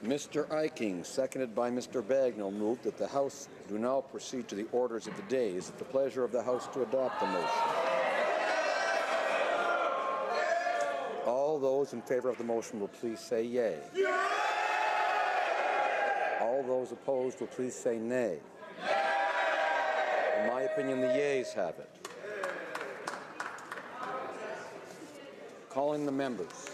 S1: Mr. Eiking, seconded by Mr. Bagnall, moved that the House do now proceed to the orders of the day. Is it the pleasure of the House to adopt the motion? All those in favour of the motion will please say yea. All those opposed will please say nay. In my opinion, the yeas have it. Calling the members.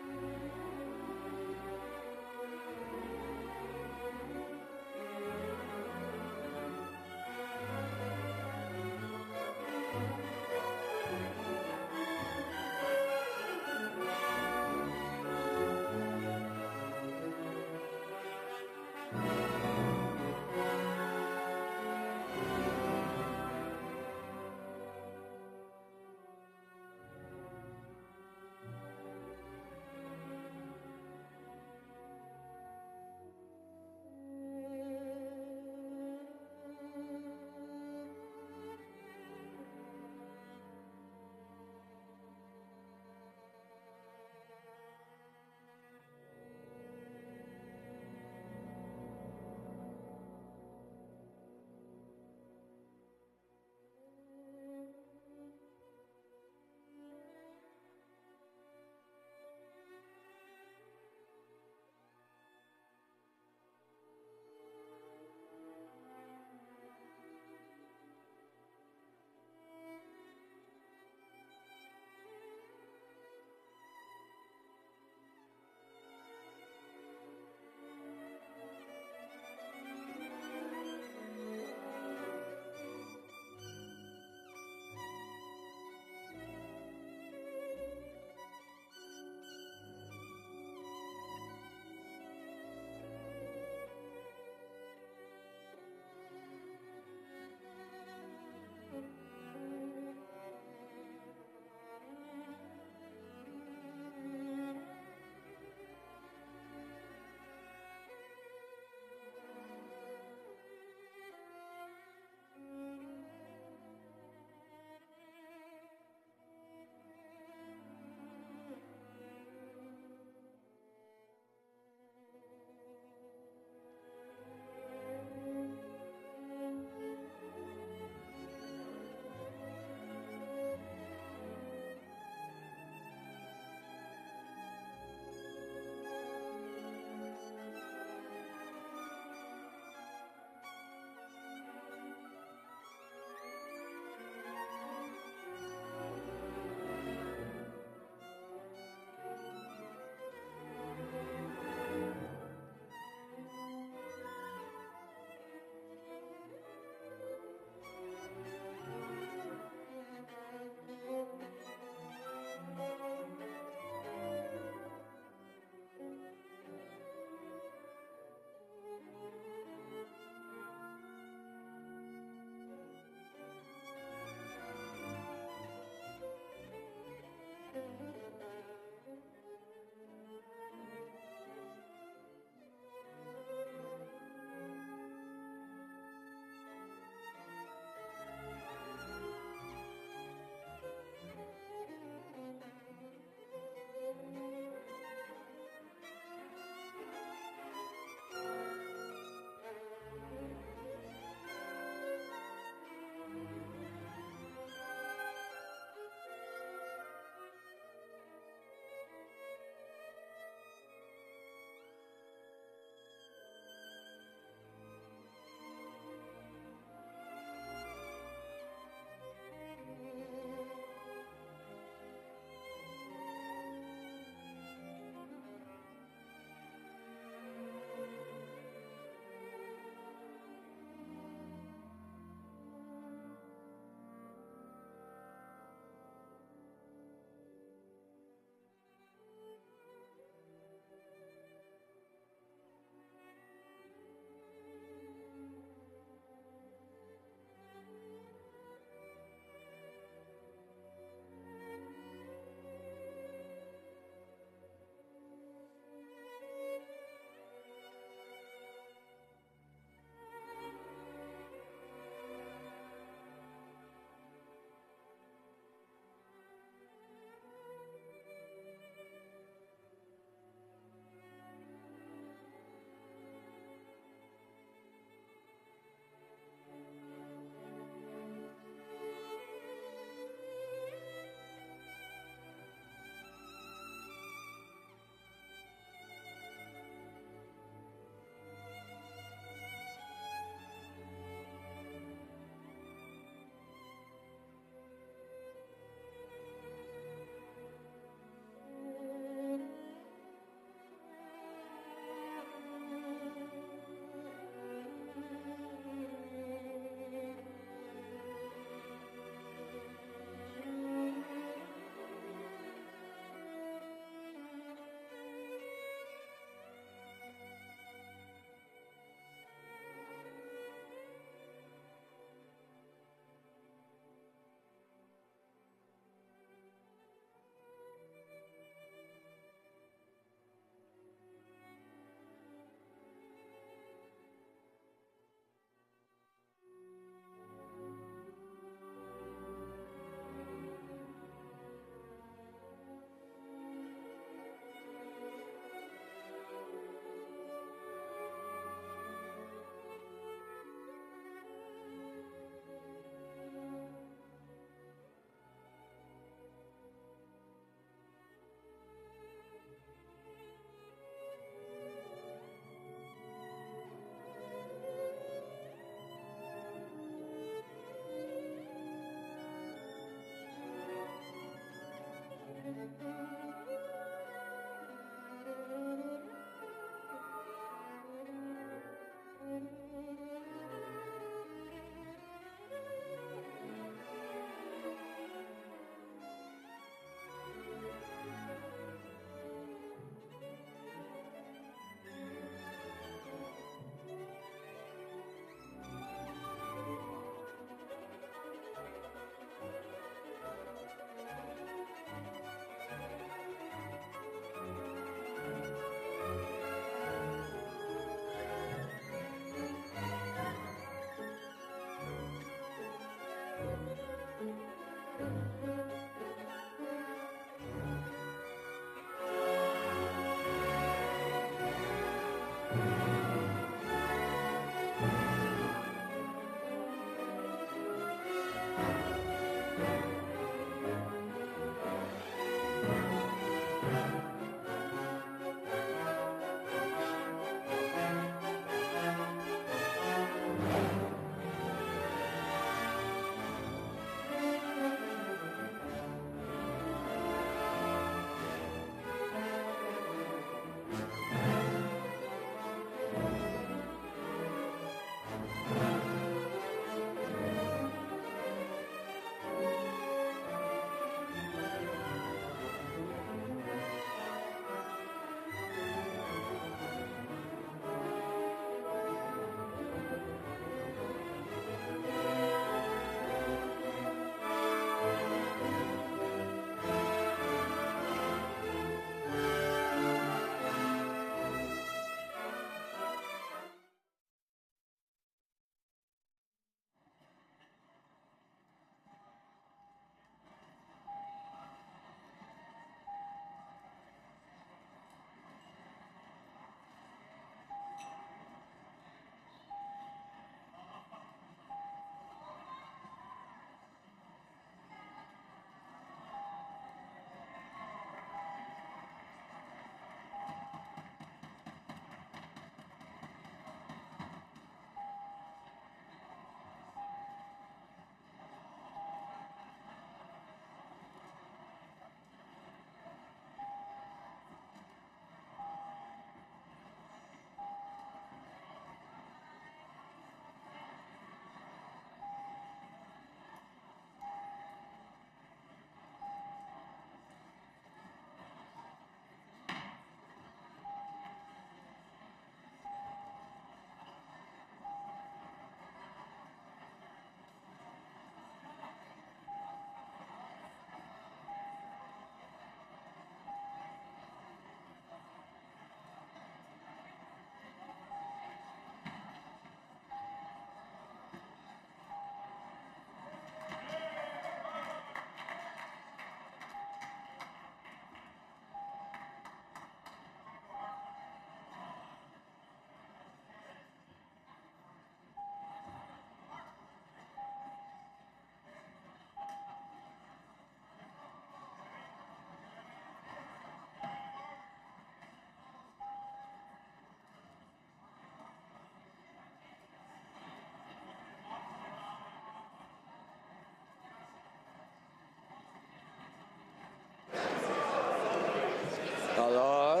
S1: Alors,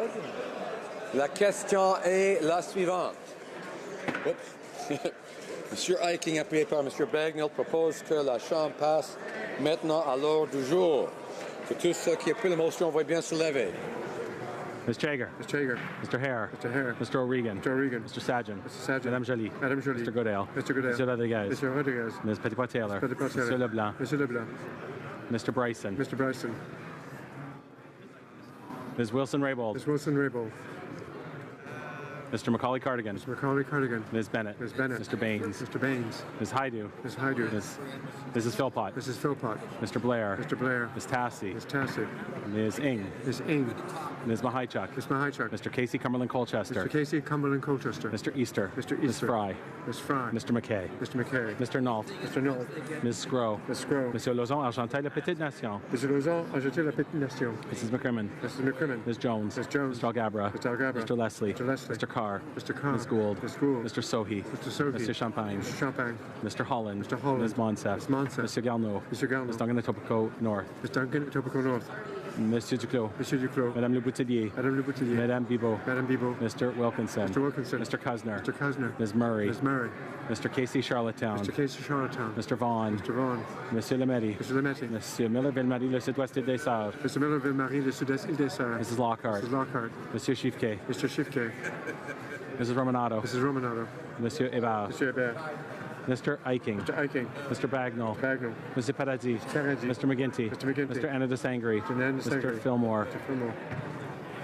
S1: la question est la suivante. Oups. Monsieur Eiching, appuyé par Monsieur Bagnall, propose que la Chambre passe maintenant à l'ordre du jour. Que tous ceux qui appuient la motion veuillent bien se lever.
S3: Ms. Chager.
S12: Mr. Chager.
S3: Mr. Hare.
S12: Mr. Hare.
S3: Mr. O'Regan.
S12: Mr. O'Regan.
S3: Mr. Sajan.
S12: Mr. Sajan.
S3: Madame Joly.
S12: Madame Joly.
S3: Mr. Goodale.
S12: Mr. Goodale.
S3: Mr. Rodriguez.
S12: Mr. Rodriguez.
S3: Ms. Petitpois-Taylor.
S12: Mr. Petitpois-Taylor.
S3: Mr. Leblanc.
S12: Mr. Leblanc.
S3: Mr. Bryson.
S12: Mr. Bryson.
S3: Ms. Wilson-Raybould.
S12: Ms. Wilson-Raybould.
S3: Mr. Macaulay-Cardigan.
S12: Mr. Macaulay-Cardigan.
S3: Ms. Bennett.
S12: Ms. Bennett.
S3: Mr. Baines.
S12: Mr. Baines.
S3: Ms. Haidu.
S12: Ms. Haidu.
S3: Mrs. Philpott.
S12: Mrs. Philpott.
S3: Mr. Blair.
S12: Mr. Blair.
S3: Ms. Tassi.
S12: Ms. Tassi.
S3: Ms. Ing.
S12: Ms. Ing.
S3: Ms. Mahichuk.
S12: Ms. Mahichuk.
S3: Mr. Casey Cumberland-Colchester.
S12: Mr. Casey Cumberland-Colchester.
S3: Mr. Easter.
S12: Mr.
S3: Ms.
S12: Easter.
S3: Fry.
S12: Ms. Fry.
S3: Mr. McKay.
S12: Mr. McKay.
S3: Mr. Nault.
S12: Mr. Nault.
S3: Ms. Scrow.
S12: Ms. Scrow.
S3: Monsieur Lauzon, Argenteuil, La Petite Nation.
S12: Mr. Lauzon, Argenteuil, La Petite Nation.
S3: Mrs. McCrimmon.
S12: Mrs. McCrimmon.
S3: Ms. Jones.
S12: Ms. Jones.
S3: Mr. Algabra.
S12: Mr. Algabra.
S3: Mr. Leslie.
S12: Mr. Leslie.
S3: Mr. Carr.
S12: Mr. Carr.
S3: Ms. Gould.
S12: Ms. Gould.
S3: Mr. Sohi.
S12: Mr. Sohi.
S3: Mr. Champagne.
S12: Mr. Champagne.
S3: Mr. Holland.
S12: Mr. Holland.
S3: Ms. Monsef.
S12: Ms. Monsef.
S3: Mr. Garneau.
S12: Mr. Garneau.
S3: Ms. Duncan Etobicoke North.
S12: Ms. Duncan Etobicoke North.
S3: Monsieur Duclos.
S12: Monsieur Duclos.
S3: Madame Le Boutillier.
S12: Madame Le Boutillier.
S3: Madame Bibeau.
S12: Madame Bibeau.
S3: Mr. Wilkinson.
S12: Mr. Wilkinson.
S3: Mr. Cuzner.
S12: Mr. Cuzner.
S3: Ms. Murray.
S12: Ms. Murray.
S3: Mr. Casey Charlottetown.
S12: Mr. Casey Charlottetown.
S3: Mr. Vaughan.
S12: Mr. Vaughan.
S3: Monsieur Lemetti.
S12: Mr. Lemetti.
S3: Monsieur Miller-Ville-Marie, le Sud-Ouest des Sœurs.
S12: Mr. Miller-Ville-Marie, le Sud-Est Île des Sœurs.
S3: Mrs. Lockhart.
S12: Mrs. Lockhart.
S3: Monsieur Chiffquet.
S12: Mr. Chiffquet.
S3: Mrs. Romanato.
S12: Mrs. Romanato.
S3: Monsieur Hébert.
S12: Monsieur Hébert.
S3: Mr. Eiching.
S12: Mr. Eiching.
S3: Mr. Bagnall.
S12: Bagnall.
S3: Mr. Paradis.
S12: Paradis.
S3: Mr. McGinty.
S12: Mr. McGinty.
S3: Mr. Anna DeSangre.
S12: Mr. Anna DeSangre.
S3: Mr. Fillmore.
S12: Mr. Fillmore.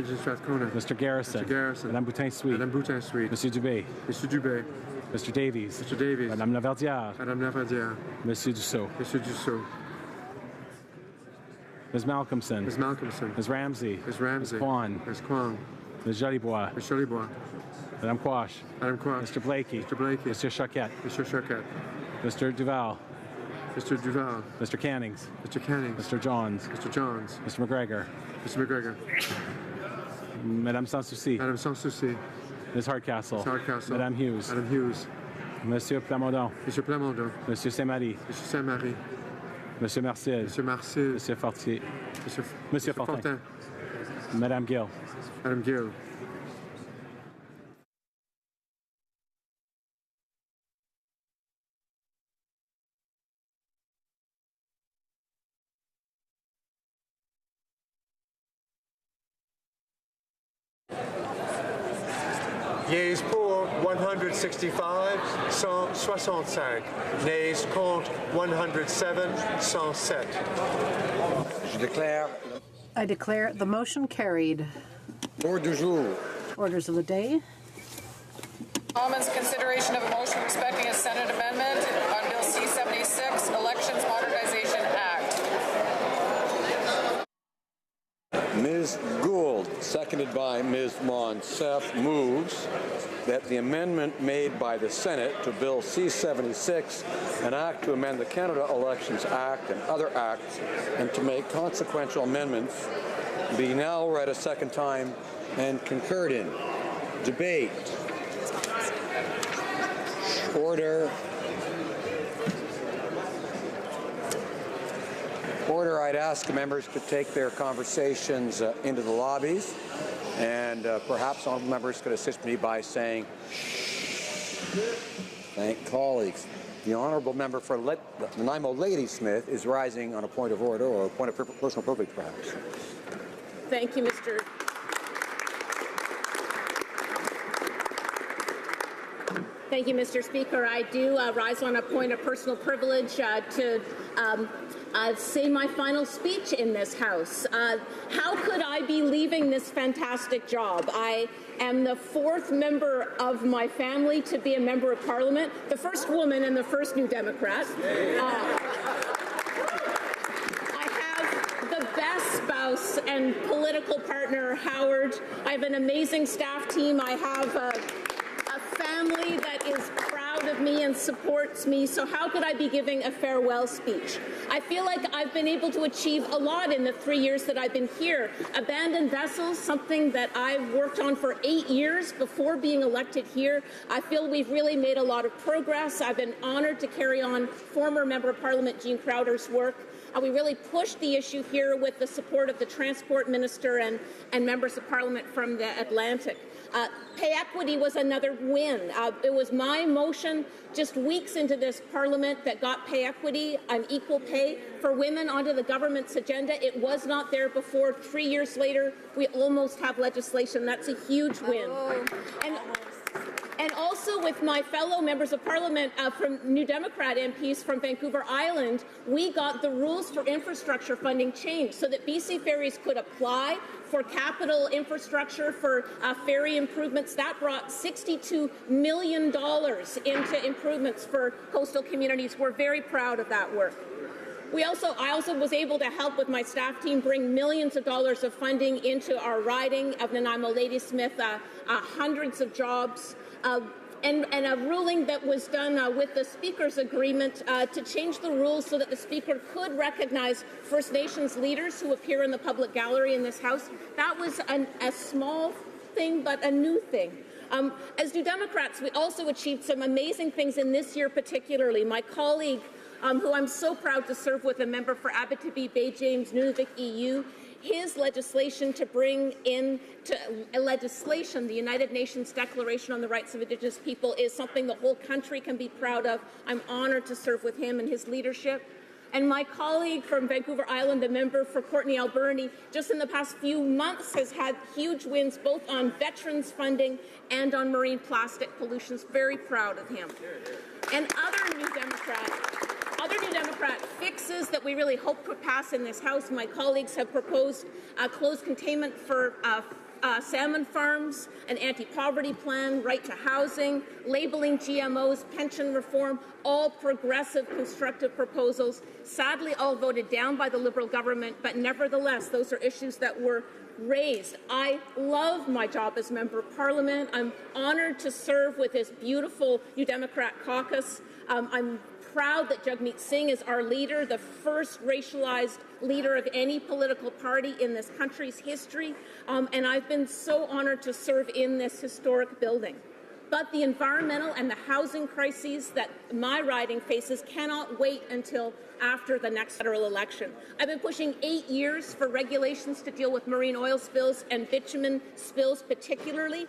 S13: Abidjan Strathcona.
S3: Mr. Garrison.
S13: Mr. Garrison.
S3: Madame Boutin-Sweet.
S13: Madame Boutin-Sweet.
S3: Monsieur Dubé.
S13: Monsieur Dubé.
S3: Mr. Davies.
S13: Mr. Davies.
S3: Madame Laverdière.
S13: Madame Laverdière.
S3: Monsieur Dussault.
S13: Monsieur Dussault.
S3: Ms. Malcolmson.
S13: Ms. Malcolmson.
S3: Ms. Ramsey.
S13: Ms. Ramsey.
S3: Ms. Kwan.
S13: Ms. Kwong.
S3: Ms. Jolibois.
S13: Ms. Jolibois.
S3: Madame Quash.
S13: Madame Quash.
S3: Mr. Blakey.
S13: Mr. Blakey.
S3: Mr. Choquette.
S13: Mr. Choquette.
S3: Mr. Duval.
S13: Mr. Duval.
S3: Mr. Cannings.
S13: Mr. Cannings.
S3: Mr. Johns.
S13: Mr. Johns.
S3: Mr. McGregor.
S13: Mr. McGregor.
S3: Madame Sans Souci.
S13: Madame Sans Souci.
S3: Ms. Hardcastle.
S13: Ms. Hardcastle.
S3: Madame Hughes.
S13: Madame Hughes.
S3: Monsieur Plamondon.
S13: Monsieur Plamondon.
S3: Monsieur Saint-Marie.
S13: Monsieur Saint-Marie.
S3: Monsieur Marcel.
S13: Monsieur Marcel.
S3: Monsieur Fortier.
S13: Monsieur Fortin.
S3: Madame Gill.
S13: Madame Gill.
S17: Yeas pour 165, 165. Nays contre 107, 107.
S19: I declare the motion carried.
S1: Ordre du jour.
S19: Orders of the day.
S18: Commons consideration of a motion respecting a Senate amendment on Bill C-76, Elections Modernization Act.
S1: Ms. Gould, seconded by Ms. Monsef, moves that the amendment made by the Senate to Bill C-76, an act to amend the Canada Elections Act and other acts, and to make consequential amendments, be now read a second time and concurred in. Debate. Order. Order. I'd ask members to take their conversations into the lobbies, and perhaps honourable members could assist me by saying, thank colleagues. The honourable member for Nanaimo Ladysmith is rising on a point of order or a point of personal privilege, perhaps.
S22: Thank you, Mr. Thank you, Mr. Speaker. I do rise on a point of personal privilege to say my final speech in this House. How could I be leaving this fantastic job? I am the fourth member of my family to be a member of Parliament, the first woman and the first New Democrat. I have the best spouse and political partner, Howard. I have an amazing staff team. I have a family that is proud of me and supports me, so how could I be giving a farewell speech? I feel like I've been able to achieve a lot in the 3 years that I've been here. Abandoned vessels, something that I've worked on for 8 years before being elected here. I feel we've really made a lot of progress. I've been honored to carry on former Member of Parliament Jean Crowder's work. We really pushed the issue here with the support of the Transport Minister and members of Parliament from the Atlantic. Pay equity was another win. It was my motion just weeks into this Parliament that got pay equity and equal pay for women onto the government's agenda. It was not there before. 3 years later, we almost have legislation. That's a huge win. And also with my fellow members of Parliament from New Democrat MPs from Vancouver Island, we got the rules for infrastructure funding changed so that BC Ferries could apply for capital infrastructure for ferry improvements. That brought $62 million into improvements for coastal communities. We're very proud of that work. I also was able to help with my staff team bring millions of dollars of funding into our riding of Nanaimo Ladysmith, hundreds of jobs, and a ruling that was done with the Speaker's agreement to change the rules so that the Speaker could recognize First Nations leaders who appear in the public gallery in this House. That was a small thing, but a new thing. As New Democrats, we also achieved some amazing things in this year particularly. My colleague, who I'm so proud to serve with, a member for Abitibi, Bay James, Nunavik EU, his legislation to bring into legislation the United Nations Declaration on the Rights of Indigenous People is something the whole country can be proud of. I'm honored to serve with him and his leadership. And my colleague from Vancouver Island, the member for Courtenay Alberni, just in the past few months has had huge wins both on veterans funding and on marine plastic pollution. Very proud of him. And other New Democrat fixes that we really hope could pass in this House. My colleagues have proposed closed containment for salmon farms, an anti-poverty plan, right to housing, labeling GMOs, pension reform, all progressive, constructive proposals. Sadly, all voted down by the Liberal government, but nevertheless, those are issues that we're raised. I love my job as Member of Parliament. I'm honored to serve with this beautiful New Democrat caucus. I'm proud that Jagmeet Singh is our leader, the first racialized leader of any political party in this country's history, and I've been so honored to serve in this historic building. But the environmental and the housing crises that my riding faces cannot wait until after the next federal election. I've been pushing 8 years for regulations to deal with marine oil spills and bitumen spills particularly.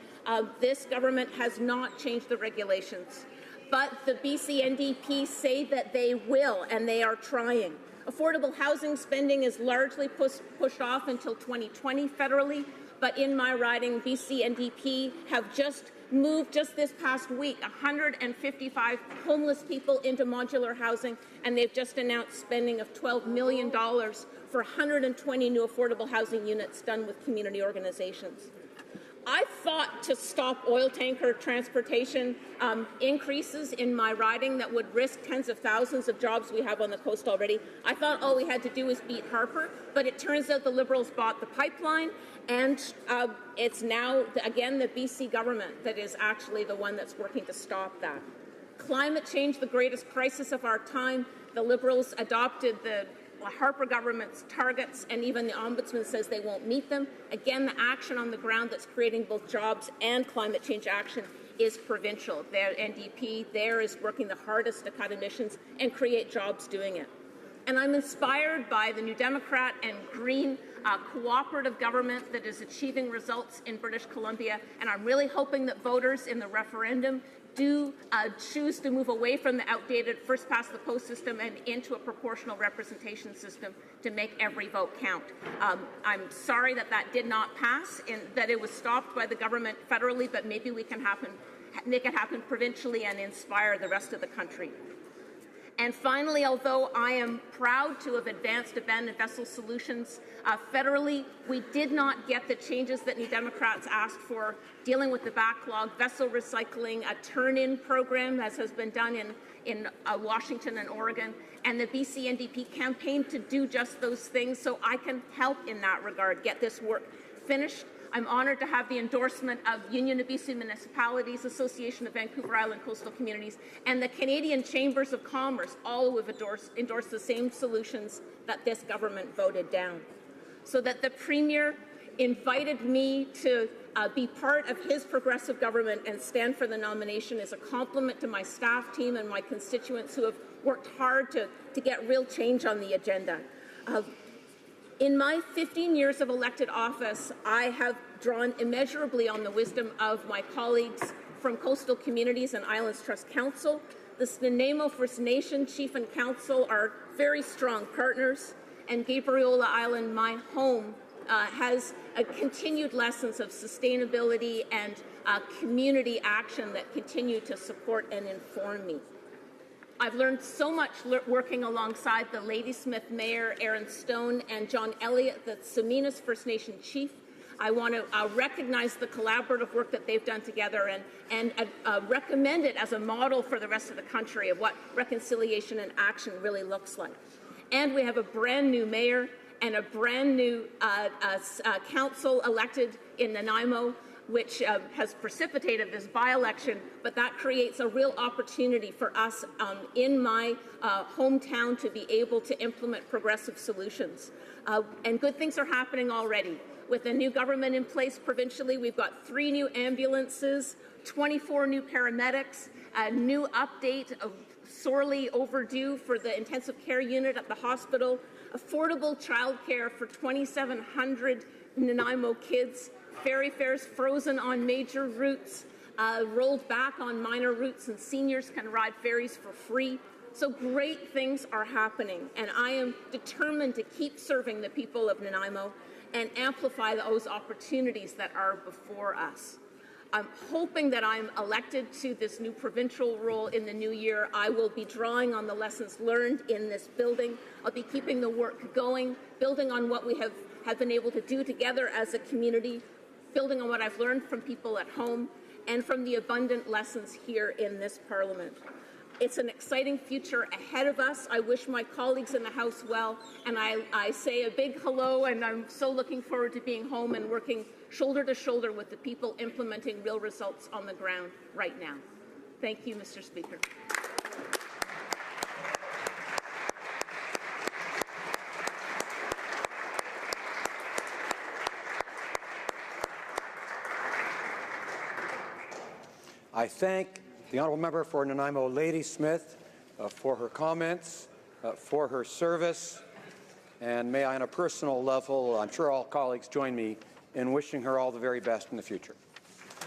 S22: This government has not changed the regulations. But the BC NDP say that they will, and they are trying. Affordable housing spending is largely pushed off until 2020 federally, but in my riding, BC NDP have just moved just this past week 155 homeless people into modular housing, and they've just announced spending of $12 million for 120 new affordable housing units done with community organizations. I fought to stop oil tanker transportation increases in my riding that would risk tens of thousands of jobs we have on the coast already. I thought all we had to do was beat Harper, but it turns out the Liberals bought the pipeline, and it's now, again, the BC government that is actually the one that's working to stop that. Climate change, the greatest crisis of our time. The Liberals adopted the Harper government's targets, and even the Ombudsman says they won't meet them. Again, the action on the ground that's creating both jobs and climate change action is provincial. Their NDP there is working the hardest to cut emissions and create jobs doing it. And I'm inspired by the New Democrat and Green cooperative government that is achieving results in British Columbia, and I'm really hoping that voters in the referendum do choose to move away from the outdated first-past-the-post system and into a proportional representation system to make every vote count. I'm sorry that that did not pass and that it was stopped by the government federally, but maybe we can make it happen provincially and inspire the rest of the country. And finally, although I am proud to have advanced abandoned vessel solutions federally, we did not get the changes that New Democrats asked for, dealing with the backlog, vessel recycling, a turn-in program, as has been done in Washington and Oregon, and the BC NDP campaign to do just those things, so I can help in that regard get this work finished. I'm honoured to have the endorsement of Union of BC Municipalities, Association of Vancouver Island Coastal Communities, and the Canadian Chambers of Commerce, all who have endorsed the same solutions that this government voted down. So that the Premier invited me to be part of his progressive government and stand for the nomination is a compliment to my staff team and my constituents who have worked hard to get real change on the agenda. In my 15 years of elected office, I have drawn immeasurably on the wisdom of my colleagues from Coastal Communities and Islands Trust Council. The Nanaimo First Nation Chief and Council are very strong partners, and Gabriola Island, my home, has continued lessons of sustainability and community action that continue to support and inform me. I've learned so much working alongside the Ladysmith Mayor, Aaron Stone, and John Elliott, the Seminas First Nation Chief. I want to recognize the collaborative work that they've done together and recommend it as a model for the rest of the country of what reconciliation and action really looks like. And we have a brand new mayor and a brand new council elected in Nanaimo, which has precipitated this by-election, but that creates a real opportunity for us in my hometown to be able to implement progressive solutions. And good things are happening already. With a new government in place provincially, we've got 3 new ambulances, 24 new paramedics, a new update of sorely overdue for the intensive care unit at the hospital, affordable childcare for 2,700 Nanaimo kids, ferry fares frozen on major routes, rolled back on minor routes, and seniors can ride ferries for free. So great things are happening, and I am determined to keep serving the people of Nanaimo and amplify those opportunities that are before us. I'm hoping that I'm elected to this new provincial role in the new year. I will be drawing on the lessons learned in this building. I'll be keeping the work going, building on what we have been able to do together as a community, building on what I've learned from people at home and from the abundant lessons here in this Parliament. It's an exciting future ahead of us. I wish my colleagues in the House well, and I say a big hello, and I'm so looking forward to being home and working shoulder to shoulder with the people implementing real results on the ground right now. Thank you, Mr. Speaker.
S1: I thank the honourable member for Nanaimo Ladysmith for her comments, for her service, and may I, on a personal level, I'm sure all colleagues join me in wishing her all the very best in the future. It's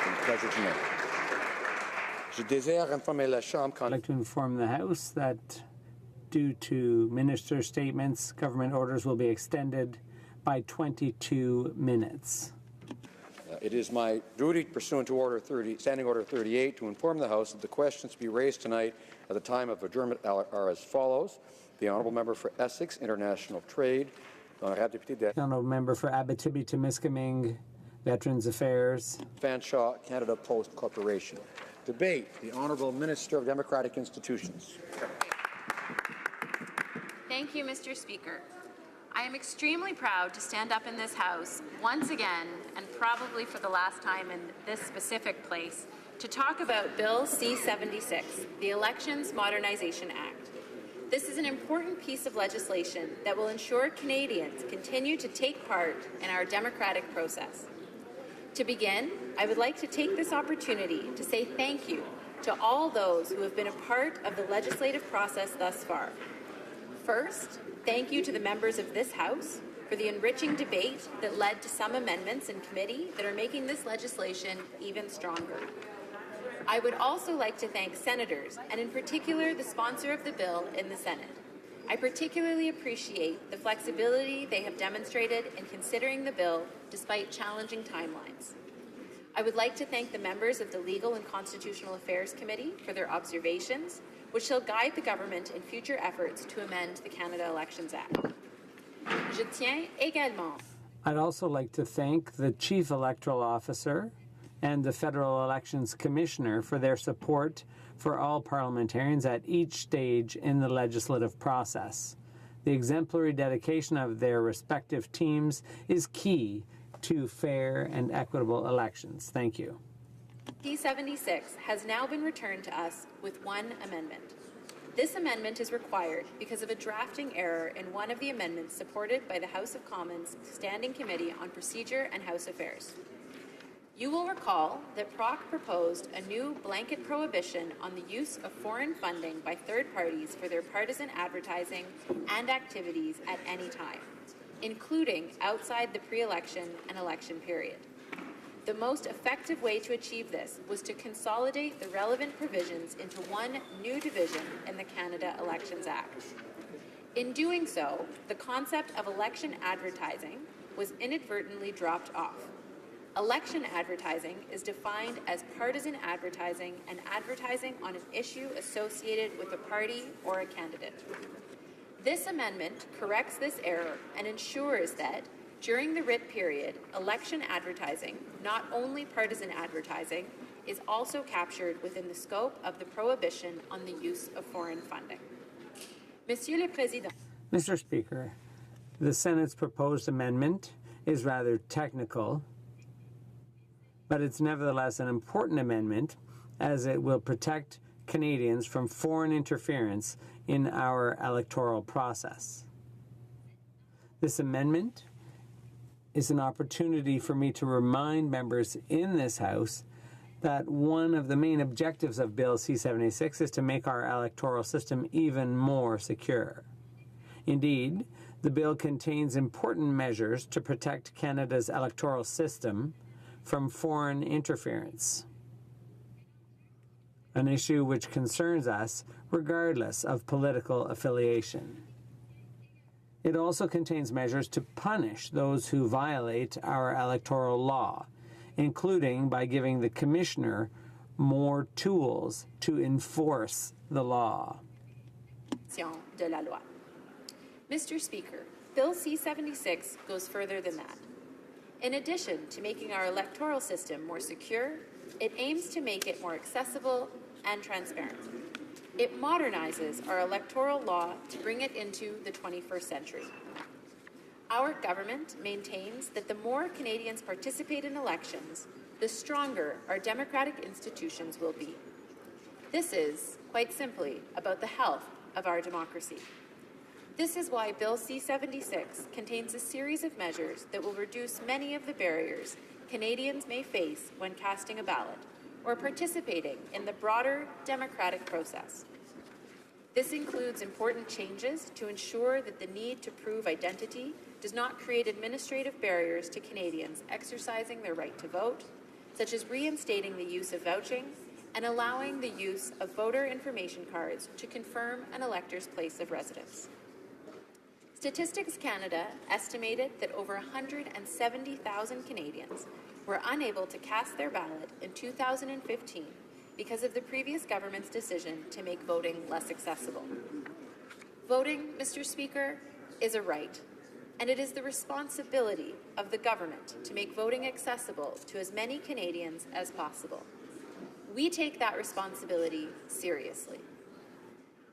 S1: a pleasure to know.
S7: I'd like to inform the House that due to minister statements, government orders will be extended by 22 minutes.
S1: It is my duty, pursuant to Standing Order 38, to inform the House that the questions to be raised tonight at the time of adjournment are as follows. The Honourable Member for Essex, International Trade.
S7: The Honourable Member for Abitibi-Temiskaming, Veterans Affairs.
S1: Fanshawe, Canada Post Corporation. Debate. The Honourable Minister of Democratic Institutions.
S4: Thank you, Mr. Speaker. I am extremely proud to stand up in this House once again, and probably for the last time in this specific place, to talk about Bill C-76, the Elections Modernization Act. This is an important piece of legislation that will ensure Canadians continue to take part in our democratic process. To begin, I would like to take this opportunity to say thank you to all those who have been a part of the legislative process thus far. First, thank you to the members of this House for the enriching debate that led to some amendments in committee that are making this legislation even stronger. I would also like to thank senators, and in particular the sponsor of the bill in the Senate. I particularly appreciate the flexibility they have demonstrated in considering the bill despite challenging timelines. I would like to thank the members of the Legal and Constitutional Affairs Committee for their observations, which shall guide the government in future efforts to amend the Canada Elections Act. Je tiens également.
S7: I'd also like to thank the Chief Electoral Officer and the Federal Elections Commissioner for their support for all parliamentarians at each stage in the legislative process. The exemplary dedication of their respective teams is key to fair and equitable elections. Thank you.
S4: C-76 has now been returned to us with one amendment. This amendment is required because of a drafting error in one of the amendments supported by the House of Commons Standing Committee on Procedure and House Affairs. You will recall that PROC proposed a new blanket prohibition on the use of foreign funding by third parties for their partisan advertising and activities at any time, including outside the pre-election and election period. The most effective way to achieve this was to consolidate the relevant provisions into one new division in the Canada Elections Act. In doing so, the concept of election advertising was inadvertently dropped off. Election advertising is defined as partisan advertising and advertising on an issue associated with a party or a candidate. This amendment corrects this error and ensures that, during the writ period, election advertising, not only partisan advertising, is also captured within the scope of the prohibition on the use of foreign funding. Monsieur le Président.
S7: Mr. Speaker, the Senate's proposed amendment is rather technical, but it's nevertheless an important amendment as it will protect Canadians from foreign interference in our electoral process. This amendment is an opportunity for me to remind members in this House that one of the main objectives of Bill C-76 is to make our electoral system even more secure. Indeed, the bill contains important measures to protect Canada's electoral system from foreign interference, an issue which concerns us regardless of political affiliation. It also contains measures to punish those who violate our electoral law, including by giving the Commissioner more tools to enforce the law.
S4: De la loi. Mr. Speaker, Bill C-76 goes further than that. In addition to making our electoral system more secure, it aims to make it more accessible and transparent. It modernizes our electoral law to bring it into the 21st century. Our government maintains that the more Canadians participate in elections, the stronger our democratic institutions will be. This is, quite simply, about the health of our democracy. This is why Bill C-76 contains a series of measures that will reduce many of the barriers Canadians may face when casting a ballot or participating in the broader democratic process. This includes important changes to ensure that the need to prove identity does not create administrative barriers to Canadians exercising their right to vote, such as reinstating the use of vouching and allowing the use of voter information cards to confirm an elector's place of residence. Statistics Canada estimated that over 170,000 Canadians were unable to cast their ballot in 2015 because of the previous government's decision to make voting less accessible. Voting, Mr. Speaker, is a right, and it is the responsibility of the government to make voting accessible to as many Canadians as possible. We take that responsibility seriously.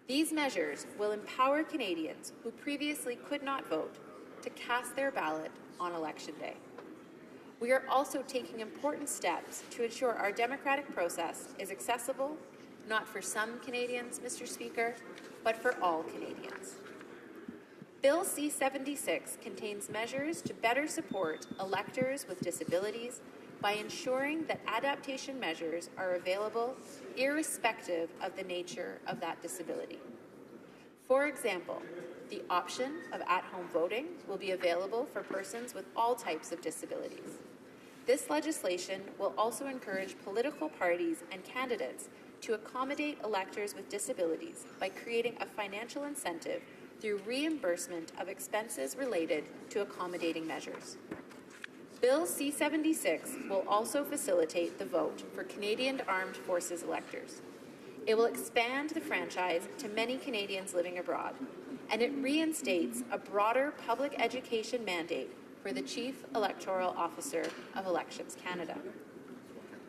S4: These measures will empower Canadians who previously could not vote to cast their ballot on Election Day. We are also taking important steps to ensure our democratic process is accessible, not for some Canadians, Mr. Speaker, but for all Canadians. Bill C-76 contains measures to better support electors with disabilities by ensuring that adaptation measures are available irrespective of the nature of that disability. For example, the option of at-home voting will be available for persons with all types of disabilities. This legislation will also encourage political parties and candidates to accommodate electors with disabilities by creating a financial incentive through reimbursement of expenses related to accommodating measures. Bill C-76 will also facilitate the vote for Canadian Armed Forces electors. It will expand the franchise to many Canadians living abroad, and it reinstates a broader public education mandate for the Chief Electoral Officer of Elections Canada.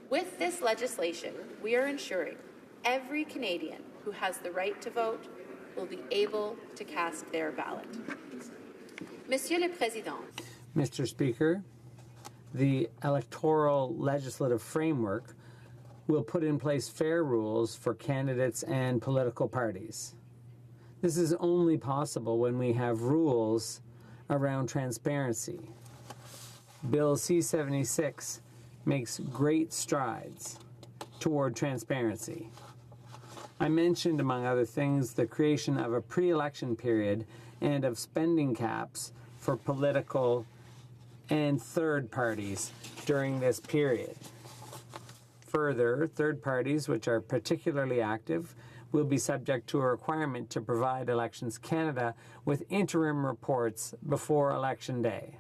S4: With this legislation, we are ensuring every Canadian who has the right to vote will be able to cast their ballot. Monsieur le Président.
S7: Mr. Speaker, the electoral legislative framework will put in place fair rules for candidates and political parties. This is only possible when we have rules around transparency. Bill C-76 makes great strides toward transparency. I mentioned, among other things, the creation of a pre-election period and of spending caps for political and third parties during this period. Further, third parties which are particularly active will be subject to a requirement to provide Elections Canada with interim reports before Election Day.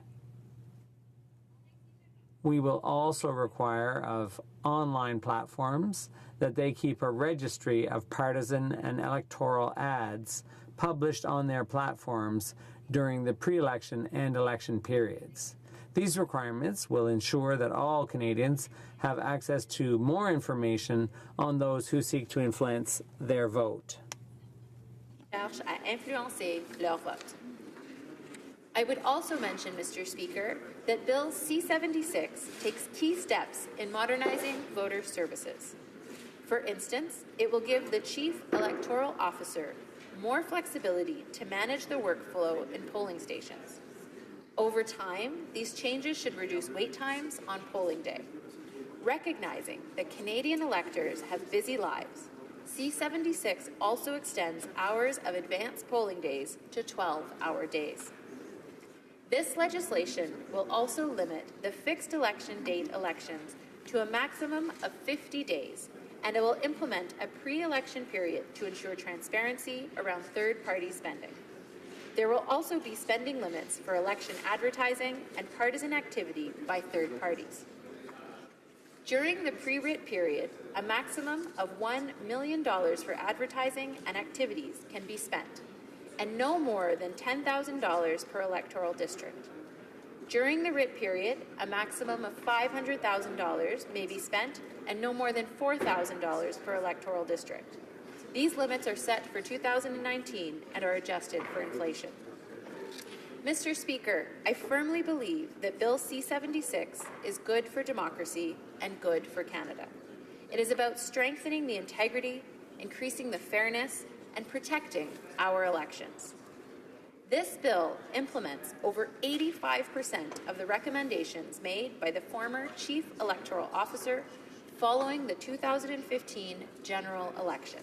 S7: We will also require of online platforms that they keep a registry of partisan and electoral ads published on their platforms during the pre-election and election periods. These requirements will ensure that all Canadians have access to more information on those who seek to influence their vote.
S4: Cherchent à influencer leur vote. I would also mention, Mr. Speaker, that Bill C-76 takes key steps in modernizing voter services. For instance, it will give the Chief Electoral Officer more flexibility to manage the workflow in polling stations. Over time, these changes should reduce wait times on polling day. Recognizing that Canadian electors have busy lives, C-76 also extends hours of advanced polling days to 12-hour days. This legislation will also limit the fixed election date elections to a maximum of 50 days, and it will implement a pre-election period to ensure transparency around third-party spending. There will also be spending limits for election advertising and partisan activity by third parties. During the pre-writ period, a maximum of $1 million for advertising and activities can be spent, and no more than $10,000 per electoral district. During the writ period, a maximum of $500,000 may be spent and no more than $4,000 per electoral district. These limits are set for 2019 and are adjusted for inflation. Mr. Speaker, I firmly believe that Bill C-76 is good for democracy and good for Canada. It is about strengthening the integrity, increasing the fairness, and protecting our elections. This bill implements over 85% of the recommendations made by the former Chief Electoral Officer following the 2015 general election.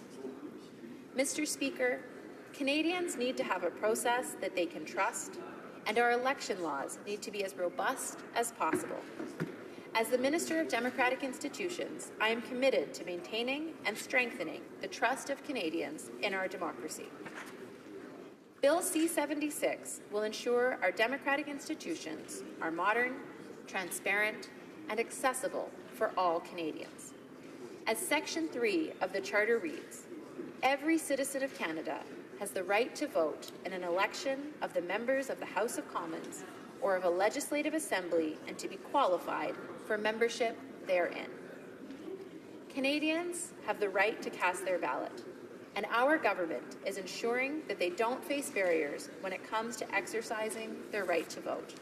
S4: Mr. Speaker, Canadians need to have a process that they can trust, and our election laws need to be as robust as possible. As the Minister of Democratic Institutions, I am committed to maintaining and strengthening the trust of Canadians in our democracy. Bill C-76 will ensure our democratic institutions are modern, transparent, and accessible for all Canadians. As Section 3 of the Charter reads, every citizen of Canada has the right to vote in an election of the members of the House of Commons or of a legislative assembly and to be qualified for membership therein. Canadians have the right to cast their ballot, and our government is ensuring that they don't face barriers when it comes to exercising their right to vote.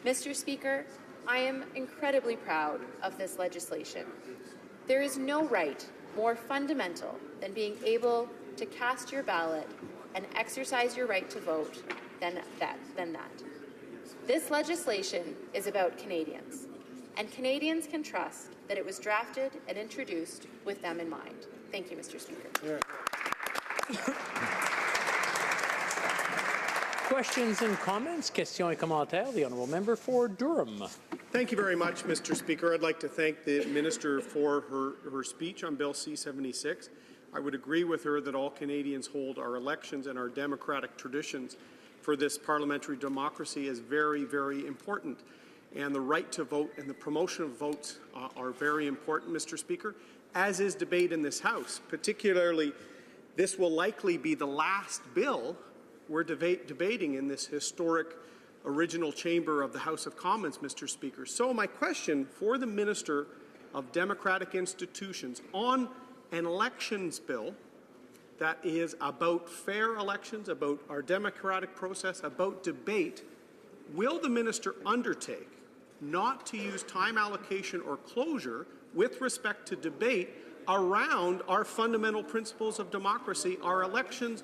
S4: Mr. Speaker, I am incredibly proud of this legislation. There is no right more fundamental than being able to cast your ballot and exercise your right to vote than that. This legislation is about Canadians, and Canadians can trust that it was drafted and introduced with them in mind. Thank you, Mr. Speaker.
S8: Questions and comments? Questions et commentaires. The honourable member for Durham.
S12: Thank you very much, Mr. Speaker. I'd like to thank the Minister for her speech on Bill C-76. I would agree with her that all Canadians hold our elections and our democratic traditions for this parliamentary democracy is very, very important. And the right to vote and the promotion of votes are very important, Mr. Speaker, as is debate in this House. Particularly, this will likely be the last bill we're debating in this historic original chamber of the House of Commons, Mr. Speaker. So my question for the Minister of Democratic Institutions on an elections bill that is about fair elections, about our democratic process, about debate, will the Minister undertake not to use time allocation or closure with respect to debate around our fundamental principles of democracy, our Elections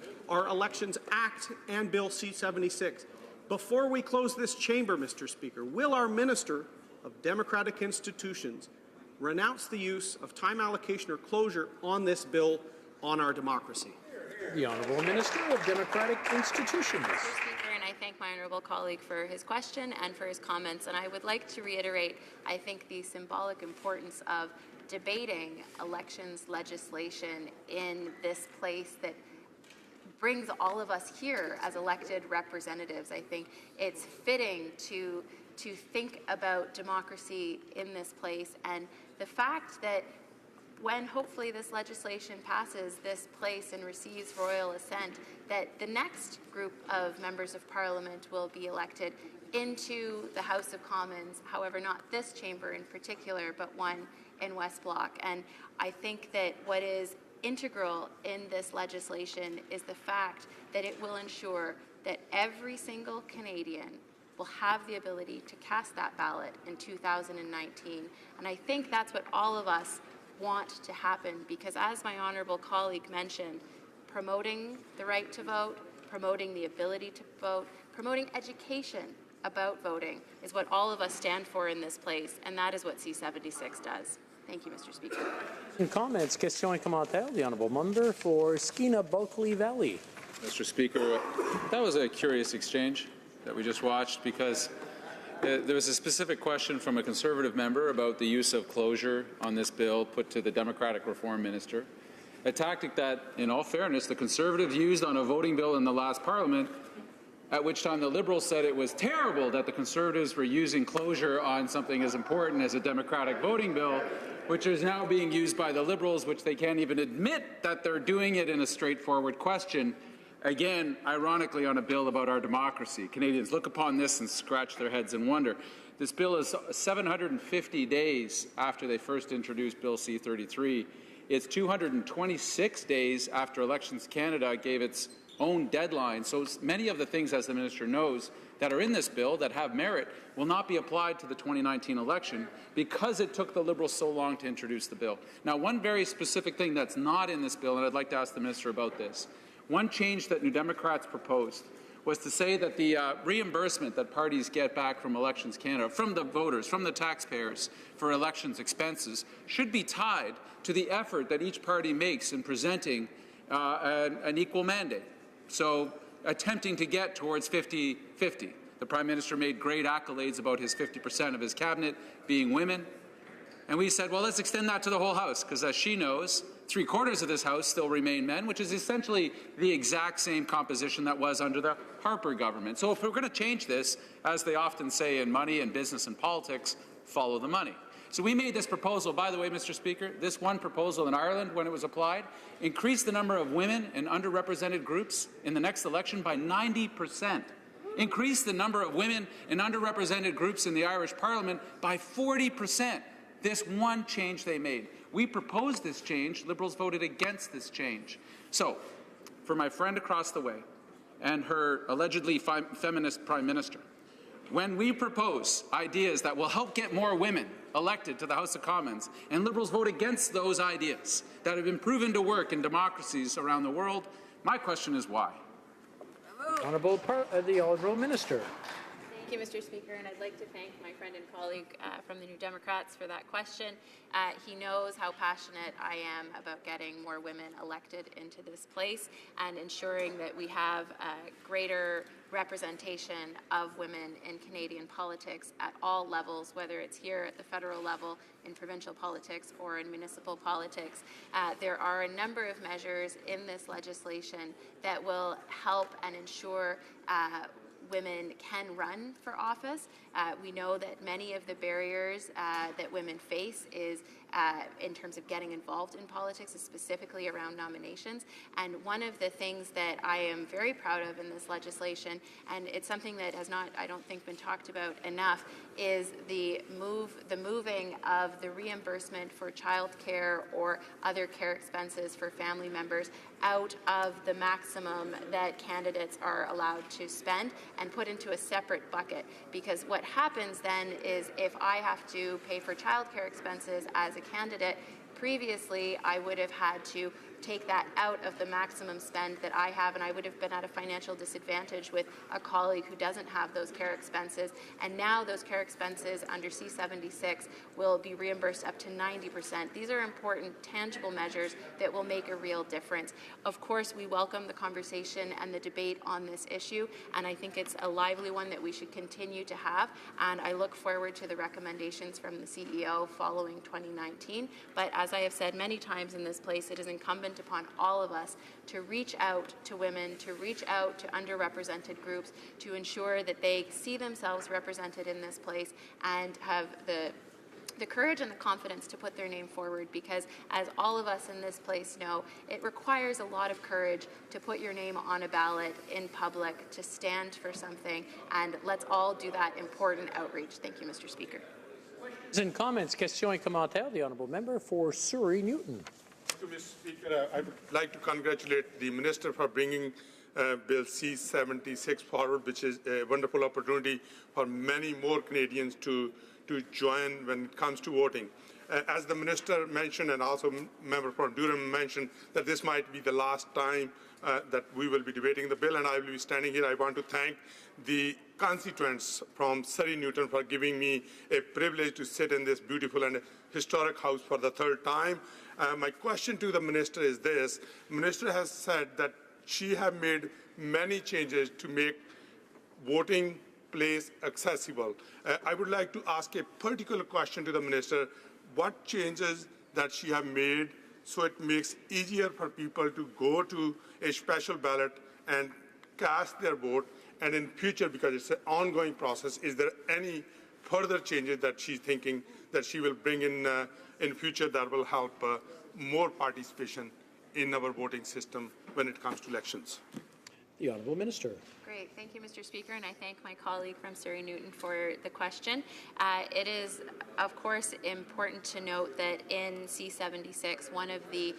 S12: Act and Bill C-76. Before we close this chamber, Mr. Speaker, will our Minister of Democratic Institutions renounce the use of time allocation or closure on this bill on our democracy?
S8: The Honourable Minister of Democratic Institutions.
S4: Mr. Speaker, and I thank my honourable colleague for his question and for his comments. And I would like to reiterate, I think, the symbolic importance of debating elections legislation in this place that brings all of us here as elected representatives. I think it's fitting to think about democracy in this place, and the fact that when hopefully this legislation passes this place and receives royal assent, that the next group of members of Parliament will be elected into the House of Commons, however, not this chamber in particular, but one in West Block. And I think that what is integral in this legislation is the fact that it will ensure that every single Canadian will have the ability to cast that ballot in 2019. And I think that's what all of us want to happen, because as my honourable colleague mentioned, promoting the right to vote, promoting the ability to vote, promoting education about voting is what all of us stand for in this place, and that is what C-76 does. Thank you, Mr. Speaker.
S8: In comments, questions et commentaires. The honourable member for Skeena-Bulkley Valley.
S10: Mr. Speaker, that was a curious exchange that we just watched, because there was a specific question from a Conservative member about the use of closure on this bill put to the Democratic Reform Minister, a tactic that, in all fairness, the Conservatives used on a voting bill in the last Parliament, at which time the Liberals said it was terrible that the Conservatives were using closure on something as important as a democratic voting bill, which is now being used by the Liberals, which they can't even admit that they're doing it in a straightforward question. Again, ironically, on a bill about our democracy. Canadians look upon this and scratch their heads in wonder. This bill is 750 days after they first introduced Bill C-33. It's 226 days after Elections Canada gave its own deadline. So many of the things, as the minister knows, that are in this bill that have merit will not be applied to the 2019 election because it took the Liberals so long to introduce the bill. Now, one very specific thing that's not in this bill, and I'd like to ask the minister about this, one change that New Democrats proposed was to say that the reimbursement that parties get back from Elections Canada, from the voters, from the taxpayers for elections expenses, should be tied to the effort that each party makes in presenting an equal mandate. So attempting to get towards 50-50. The Prime Minister made great accolades about his 50% of his cabinet being women. And we said, well, let's extend that to the whole House, because as she knows, 3/4 of this House still remain men, which is essentially the exact same composition that was under the Harper government. So if we're going to change this, as they often say in money and business and politics, follow the money. So we made this proposal, by the way, Mr. Speaker, this one proposal in Ireland, when it was applied, increased the number of women in underrepresented groups in the next election by 90%. Increased the number of women in underrepresented groups in the Irish Parliament by 40%. This one change they made. We proposed this change. Liberals voted against this change. So, for my friend across the way and her allegedly feminist Prime Minister, when we propose ideas that will help get more women elected to the House of Commons, and Liberals vote against those ideas that have been proven to work in democracies around the world, my question is why?
S8: The Honourable Minister.
S4: Thank you, Mr. Speaker, and I'd like to thank my friend and colleague from the New Democrats for that question. He knows how passionate I am about getting more women elected into this place and ensuring that we have greater representation of women in Canadian politics at all levels, whether it's here at the federal level, in provincial politics, or in municipal politics. There are a number of measures in this legislation that will help and ensure women can run for office. We know that many of the barriers that women face is in terms of getting involved in politics, is specifically around nominations. And one of the things that I am very proud of in this legislation, and it's something that has not, I don't think, been talked about enough, is the moving of the reimbursement for child care or other care expenses for family members out of the maximum that candidates are allowed to spend and put into a separate bucket. Because what happens then is if I have to pay for child care expenses as a candidate, previously I would have had to take that out of the maximum spend that I have, and I would have been at a financial disadvantage with a colleague who doesn't have those care expenses. And now those care expenses under C-76 will be reimbursed up to 90%. These are important, tangible measures that will make a real difference. Of course, we welcome the conversation and the debate on this issue, and I think it's a lively one that we should continue to have, and I look forward to the recommendations from the CEO following 2019. But as I have said many times in this place, it is incumbent upon all of us to reach out to women, to reach out to underrepresented groups, to ensure that they see themselves represented in this place and have the courage and the confidence to put their name forward, because as all of us in this place know, it requires a lot of courage to put your name on a ballot in public, to stand for something, and let's all do that important outreach. Thank you, Mr. Speaker.
S8: In comments, questions et commentaires, the Honourable Member for Surrey Newton.
S6: Thank you, Mr. Speaker. I would like to congratulate the Minister for bringing Bill C-76 forward, which is a wonderful opportunity for many more Canadians to join when it comes to voting. As the Minister mentioned, and also Member for Durham mentioned, that this might be the last time that we will be debating the bill, and I will be standing here. I want to thank the constituents from Surrey Newton for giving me a privilege to sit in this beautiful and historic house for the third time. My question to the Minister is this. The Minister has said that she has made many changes to make voting place accessible. I would like to ask a particular question to the Minister. What changes that she has made so it makes easier for people to go to a special ballot and cast their vote? And in future, because it's an ongoing process, is there any further changes that she's thinking that she will bring in future that will help more participation in our voting system when it comes to elections?
S8: The Honourable Minister.
S4: Great. Thank you, Mr. Speaker, and I thank my colleague from Surrey Newton for the question. It is, of course, important to note that in C-76, one of the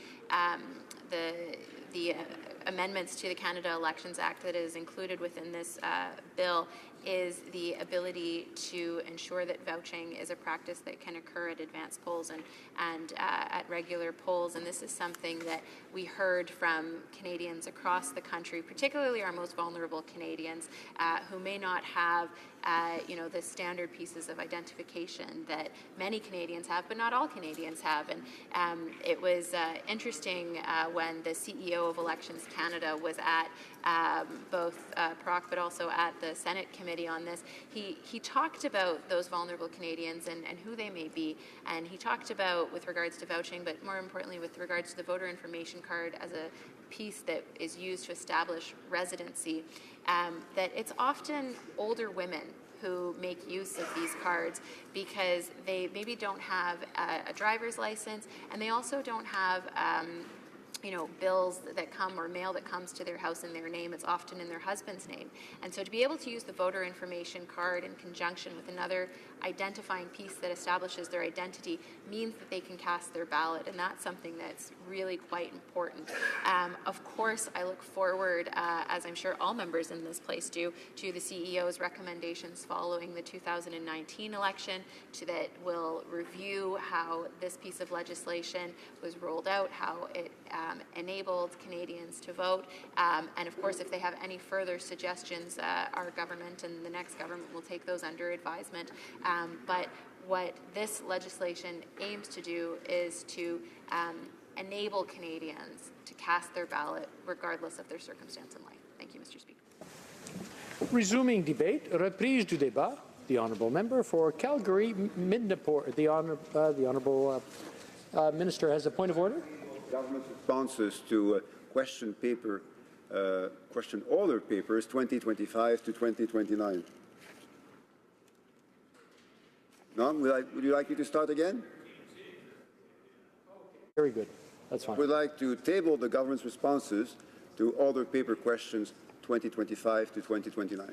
S4: amendments to the Canada Elections Act that is included within this bill is the ability to ensure that vouching is a practice that can occur at advanced polls and at regular polls. And this is something that we heard from Canadians across the country, particularly our most vulnerable Canadians, who may not have the standard pieces of identification that many Canadians have, but not all Canadians have. And it was interesting when the CEO of Elections Canada was at both PROC but also at the Senate Committee on this. He talked about those vulnerable Canadians and who they may be, and he talked about with regards to vouching, but more importantly with regards to the voter information card as a piece that is used to establish residency, that it's often older women who make use of these cards because they maybe don't have a driver's license, and they also don't have bills that come or mail that comes to their house in their name. It's often in their husband's name. And so to be able to use the voter information card in conjunction with another identifying piece that establishes their identity means that they can cast their ballot, and that's something that's really quite important. Of course, I look forward, as I'm sure all members in this place do, to the CEO's recommendations following the 2019 election that will review how this piece of legislation was rolled out, how it enabled Canadians to vote, and of course, if they have any further suggestions, our government and the next government will take those under advisement. But what this legislation aims to do is to enable Canadians to cast their ballot regardless of their circumstance in life. Thank you, Mr. Speaker.
S8: Resuming debate, reprise du débat. The Honourable Member for Calgary, Midnapore. The Honourable Minister has a point of order.
S9: Government responses to question order papers 2025 to 2029. None? Would you like me to start again?
S8: Very good. That's fine.
S9: Would like to table the government's responses to order paper questions 2025 to 2029.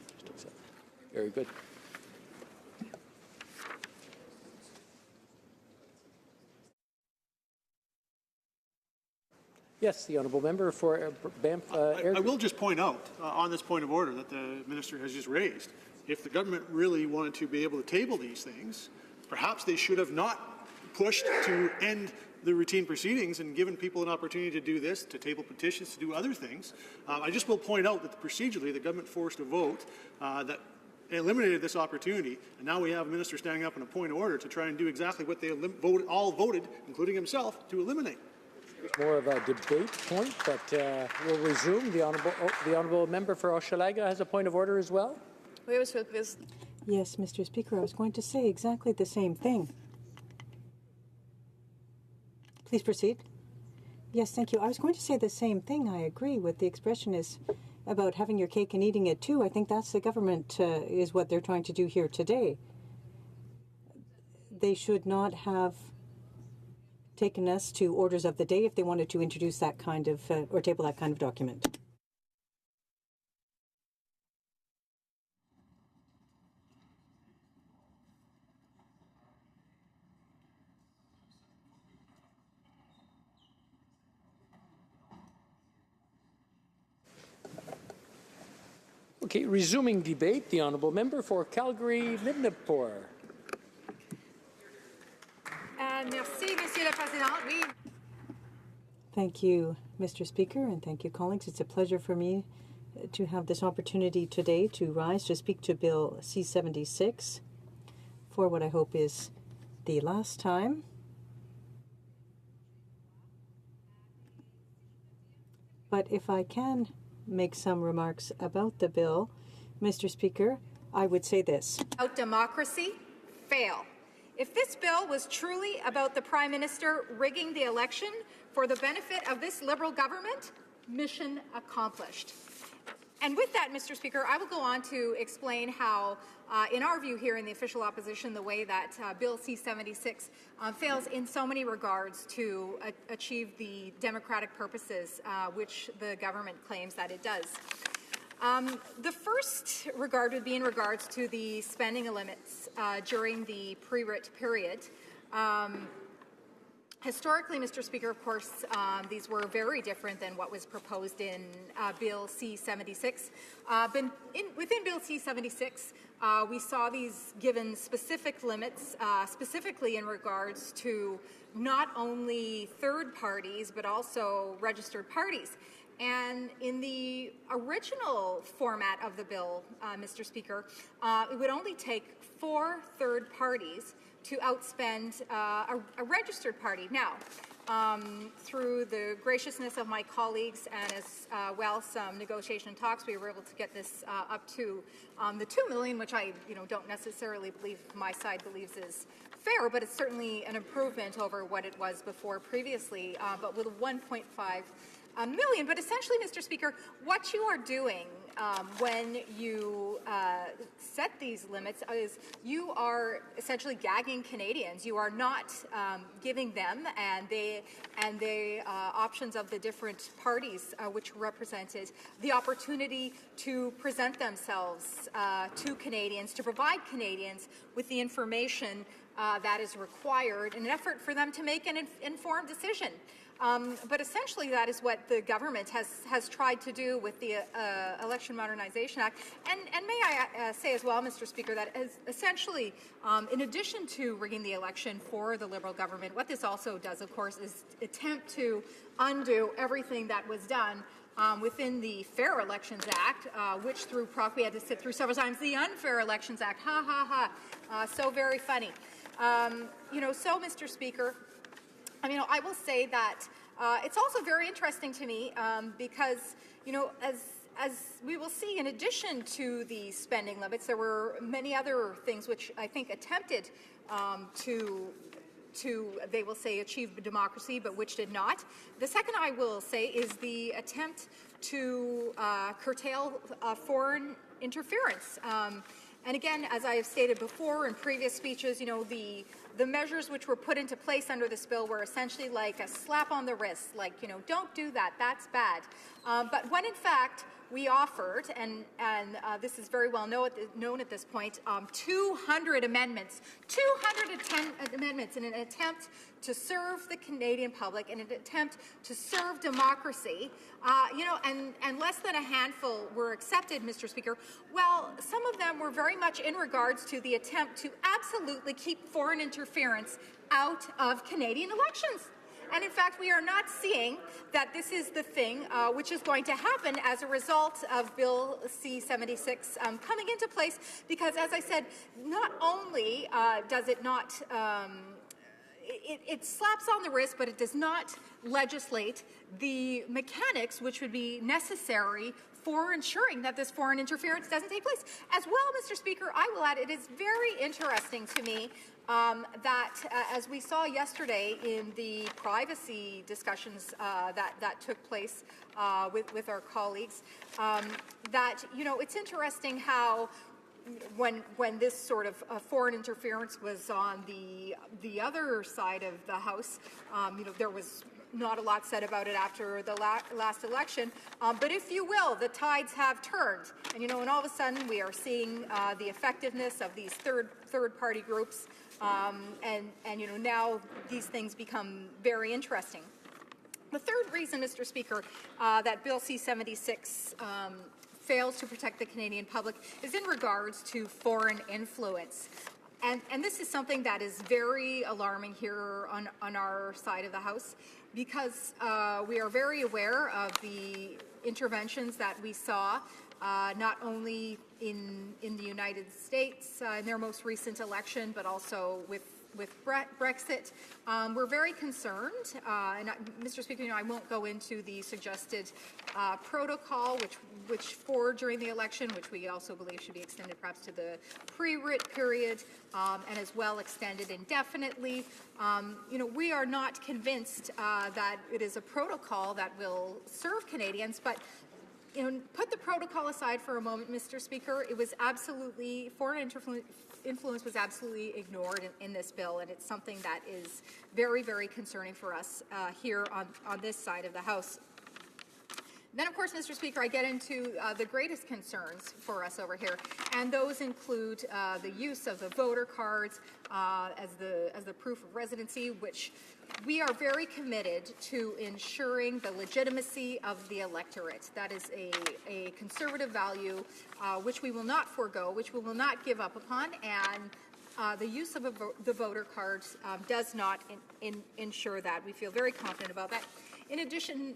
S8: Very good. Yes, the Honourable Member for Banff.
S12: I will just point out on this point of order that the Minister has just raised, if the government really wanted to be able to table these things, perhaps they should have not pushed to end the routine proceedings and given people an opportunity to do this, to table petitions, to do other things. I just will point out that procedurally the government forced a vote that eliminated this opportunity, and now we have a minister standing up in a point of order to try and do exactly what they all voted, including himself, to eliminate.
S8: It's more of a debate point, but we'll resume. The Honourable Member for Hochelaga has a point of order as well.
S19: Yes, Mr. Speaker, I was going to say exactly the same thing. Please proceed. Yes, thank you. I was going to say the same thing. I agree with the expression is about having your cake and eating it too. I think that's the government is what they're trying to do here today. They should not have taken us to orders of the day if they wanted to introduce that kind of or table that kind of document.
S8: Okay, resuming debate, the Honourable Member for Calgary, Midnapore.
S11: Merci, Monsieur le Président. Oui.
S19: Thank you, Mr. Speaker, and thank you, colleagues. It's a pleasure for me to have this opportunity today to rise to speak to Bill C-76 for what I hope is the last time. But if I can make some remarks about the bill, Mr. Speaker, I would say this.
S11: About democracy, fail. If this bill was truly about the Prime Minister rigging the election for the benefit of this Liberal government, mission accomplished. And with that, Mr. Speaker, I will go on to explain how, in our view here in the official opposition, the way that Bill C-76 fails in so many regards to achieve the democratic purposes which the government claims that it does. The first regard would be in regards to the spending limits during the pre-writ period. Historically, Mr. Speaker, of course, these were very different than what was proposed in Bill C-76. Within Bill C-76, we saw these given specific limits, specifically in regards to not only third parties, but also registered parties. And in the original format of the bill, Mr. Speaker, it would only take 4 third parties to outspend a registered party. Now, through the graciousness of my colleagues and as well some negotiation talks, we were able to get this up to the $2 million, which I don't necessarily believe my side believes is fair, but it's certainly an improvement over what it was before previously, but with 1.5 million. But essentially, Mr. Speaker, what you are doing when you set these limits is you are essentially gagging Canadians. You are not giving them and the options of the different parties which are represented the opportunity to present themselves to Canadians, to provide Canadians with the information that is required in an effort for them to make an informed decision. But essentially, that is what the government has tried to do with the Election Modernization Act. And may I say as well, Mr. Speaker, that essentially, in addition to rigging the election for the Liberal government, what this also does, of course, is attempt to undo everything that was done within the Fair Elections Act, which through PROC we had to sit through several times, the Unfair Elections Act. Ha, ha, ha. So very funny. So, Mr. Speaker, I will say that it's also very interesting to me because, as we will see, in addition to the spending limits, there were many other things which I think attempted to they will say, achieve democracy, but which did not. The second I will say is the attempt to curtail foreign interference. And again, as I have stated before in previous speeches, the measures which were put into place under this bill were essentially like a slap on the wrist, like, don't do that, that's bad. But when in fact we offered, and this is very well known at this point, 200 amendments, 210 amendments in an attempt to serve the Canadian public, in an attempt to serve democracy, and less than a handful were accepted, Mr. Speaker. Well, some of them were very much in regards to the attempt to absolutely keep foreign interference out of Canadian elections. And in fact, we are not seeing that this is the thing which is going to happen as a result of Bill C-76 coming into place, because, as I said, not only does it not it slaps on the wrist, but it does not legislate the mechanics which would be necessary for ensuring that this foreign interference doesn't take place. As well, Mr. Speaker, I will add, it is very interesting to me that, as we saw yesterday in the privacy discussions that took place with our colleagues, that, it's interesting how when this sort of foreign interference was on the other side of the House, there was not a lot said about it after the last election, but if you will, the tides have turned, and all of a sudden we are seeing the effectiveness of these third-party groups, and now these things become very interesting. The third reason, Mr. Speaker, that Bill C-76 fails to protect the Canadian public is in regards to foreign influence. And this is something that is very alarming here on our side of the House, because we are very aware of the interventions that we saw, not only in the United States in their most recent election, but also with Brexit. We're very concerned, and Mr. Speaker, I won't go into the suggested protocol which for during the election, which we also believe should be extended perhaps to the pre-writ period, and as well extended indefinitely. We are not convinced that it is a protocol that will serve Canadians, but put the protocol aside for a moment, Mr. Speaker. It was absolutely, foreign influence was absolutely ignored in this bill, and it's something that is very, very concerning for us here on this side of the House. Then, of course, Mr. Speaker, I get into the greatest concerns for us over here, and those include the use of the voter cards as the proof of residency, which we are very committed to ensuring the legitimacy of the electorate. That is a conservative value which we will not forego, which we will not give up upon, and the use of the voter cards does not ensure that. We feel very confident about that. In addition,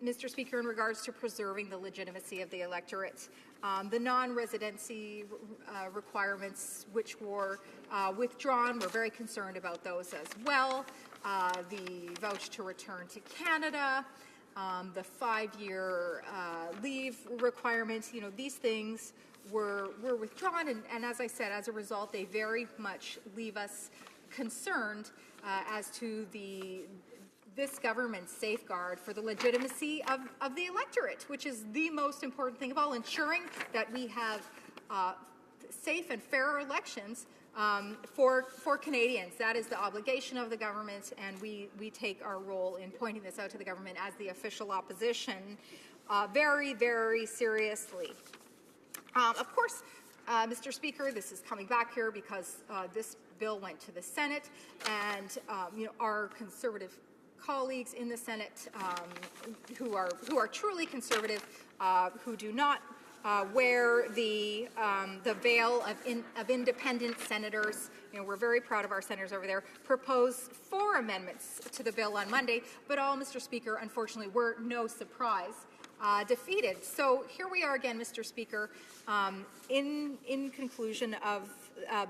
S11: Mr. Speaker, in regards to preserving the legitimacy of the electorate, the non-residency requirements which were withdrawn, we're very concerned about those as well. The vouch to return to Canada, the 5-year leave requirements, these things were withdrawn, and as I said, as a result, they very much leave us concerned as to this government's safeguard for the legitimacy of the electorate, which is the most important thing of all, ensuring that we have safe and fair elections for Canadians. That is the obligation of the government, and we take our role in pointing this out to the government as the official opposition very, very seriously. Of course, Mr. Speaker, this is coming back here because this bill went to the Senate, and our Conservative colleagues in the Senate who are truly conservative, who do not wear the veil of independent senators. We're very proud of our senators over there. Proposed 4 amendments to the bill on Monday, but all, Mr. Speaker, unfortunately, were no surprise defeated. So here we are again, Mr. Speaker, in conclusion of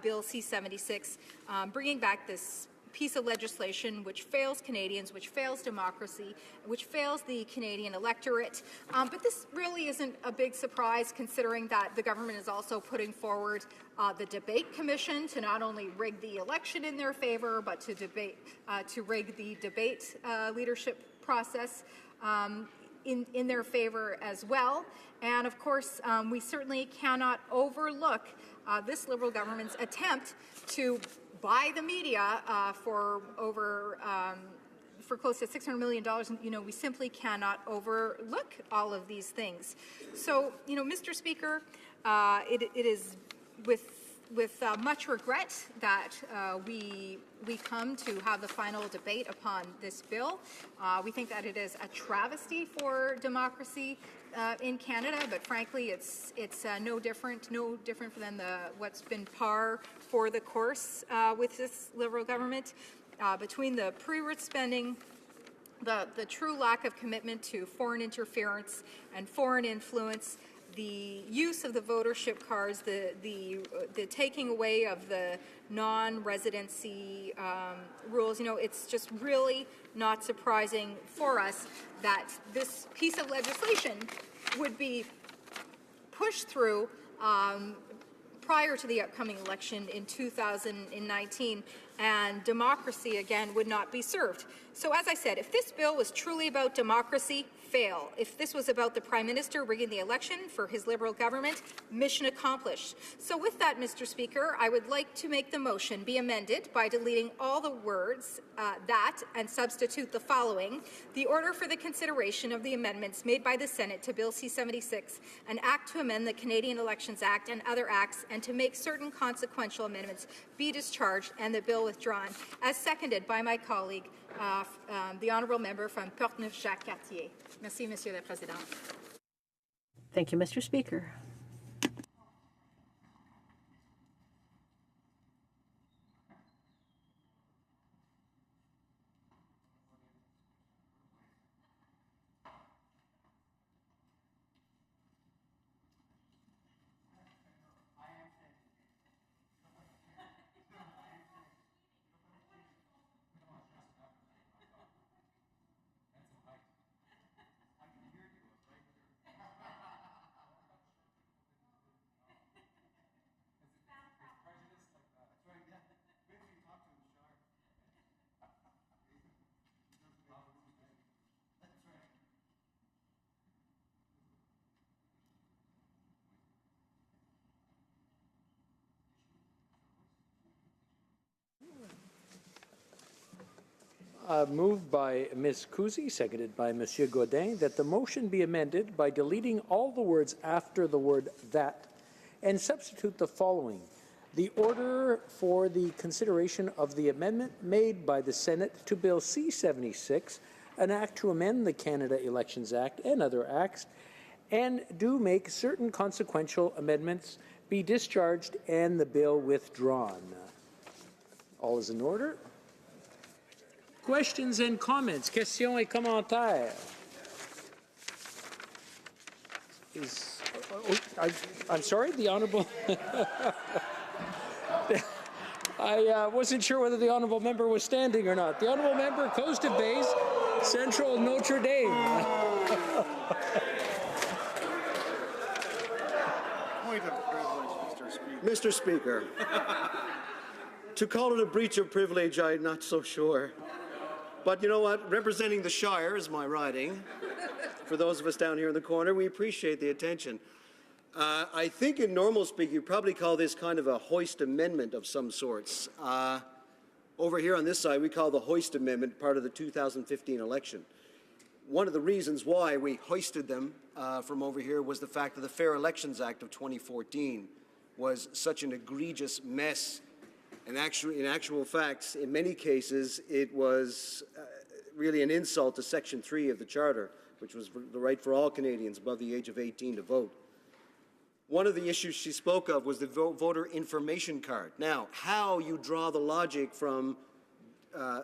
S11: Bill C-76, bringing back this piece of legislation which fails Canadians, which fails democracy, which fails the Canadian electorate. But this really isn't a big surprise, considering that the government is also putting forward the debate commission to not only rig the election in their favor, but to rig the debate leadership process in their favor as well. And of course, we certainly cannot overlook this Liberal government's attempt to buy the media for close to $600 million. We simply cannot overlook all of these things. So, Mr. Speaker, it is with much regret that we come to have the final debate upon this bill. We think that it is a travesty for democracy in Canada, but frankly, it's no different than what's been par for the course with this Liberal government. Between the pre-rich spending, the true lack of commitment to foreign interference and foreign influence, the use of the votership cards, the taking away of the non-residency rules, it's just really not surprising for us that this piece of legislation would be pushed through prior to the upcoming election in 2019, and democracy, again, would not be served. So as I said, if this bill was truly about democracy, fail. If this was about the Prime Minister rigging the election for his Liberal government, mission accomplished. So with that, Mr. Speaker, I would like to make the motion be amended by deleting all the words that and substitute the following: the order for the consideration of the amendments made by the Senate to Bill C-76, an act to amend the Canadian Elections Act and other acts, and to make certain consequential amendments, be discharged and the bill withdrawn, as seconded by my colleague, the honourable member from Portneuf-Jacques-Cartier. Merci, Monsieur le Président.
S19: Thank you, Mr. Speaker.
S8: moved by Ms. Kuzi, seconded by Monsieur Godin, that the motion be amended by deleting all the words after the word that and substitute the following. The order for the consideration of the amendment made by the Senate to Bill C-76, an act to amend the Canada Elections Act and other acts, and do make certain consequential amendments, be discharged and the bill withdrawn. All is in order. Questions and comments? Questions et commentaires? I'm sorry, the Honourable... I wasn't sure whether the Honourable Member was standing or not. The Honourable Member, Coast of Bays, Central Notre Dame.
S14: Point of privilege, Mr. Speaker. To call it a breach of privilege, I'm not so sure. But you know what? Representing the Shire is my riding. For those of us down here in the corner, we appreciate the attention. I think in normal speak, you probably call this kind of a hoist amendment of some sorts. Over here on this side, we call the hoist amendment part of the 2015 election. One of the reasons why we hoisted them from over here was the fact that the Fair Elections Act of 2014 was such an egregious mess. And actually, in actual facts, in many cases, it was really an insult to Section 3 of the Charter, which was the right for all Canadians above the age of 18 to vote. One of the issues she spoke of was the voter information card. Now, how you draw the logic from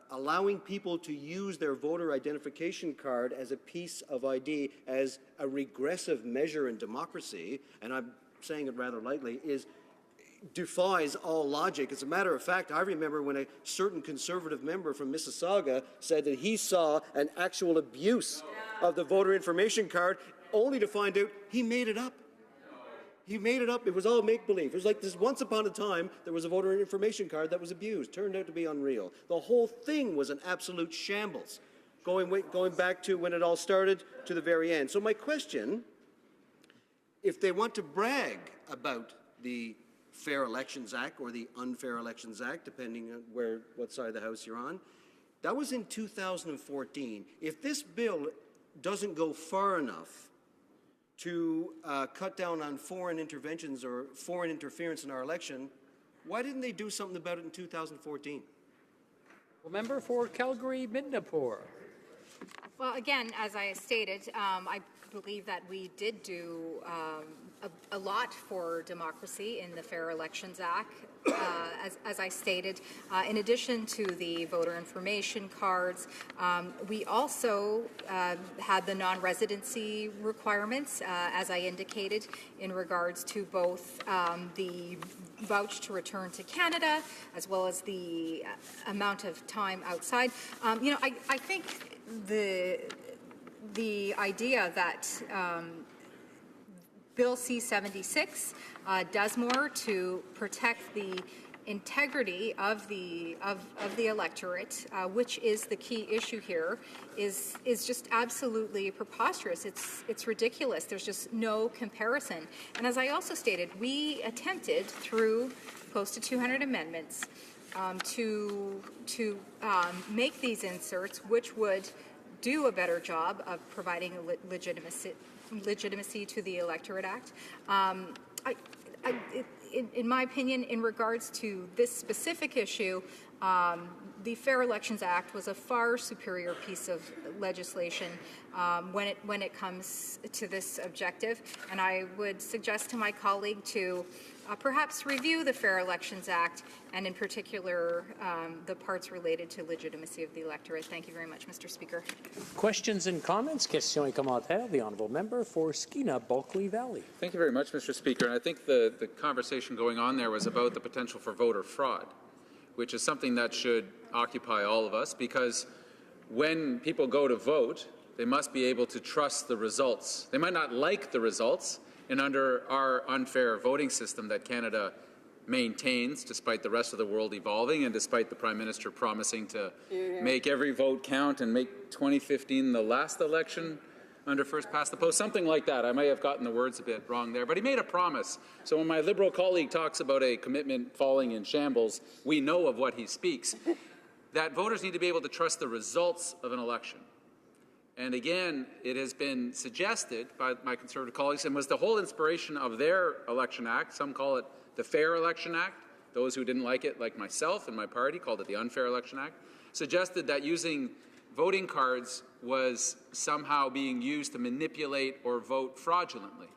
S14: allowing people to use their voter identification card as a piece of ID as a regressive measure in democracy, and I'm saying it rather lightly, defies all logic. As a matter of fact, I remember when a certain Conservative member from Mississauga said that he saw an actual abuse of the voter information card, only to find out he made it up. He made it up. It was all make-believe. It was like this: once upon a time, there was a voter information card that was abused. Turned out to be unreal. The whole thing was an absolute shambles, going back to when it all started to the very end. So my question, if they want to brag about the Fair Elections Act or the Unfair Elections Act, depending on what side of the House you're on, that was in 2014. If this bill doesn't go far enough to cut down on foreign interventions or foreign interference in our election, why didn't they do something about it in 2014?
S8: Member for Calgary-Midnapore.
S11: Well, again, as I stated, I believe that we did do a lot for democracy in the Fair Elections Act. As I stated, in addition to the voter information cards, we also had the non-residency requirements, as I indicated, in regards to both the vouch to return to Canada, as well as the amount of time outside. I think the idea that Bill C-76 does more to protect the integrity of the electorate, which is the key issue here, is just absolutely preposterous. It's ridiculous. There's just no comparison. And as I also stated, we attempted through close to 200 amendments to make these inserts, which would do a better job of providing legitimacy to the Electorate Act. In my opinion, in regards to this specific issue, the Fair Elections Act was a far superior piece of legislation when it comes to this objective, and I would suggest to my colleague to perhaps review the Fair Elections Act, and in particular the parts related to legitimacy of the electorate. Thank you very much, Mr. Speaker.
S8: Questions and comments? Questions et commentaires. The Honourable Member for Skeena-Bulkley Valley.
S10: Thank you very much, Mr. Speaker. And I think the conversation going on there was about the potential for voter fraud, which is something that should occupy all of us, because when people go to vote, they must be able to trust the results. They might not like the results, and under our unfair voting system that Canada maintains, despite the rest of the world evolving and despite the Prime Minister promising to make every vote count and make 2015 the last election under first past the post, something like that. I may have gotten the words a bit wrong there, but he made a promise. So when my Liberal colleague talks about a commitment falling in shambles, we know of what he speaks. that voters need to be able to trust the results of an election. And again, it has been suggested by my Conservative colleagues, and was the whole inspiration of their Election Act. Some call it the Fair Election Act. Those who didn't like it, like myself and my party, called it the Unfair Election Act, suggested that using voting cards was somehow being used to manipulate or vote fraudulently.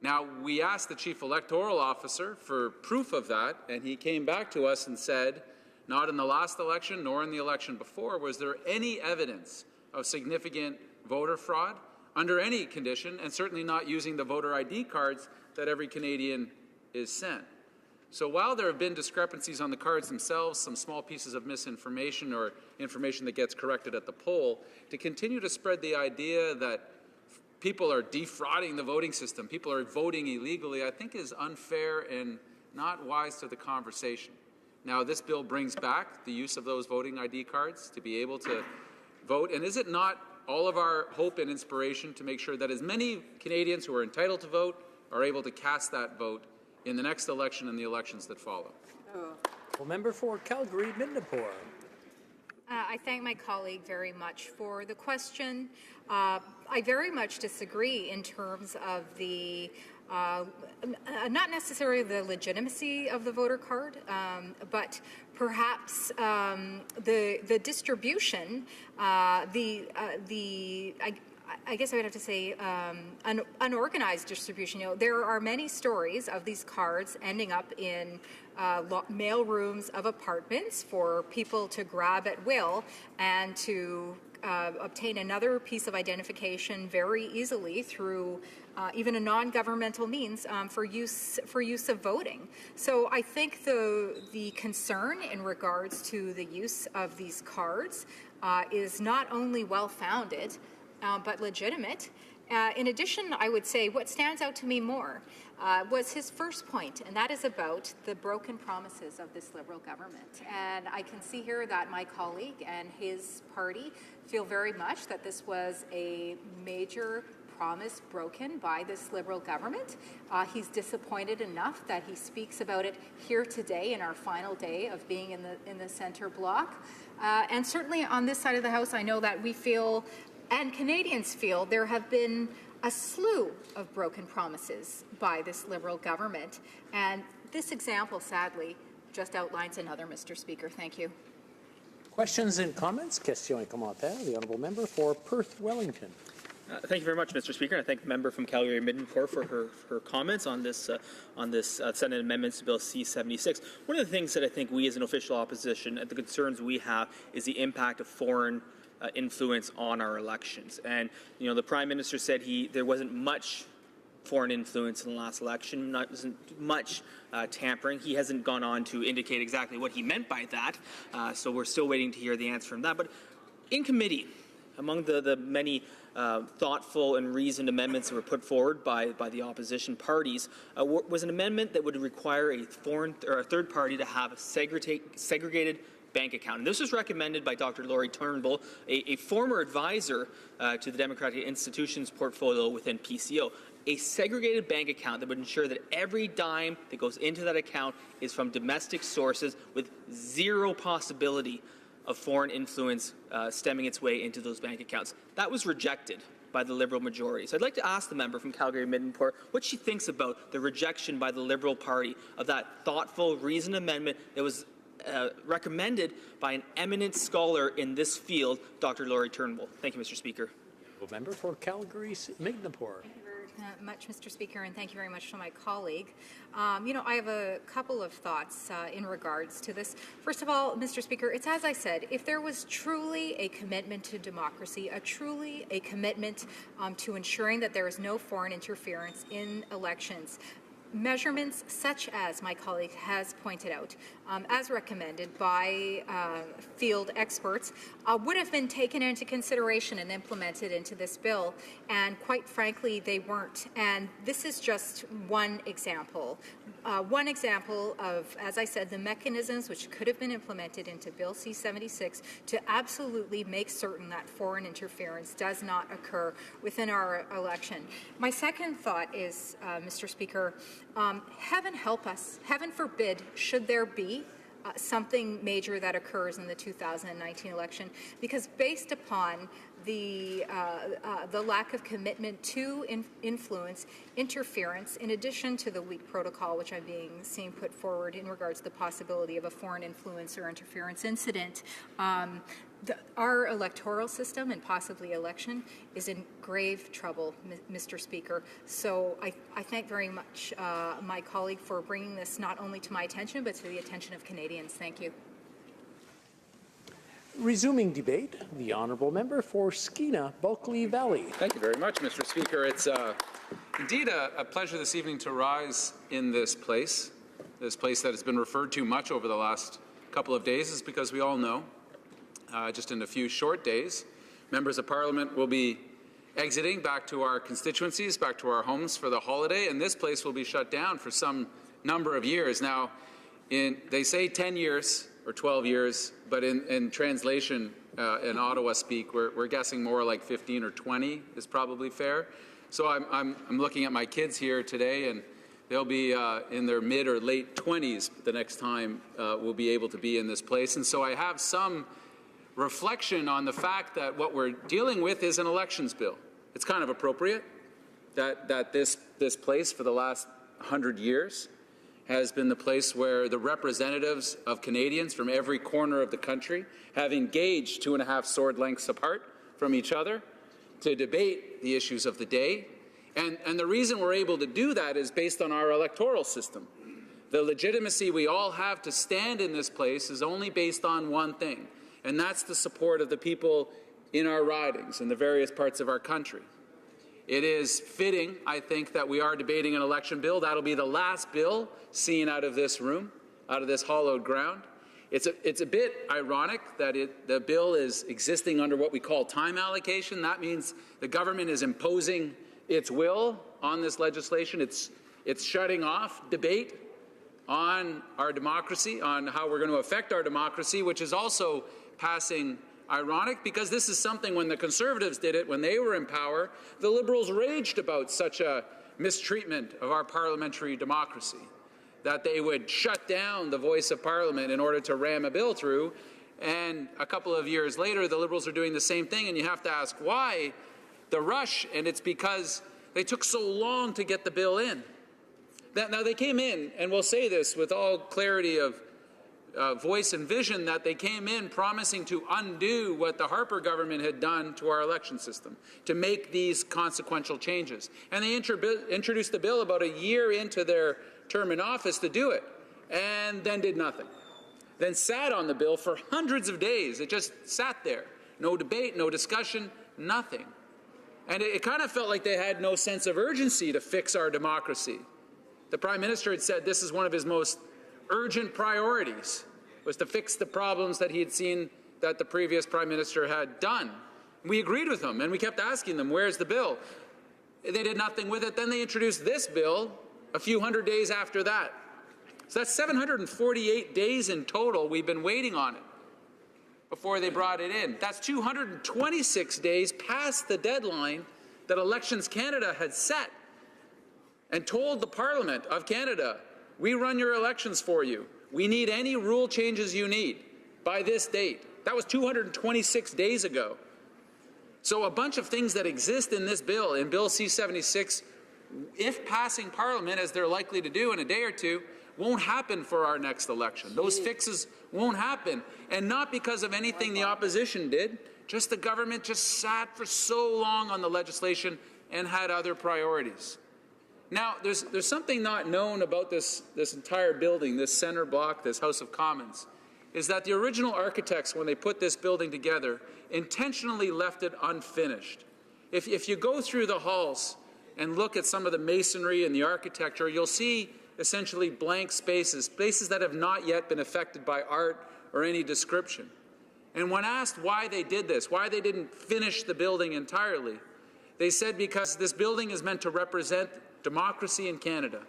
S10: Now, we asked the Chief Electoral Officer for proof of that, and he came back to us and said, not in the last election nor in the election before was there any evidence of significant voter fraud under any condition, and certainly not using the voter ID cards that every Canadian is sent. So while there have been discrepancies on the cards themselves, some small pieces of misinformation or information that gets corrected at the poll, to continue to spread the idea that people are defrauding the voting system, people are voting illegally, I think is unfair and not wise to the conversation. Now, this bill brings back the use of those voting ID cards to be able to vote, and is it not all of our hope and inspiration to make sure that as many Canadians who are entitled to vote are able to cast that vote in the next election and the elections that follow?
S8: Well, member for Calgary-Midnapore.
S11: I thank my colleague very much for the question. I very much disagree in terms of the not necessarily the legitimacy of the voter card, but perhaps the distribution, I guess I would have to say unorganized distribution. You know, there are many stories of these cards ending up in mail rooms of apartments for people to grab at will and to obtain another piece of identification very easily through even a non-governmental means for use of voting. So I think the concern in regards to the use of these cards is not only well-founded, but legitimate. In addition, I would say what stands out to me more was his first point, and that is about the broken promises of this Liberal government. And I can see here that my colleague and his party feel very much that this was a major promise broken by this Liberal government. He's disappointed enough that he speaks about it here today in our final day of being in the centre block. And certainly on this side of the House, I know that we feel, and Canadians feel, there have been a slew of broken promises by this Liberal government. And this example, sadly, just outlines another, Mr. Speaker. Thank you.
S8: Questions and comments? Question et commentaire. The honourable member for Perth-Wellington.
S16: Thank you very much, Mr. Speaker. I thank the member from Calgary-Midnapore for her comments on this Senate amendments to Bill C-76. One of the things that I think we as an official opposition, the concerns we have, is the impact of foreign influence on our elections. And you know, the Prime Minister said there wasn't much foreign influence in the last election, wasn't much tampering. He hasn't gone on to indicate exactly what he meant by that, so we're still waiting to hear the answer from that. But in committee, among the many thoughtful and reasoned amendments that were put forward by the opposition parties was an amendment that would require a third party to have a segregated bank account. And this was recommended by Dr. Laurie Turnbull, a former advisor to the Democratic Institutions portfolio within PCO. A segregated bank account that would ensure that every dime that goes into that account is from domestic sources with zero possibility of foreign influence stemming its way into those bank accounts. That was rejected by the Liberal majority. So I'd like to ask the member from Calgary-Midnapore what she thinks about the rejection by the Liberal Party of that thoughtful, reasoned amendment that was recommended by an eminent scholar in this field, Dr. Laurie Turnbull. Thank you, Mr. Speaker.
S8: The member for Calgary-Midnapore.
S11: Much, Mr. Speaker, and thank you very much to my colleague. You know, I have a couple of thoughts in regards to this. First of all, Mr. Speaker, it's as I said, if there was truly a commitment to democracy, truly a commitment to ensuring that there is no foreign interference in elections, measurements such as my colleague has pointed out, as recommended by field experts, would have been taken into consideration and implemented into this bill, and quite frankly, they weren't. And this is just one example of, as I said, the mechanisms which could have been implemented into Bill C-76 to absolutely make certain that foreign interference does not occur within our election. My second thought is, Mr. Speaker, heaven help us, heaven forbid, should there be something major that occurs in the 2019 election, because based upon the lack of commitment to influence, interference, in addition to the weak protocol, which I'm seeing put forward in regards to the possibility of a foreign influence or interference incident, our electoral system and possibly election is in grave trouble, Mr. Speaker. So I thank very much my colleague for bringing this not only to my attention, but to the attention of Canadians. Thank you.
S8: Resuming debate, the honourable member for Skeena Bulkley Valley.
S10: Thank you very much, Mr. Speaker. It's indeed a pleasure this evening to rise in this place that has been referred to much over the last couple of days, is because we all know just in a few short days, members of Parliament will be exiting back to our constituencies, back to our homes for the holiday, and this place will be shut down for some number of years. Now, they say 10 years or 12 years, but in translation, in Ottawa speak, we're guessing more like 15 or 20 is probably fair. So I'm looking at my kids here today, and they'll be in their mid or late 20s the next time we'll be able to be in this place. And so I have some reflection on the fact that what we're dealing with is an elections bill. It's kind of appropriate that this place for the last 100 years has been the place where the representatives of Canadians from every corner of the country have engaged 2.5 sword lengths apart from each other to debate the issues of the day. And the reason we're able to do that is based on our electoral system. The legitimacy we all have to stand in this place is only based on one thing, and that's the support of the people in our ridings in the various parts of our country. It is fitting, I think, that we are debating an election bill. That'll be the last bill seen out of this room, out of this hallowed ground. It's a bit ironic that the bill is existing under what we call time allocation. That means the government is imposing its will on this legislation. It's shutting off debate on our democracy, on how we're going to affect our democracy, which is also passing ironic, because this is something when the Conservatives did it, when they were in power, the Liberals raged about such a mistreatment of our parliamentary democracy, that they would shut down the voice of Parliament in order to ram a bill through. And a couple of years later, the Liberals are doing the same thing, and you have to ask why the rush, and it's because they took so long to get the bill in. Now, they came in, and we'll say this with all clarity of voice and vision, that they came in promising to undo what the Harper government had done to our election system, to make these consequential changes. And they introduced the bill about a year into their term in office to do it, and then did nothing. Then sat on the bill for hundreds of days. It just sat there. No debate, no discussion, nothing. And it kind of felt like they had no sense of urgency to fix our democracy. The Prime Minister had said this is one of his most urgent priorities, was to fix the problems that he had seen that the previous Prime Minister had done. We agreed with him, and we kept asking them, where's the bill? They did nothing with it. Then they introduced this bill a few hundred days after that. So that's 748 days in total we've been waiting on it before they brought it in. That's 226 days past the deadline that Elections Canada had set and told the Parliament of Canada, we run your elections for you. We need any rule changes you need by this date. That was 226 days ago. So a bunch of things that exist in this bill, in Bill C-76, if passing Parliament, as they're likely to do in a day or two, won't happen for our next election. Those fixes won't happen. And not because of anything the opposition did, just the government just sat for so long on the legislation and had other priorities. Now, there's something not known about this entire building, this center block, this House of Commons, is that the original architects, when they put this building together, intentionally left it unfinished. If you go through the halls and look at some of the masonry and the architecture, you'll see essentially blank spaces, spaces that have not yet been affected by art or any description. And when asked why they did this, why they didn't finish the building entirely, they said because this building is meant to represent democracy in Canada,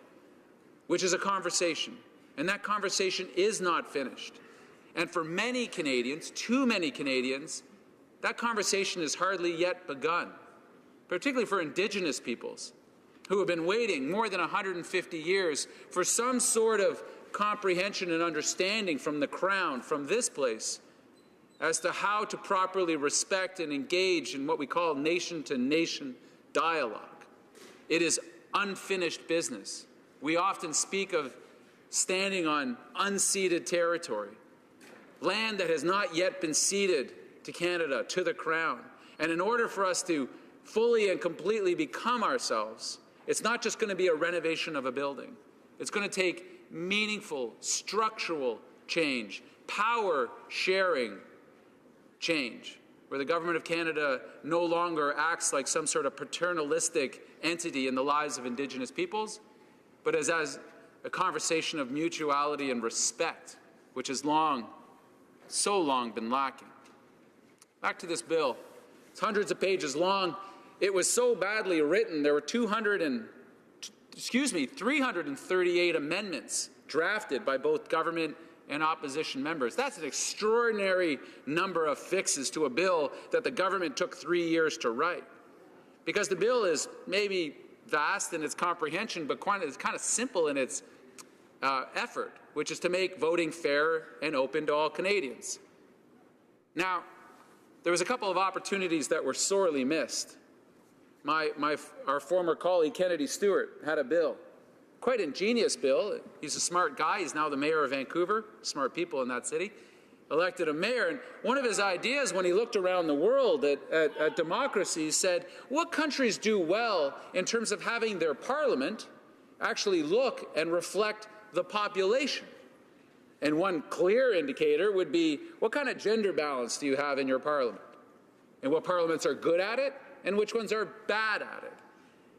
S10: which is a conversation, and that conversation is not finished. And for many Canadians, too many Canadians, that conversation has hardly yet begun, particularly for Indigenous peoples who have been waiting more than 150 years for some sort of comprehension and understanding from the Crown, from this place, as to how to properly respect and engage in what we call nation-to-nation dialogue. It is unfinished business. We often speak of standing on unceded territory, land that has not yet been ceded to Canada, to the Crown. And in order for us to fully and completely become ourselves, it's not just going to be a renovation of a building. It's going to take meaningful, structural change, power-sharing change, where the Government of Canada no longer acts like some sort of paternalistic entity in the lives of Indigenous peoples, but as a conversation of mutuality and respect, which has so long been lacking. Back to this bill. It's hundreds of pages long. It was so badly written, there were 338 amendments drafted by both government and opposition members. That's an extraordinary number of fixes to a bill that the government took 3 years to write. Because the bill is maybe vast in its comprehension, but it's kind of simple in its effort, which is to make voting fair and open to all Canadians. Now, there was a couple of opportunities that were sorely missed. Our former colleague Kennedy Stewart had a bill, quite ingenious bill. He's a smart guy. He's now the mayor of Vancouver, smart people in that city, elected a mayor. And one of his ideas when he looked around the world at democracies said, what countries do well in terms of having their parliament actually look and reflect the population? And one clear indicator would be, what kind of gender balance do you have in your parliament? And what parliaments are good at it, and which ones are bad at it?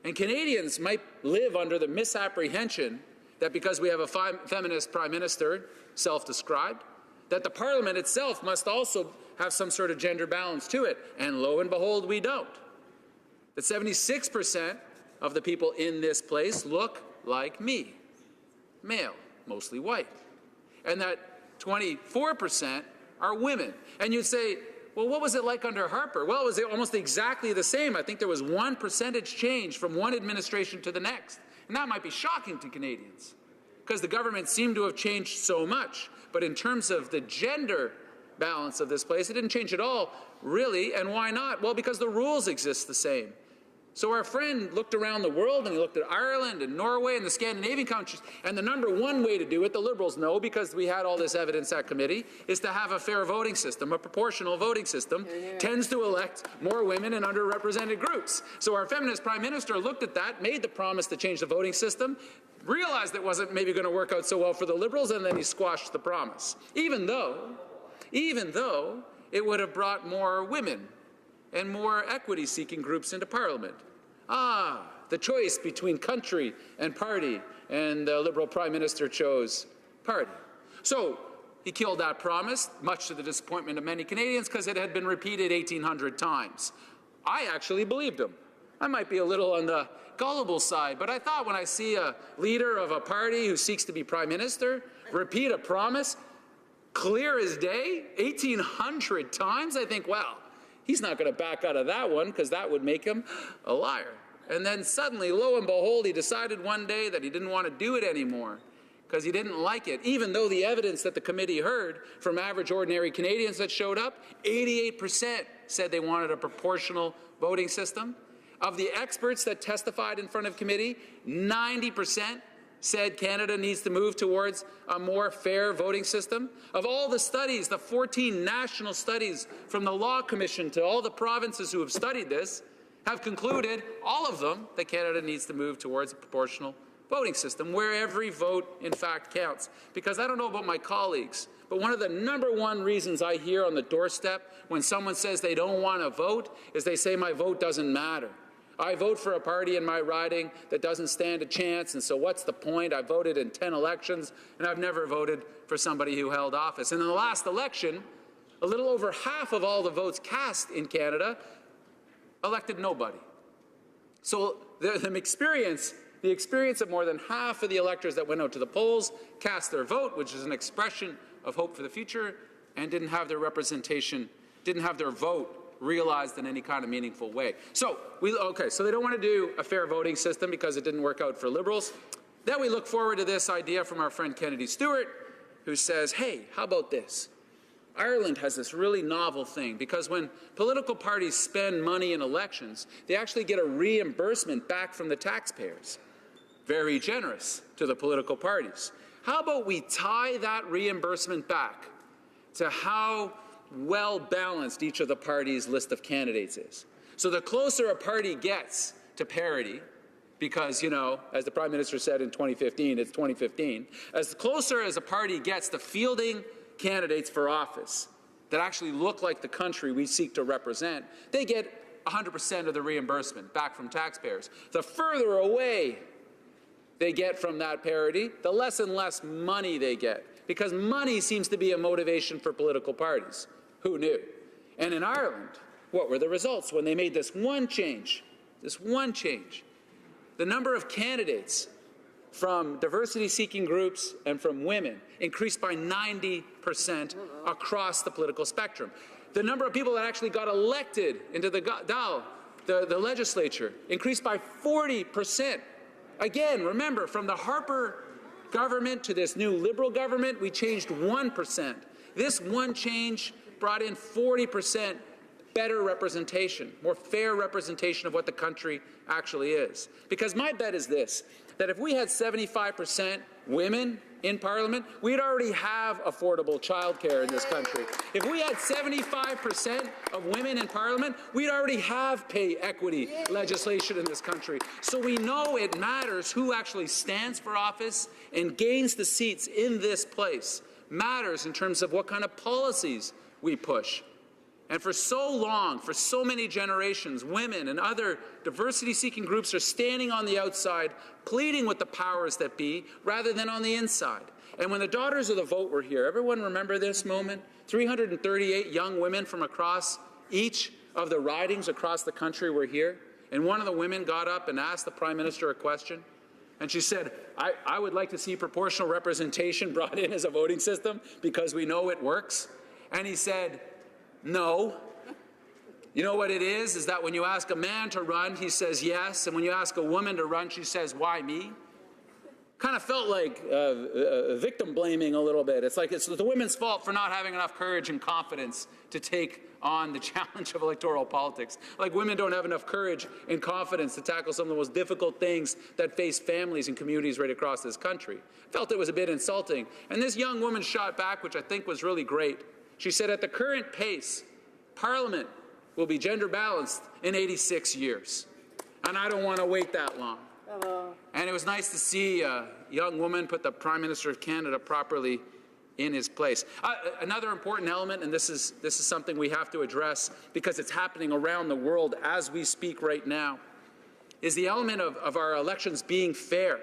S10: And Canadians might live under the misapprehension that because we have a feminist prime minister, self-described, that the parliament itself must also have some sort of gender balance to it. And lo and behold, we don't. That 76% of the people in this place look like me, male, mostly white. And that 24% are women. And you'd say, well, what was it like under Harper? Well, it was almost exactly the same. I think there was 1 percentage change from one administration to the next. And that might be shocking to Canadians, because the government seemed to have changed so much. But in terms of the gender balance of this place, it didn't change at all, really. And why not? Well, because the rules exist the same. So our friend looked around the world, and he looked at Ireland and Norway and the Scandinavian countries, and the number one way to do it, the Liberals know because we had all this evidence at committee, is to have a fair voting system, a proportional voting system, tends to elect more women and underrepresented groups. So our feminist prime minister looked at that, made the promise to change the voting system, realized it wasn't maybe going to work out so well for the Liberals, and then he squashed the promise, even though it would have brought more women and more equity-seeking groups into Parliament. The choice between country and party, and the Liberal Prime Minister chose party. So he killed that promise, much to the disappointment of many Canadians, because it had been repeated 1,800 times. I actually believed him. I might be a little on the gullible side, but I thought when I see a leader of a party who seeks to be Prime Minister repeat a promise clear as day 1,800 times, I think, well, he's not going to back out of that one, because that would make him a liar. And then suddenly, lo and behold, he decided one day that he didn't want to do it anymore because he didn't like it, even though the evidence that the committee heard from average ordinary Canadians that showed up, 88% said they wanted a proportional voting system. Of the experts that testified in front of committee, 90% said Canada needs to move towards a more fair voting system. Of all the studies, the 14 national studies from the Law Commission to all the provinces who have studied this, have concluded, all of them, that Canada needs to move towards a proportional voting system where every vote, in fact, counts. Because I don't know about my colleagues, but one of the number one reasons I hear on the doorstep when someone says they don't want to vote is they say my vote doesn't matter. I vote for a party in my riding that doesn't stand a chance, and so what's the point? I voted in 10 elections, and I've never voted for somebody who held office. And in the last election, a little over half of all the votes cast in Canada elected nobody. So the experience of more than half of the electors that went out to the polls cast their vote, which is an expression of hope for the future, and didn't have their representation, didn't have their vote realized in any kind of meaningful way. So they don't want to do a fair voting system because it didn't work out for Liberals. Then we look forward to this idea from our friend Kennedy Stewart, who says, hey, how about this? Ireland has this really novel thing, because when political parties spend money in elections, they actually get a reimbursement back from the taxpayers. Very generous to the political parties. How about we tie that reimbursement back to how well balanced each of the parties' list of candidates is? So the closer a party gets to parity, because, you know, as the Prime Minister said in 2015, it's 2015, as closer as a party gets to fielding candidates for office that actually look like the country we seek to represent, they get 100% of the reimbursement back from taxpayers. The further away they get from that parity, the less and less money they get, because money seems to be a motivation for political parties. Who knew? And in Ireland, what were the results when they made this one change? This one change. The number of candidates from diversity-seeking groups and from women increased by 90% across the political spectrum. The number of people that actually got elected into the Dáil, the legislature, increased by 40%. Again, remember, from the Harper government to this new Liberal government, we changed 1%. This one change brought in 40% better representation, more fair representation of what the country actually is. Because my bet is this, that if we had 75% women in Parliament, we'd already have affordable childcare in this country. If we had 75% of women in Parliament, we'd already have pay equity legislation in this country. So we know it matters who actually stands for office and gains the seats in this place. Matters in terms of what kind of policies we push. And for so long, for so many generations, women and other diversity-seeking groups are standing on the outside, pleading with the powers that be, rather than on the inside. And when the Daughters of the Vote were here, everyone remember this moment? 338 young women from across each of the ridings across the country were here. And one of the women got up and asked the Prime Minister a question. And she said, I would like to see proportional representation brought in as a voting system because we know it works. And he said, no. You know what it is that when you ask a man to run, he says yes, and when you ask a woman to run, she says, why me? Kind of felt like victim blaming a little bit. It's like it's the women's fault for not having enough courage and confidence to take on the challenge of electoral politics. Like women don't have enough courage and confidence to tackle some of the most difficult things that face families and communities right across this country. Felt it was a bit insulting. And this young woman shot back, which I think was really great. She said, at the current pace, Parliament will be gender balanced in 86 years. And I don't want to wait that long. And it was nice to see a young woman put the Prime Minister of Canada properly in his place. Another important element, and this is something we have to address because it's happening around the world as we speak right now, is the element of our elections being fair,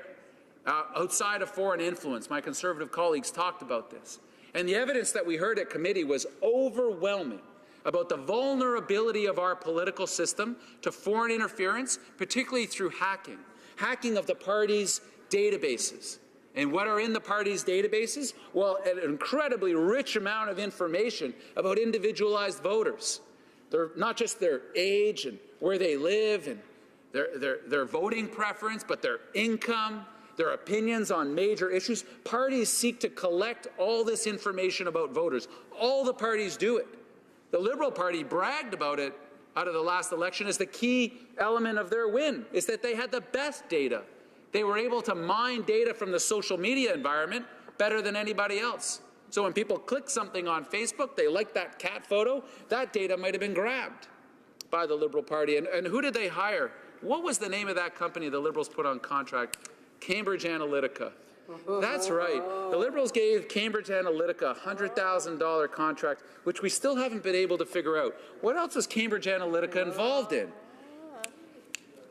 S10: outside of foreign influence. My Conservative colleagues talked about this. And the evidence that we heard at committee was overwhelming about the vulnerability of our political system to foreign interference, particularly through hacking. Hacking of the party's databases. And what are in the party's databases? Well, an incredibly rich amount of information about individualized voters. They're not just their age and where they live and their voting preference, but their income, their opinions on major issues. Parties seek to collect all this information about voters. All the parties do it. The Liberal Party bragged about it out of the last election as the key element of their win, is that they had the best data. They were able to mine data from the social media environment better than anybody else. So when people click something on Facebook, they like that cat photo, that data might have been grabbed by the Liberal Party. And who did they hire? What was the name of that company the Liberals put on contract? Cambridge Analytica. That's right. The Liberals gave Cambridge Analytica a $100,000 contract, which we still haven't been able to figure out. What else was Cambridge Analytica involved in?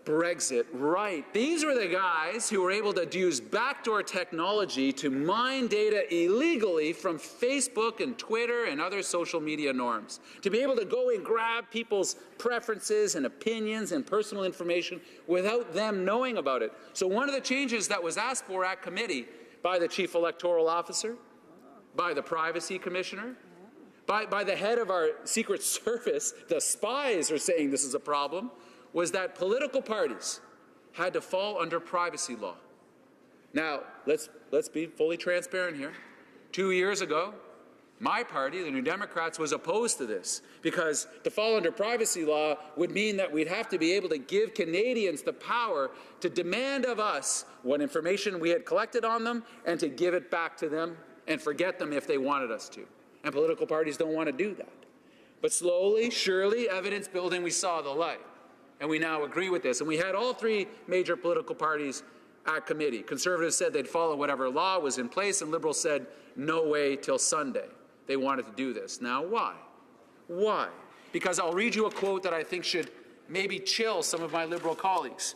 S10: Brexit, right. These were the guys who were able to use backdoor technology to mine data illegally from Facebook and Twitter and other social media norms. To be able to go and grab people's preferences and opinions and personal information without them knowing about it. So one of the changes that was asked for at committee by the Chief Electoral Officer, by the Privacy Commissioner, by the head of our Secret Service, the spies are saying this is a problem, was that political parties had to fall under privacy law. Now, let's be fully transparent here. 2 years ago, my party, the New Democrats, was opposed to this because to fall under privacy law would mean that we'd have to be able to give Canadians the power to demand of us what information we had collected on them and to give it back to them and forget them if they wanted us to. And political parties don't want to do that. But slowly, surely, evidence building, we saw the light. And we now agree with this. And we had all three major political parties at committee. Conservatives said they'd follow whatever law was in place, and Liberals said no way till Sunday. They wanted to do this. Now, why? Why? Because I'll read you a quote that I think should maybe chill some of my Liberal colleagues.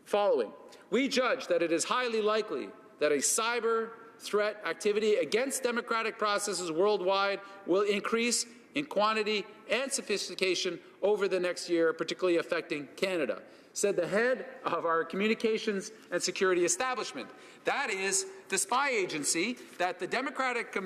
S10: Following, we judge that it is highly likely that a cyber threat activity against democratic processes worldwide will increase in quantity and sophistication over the next year, particularly affecting Canada, said the head of our communications and security establishment. That is the spy agency that the Democratic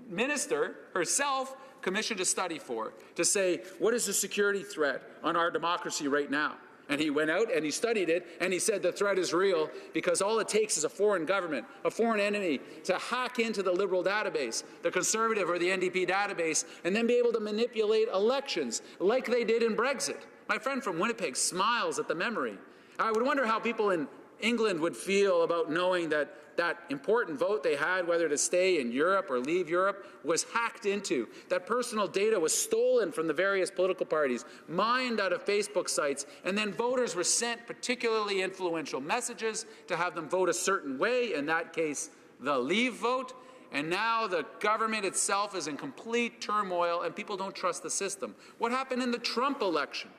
S10: minister herself commissioned a study for, to say, what is the security threat on our democracy right now? And he went out and he studied it, and he said the threat is real because all it takes is a foreign government, a foreign enemy, to hack into the Liberal database, the Conservative or the NDP database, and then be able to manipulate elections like they did in Brexit. My friend from Winnipeg smiles at the memory. I would wonder how people in England would feel about knowing that that important vote they had, whether to stay in Europe or leave Europe, was hacked into. That personal data was stolen from the various political parties, mined out of Facebook sites, and then voters were sent particularly influential messages to have them vote a certain way, in that case, the leave vote. And now the government itself is in complete turmoil and people don't trust the system. What happened in the Trump election?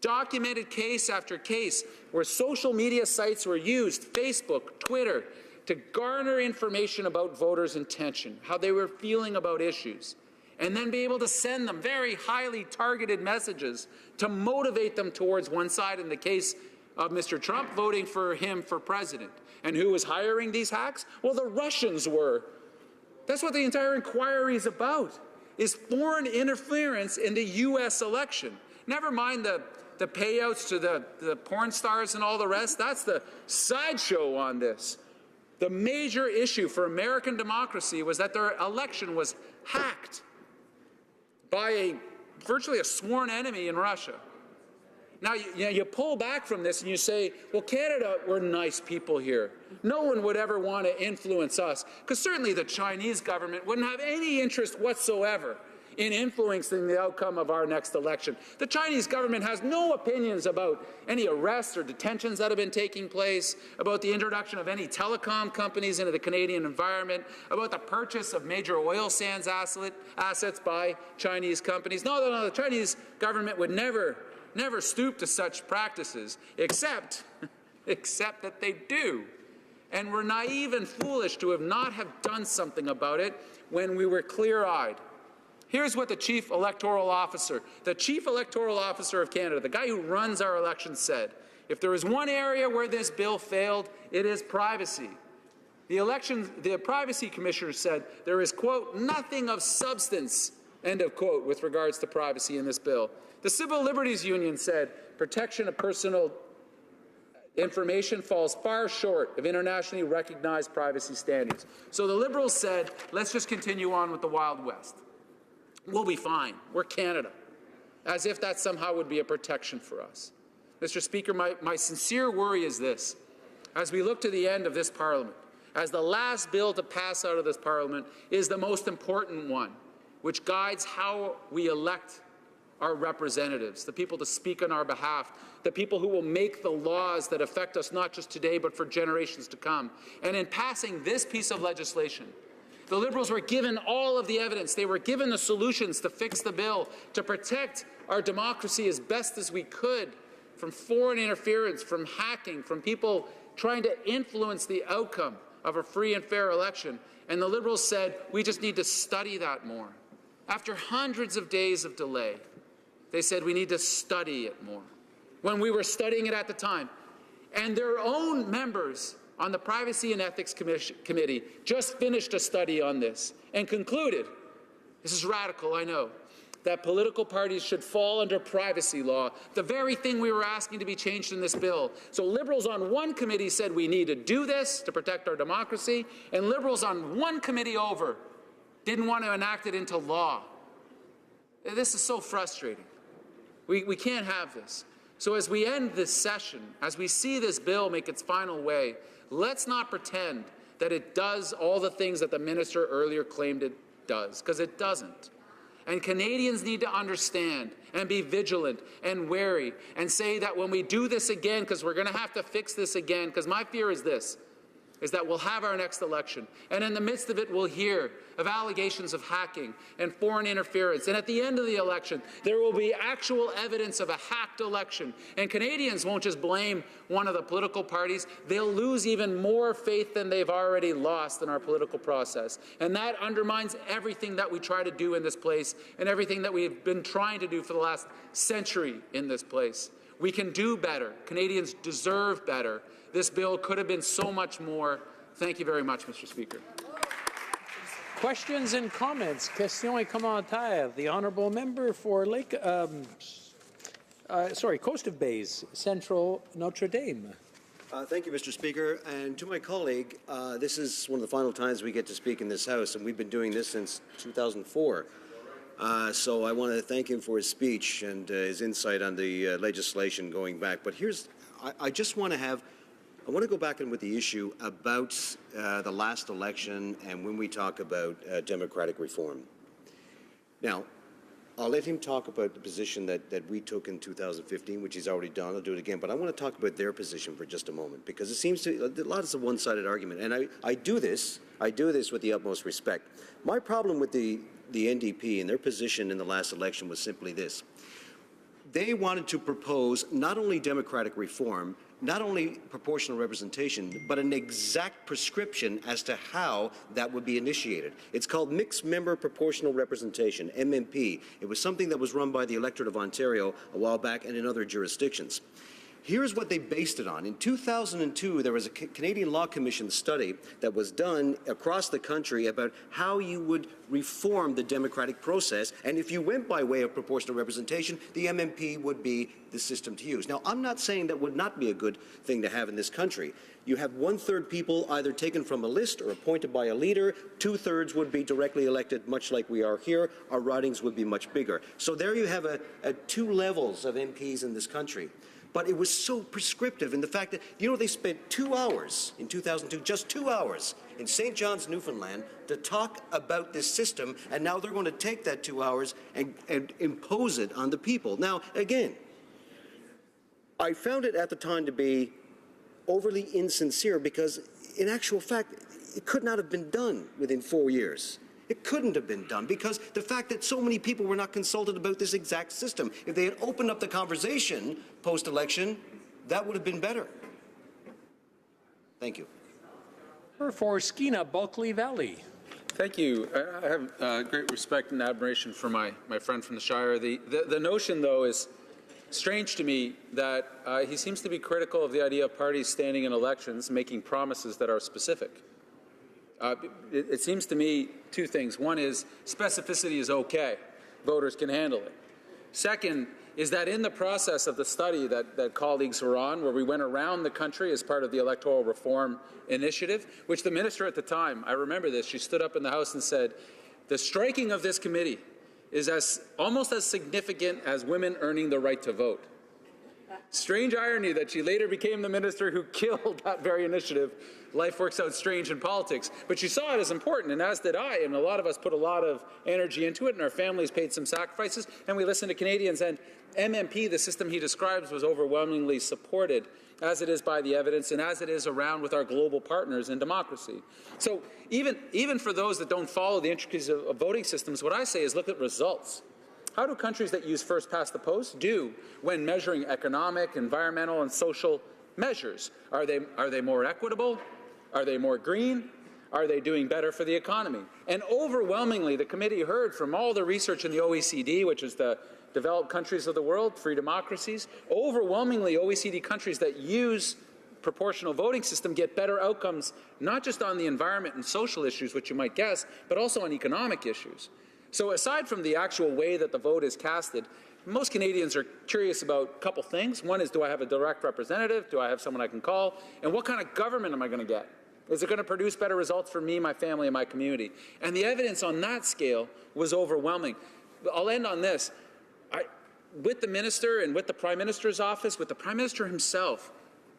S10: Documented case after case where social media sites were used, Facebook, Twitter, to garner information about voters' intention, how they were feeling about issues, and then be able to send them very highly targeted messages to motivate them towards one side in the case of Mr. Trump voting for him for president. And who was hiring these hacks? Well, the Russians were. That's what the entire inquiry is about, is foreign interference in the U.S. election. Never mind the payouts to the porn stars and all the rest. That's the sideshow on this. The major issue for American democracy was that their election was hacked by virtually a sworn enemy in Russia. Now, you pull back from this and you say, well, Canada, we're nice people here. No one would ever want to influence us, because certainly the Chinese government wouldn't have any interest whatsoever in influencing the outcome of our next election. The Chinese government has no opinions about any arrests or detentions that have been taking place, about the introduction of any telecom companies into the Canadian environment, about the purchase of major oil sands assets by Chinese companies. No, the Chinese government would never stoop to such practices, except that they do. And we're naive and foolish to not have done something about it when we were clear-eyed. Here's what the Chief Electoral Officer of Canada, the guy who runs our elections, said. If there is one area where this bill failed, it is privacy. The Privacy Commissioner said there is, quote, nothing of substance, end of quote, with regards to privacy in this bill. The Civil Liberties Union said protection of personal information falls far short of internationally recognized privacy standards. So the Liberals said, let's just continue on with the Wild West. We'll be fine. We're Canada. As if that somehow would be a protection for us. Mr. Speaker, my sincere worry is this. As we look to the end of this Parliament, as the last bill to pass out of this Parliament is the most important one, which guides how we elect our representatives, the people to speak on our behalf, the people who will make the laws that affect us not just today but for generations to come. And in passing this piece of legislation, the Liberals were given all of the evidence. They were given the solutions to fix the bill, to protect our democracy as best as we could from foreign interference, from hacking, from people trying to influence the outcome of a free and fair election. And the Liberals said, we just need to study that more. After hundreds of days of delay, they said we need to study it more. When we were studying it at the time, and their own members on the Privacy and Ethics Committee just finished a study on this and concluded, this is radical, I know, that political parties should fall under privacy law, the very thing we were asking to be changed in this bill. So Liberals on one committee said we need to do this to protect our democracy, and Liberals on one committee over didn't want to enact it into law. This is so frustrating. We can't have this. So as we end this session, as we see this bill make its final way, let's not pretend that it does all the things that the minister earlier claimed it does, because it doesn't. And Canadians need to understand and be vigilant and wary and say that when we do this again, because we're going to have to fix this again, because my fear is this, is that we'll have our next election, and in the midst of it we'll hear of allegations of hacking and foreign interference, and at the end of the election there will be actual evidence of a hacked election, and Canadians won't just blame one of the political parties, they'll lose even more faith than they've already lost in our political process, and that undermines everything that we try to do in this place and everything that we've been trying to do for the last century in this place. We can do better. Canadians deserve better. This bill could have been so much more. Thank you very much, Mr. Speaker.
S8: Questions and comments. Questions et commentaires. The honourable member for Coast of Bays, Central Notre Dame.
S2: Thank you, Mr. Speaker. And to my colleague, this is one of the final times we get to speak in this House, and we've been doing this since 2004. So I want to thank him for his speech and his insight on the legislation going back. But I just want to go back in with the issue about the last election and when we talk about democratic reform. Now, I'll let him talk about the position that we took in 2015, which he's already done. I'll do it again. But I want to talk about their position for just a moment, because it seems to a lot of a one-sided argument. And I do this with the utmost respect. My problem with the NDP and their position in the last election was simply this. They wanted to propose not only democratic reform, not only proportional representation, but an exact prescription as to how that would be initiated. It's called mixed member proportional representation, MMP. It was something that was run by the electorate of Ontario a while back and in other jurisdictions. Here's what they based it on. In 2002, there was a Canadian Law Commission study that was done across the country about how you would reform the democratic process, and if you went by way of proportional representation, the MMP would be the system to use. Now, I'm not saying that would not be a good thing to have in this country. You have 1/3 people either taken from a list or appointed by a leader. 2/3 would be directly elected, much like we are here. Our ridings would be much bigger. So there you have two levels of MPs in this country. But it was so prescriptive in the fact that, they spent 2 hours in 2002, just 2 hours, in St. John's, Newfoundland, to talk about this system, and now they're going to take that 2 hours and impose it on the people. Now, again, I found it at the time to be overly insincere because, in actual fact, it could not have been done within 4 years. It couldn't have been done because the fact that so many people were not consulted about this exact system. If they had opened up the conversation post-election, that would have been better. Thank you.
S8: For Skeena, Bulkley Valley.
S10: Thank you. I have great respect and admiration for my friend from the Shire. The notion, though, is strange to me that he seems to be critical of the idea of parties standing in elections making promises that are specific. It seems to me two things. One is specificity is okay. Voters can handle it. Second is that in the process of the study that colleagues were on, where we went around the country as part of the Electoral Reform Initiative, which the minister at the time, I remember this, she stood up in the House and said, the striking of this committee is almost as significant as women earning the right to vote. Strange irony that she later became the minister who killed that very initiative. Life works out strange in politics. But she saw it as important, and as did I, and a lot of us put a lot of energy into it, and our families paid some sacrifices, and we listened to Canadians. And MMP, the system he describes, was overwhelmingly supported, as it is by the evidence, and as it is around with our global partners in democracy. So even for those that don't follow the intricacies of voting systems, what I say is look at results. How do countries that use first past the post do when measuring economic, environmental, and social measures? Are they more equitable? Are they more green? Are they doing better for the economy? And overwhelmingly, the committee heard from all the research in the OECD, which is the developed countries of the world, free democracies, overwhelmingly OECD countries that use proportional voting system get better outcomes, not just on the environment and social issues, which you might guess, but also on economic issues. So aside from the actual way that the vote is casted, most Canadians are curious about a couple things. One is, do I have a direct representative? Do I have someone I can call? And what kind of government am I going to get? Is it going to produce better results for me, my family, and my community? And the evidence on that scale was overwhelming. I'll end on this. With the minister and with the Prime Minister's office, with the Prime Minister himself,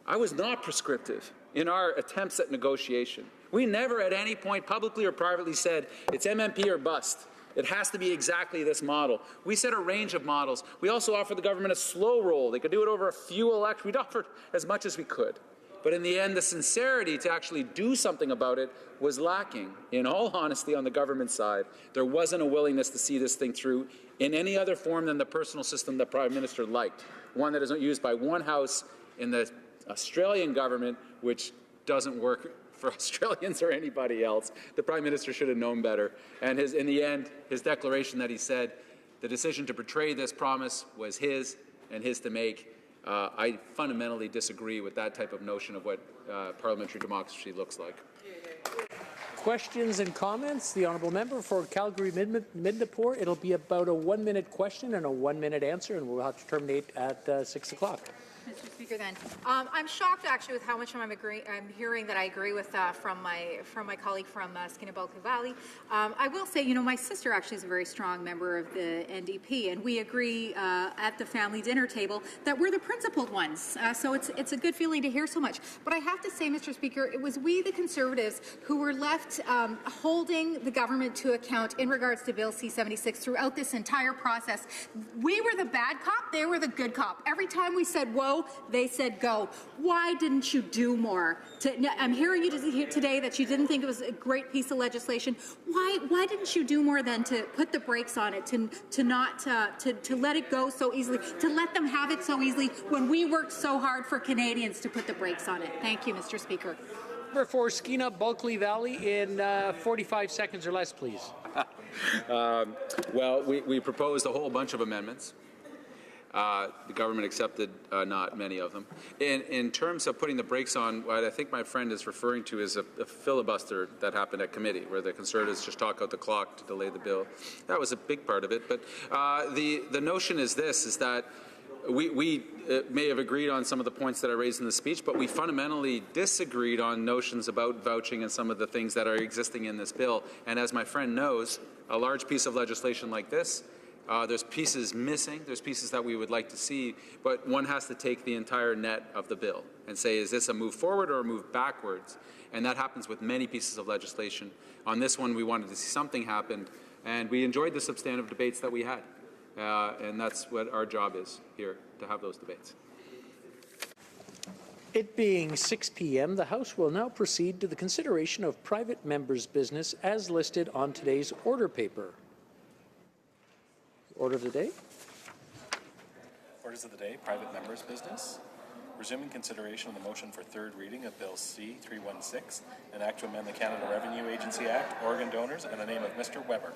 S10: I was not prescriptive in our attempts at negotiation. We never at any point publicly or privately said it's MMP or bust. It has to be exactly this model. We set a range of models. We also offered the government a slow roll. They could do it over a few elections. We'd offered as much as we could. But in the end, the sincerity to actually do something about it was lacking. In all honesty, on the government side, there wasn't a willingness to see this thing through in any other form than the personal system the Prime Minister liked, one that isn't used by one House in the Australian government, which doesn't work for Australians or anybody else. The Prime Minister should have known better. And in the end, his declaration that he said the decision to betray this promise was his and his to make. I fundamentally disagree with that type of notion of what parliamentary democracy looks like.
S8: Questions and comments? The honourable member for Calgary Midnapore. It'll be about a 1-minute question and a 1-minute answer, and we'll have to terminate at 6 o'clock.
S11: Mr. Speaker, then I'm shocked actually with how much I'm hearing that I agree with from my colleague from Skinnabilk Valley. I will say, you know, my sister actually is a very strong member of the NDP, and we agree at the family dinner table that we're the principled ones. So it's a good feeling to hear so much. But I have to say, Mr. Speaker, it was we, the Conservatives, who were left holding the government to account in regards to Bill C-76 throughout this entire process. We were the bad cop; they were the good cop. Every time we said whoa, they said go. Why didn't you do more? I'm hearing you today that you didn't think it was a great piece of legislation. Why didn't you do more than to put the brakes on it, to let it go so easily, to let them have it so easily when we worked so hard for Canadians to put the brakes on it? Thank you, Mr. Speaker.
S8: Member for Skeena-Bulkley Valley in 45 seconds or less, please.
S10: Well, we proposed a whole bunch of amendments. The government accepted not many of them. In terms of putting the brakes on, what I think my friend is referring to is a filibuster that happened at committee, where the Conservatives just talk out the clock to delay the bill. That was a big part of it. But the notion is this, is that we may have agreed on some of the points that I raised in the speech, but we fundamentally disagreed on notions about vouching and some of the things that are existing in this bill. And as my friend knows, a large piece of legislation like this, there's pieces missing, there's pieces that we would like to see, but one has to take the entire net of the bill and say, is this a move forward or a move backwards? And that happens with many pieces of legislation. On this one, we wanted to see something happen, and we enjoyed the substantive debates that we had. And that's what our job is here, to have those debates.
S8: It being 6 p.m., the House will now proceed to the consideration of private members' business as listed on today's order paper. Order of the day.
S20: Orders of the day, private members' business. Resuming consideration of the motion for third reading of Bill C-316, an act to amend the Canada Revenue Agency Act, organ donors, and the name of Mr. Weber.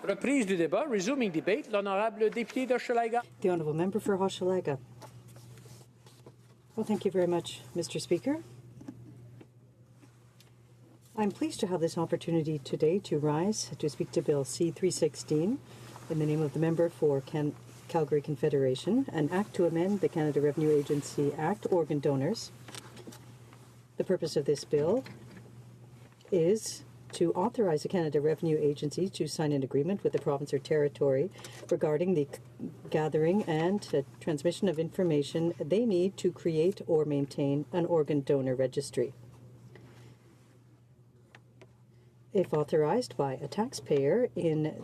S8: Reprise du débat, resuming debate, l'honorable député d'Hochelaga.
S21: The honourable member for Hochelaga. Well, thank you very much, Mr. Speaker. I'm pleased to have this opportunity today to rise to speak to Bill C-316 in the name of the member for Calgary Confederation, an act to amend the Canada Revenue Agency Act, organ donors. The purpose of this bill is to authorize the Canada Revenue Agency to sign an agreement with the province or territory regarding the gathering and transmission of information they need to create or maintain an organ donor registry. If authorized by a taxpayer in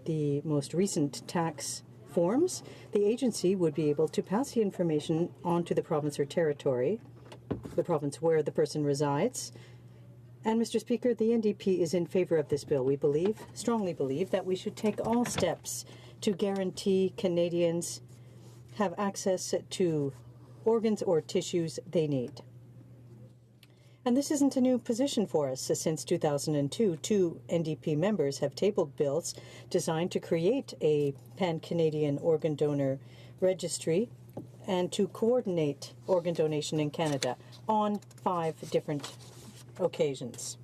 S21: the most recent tax forms, the agency would be able to pass the information on to the province or territory, the province where the person resides. And, Mr. Speaker, the NDP is in favour of this bill. We strongly believe, that we should take all steps to guarantee Canadians have access to organs or tissues they need. And this isn't a new position for us. Since 2002, 2 NDP members have tabled bills designed to create a pan-Canadian organ donor registry and to coordinate organ donation in Canada on 5 different occasions.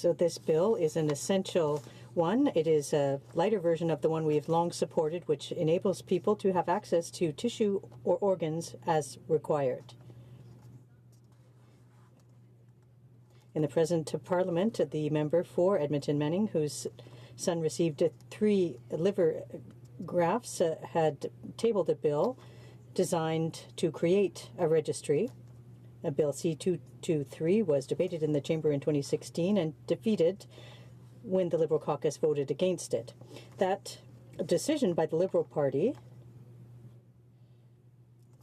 S21: So this bill is an essential one. It is a lighter version of the one we have long supported, which enables people to have access to tissue or organs as required. In the present Parliament, the member for Edmonton Manning, whose son received 3 liver grafts, had tabled a bill designed to create a registry. Bill C-223 was debated in the Chamber in 2016 and defeated when the Liberal caucus voted against it. That decision by the Liberal Party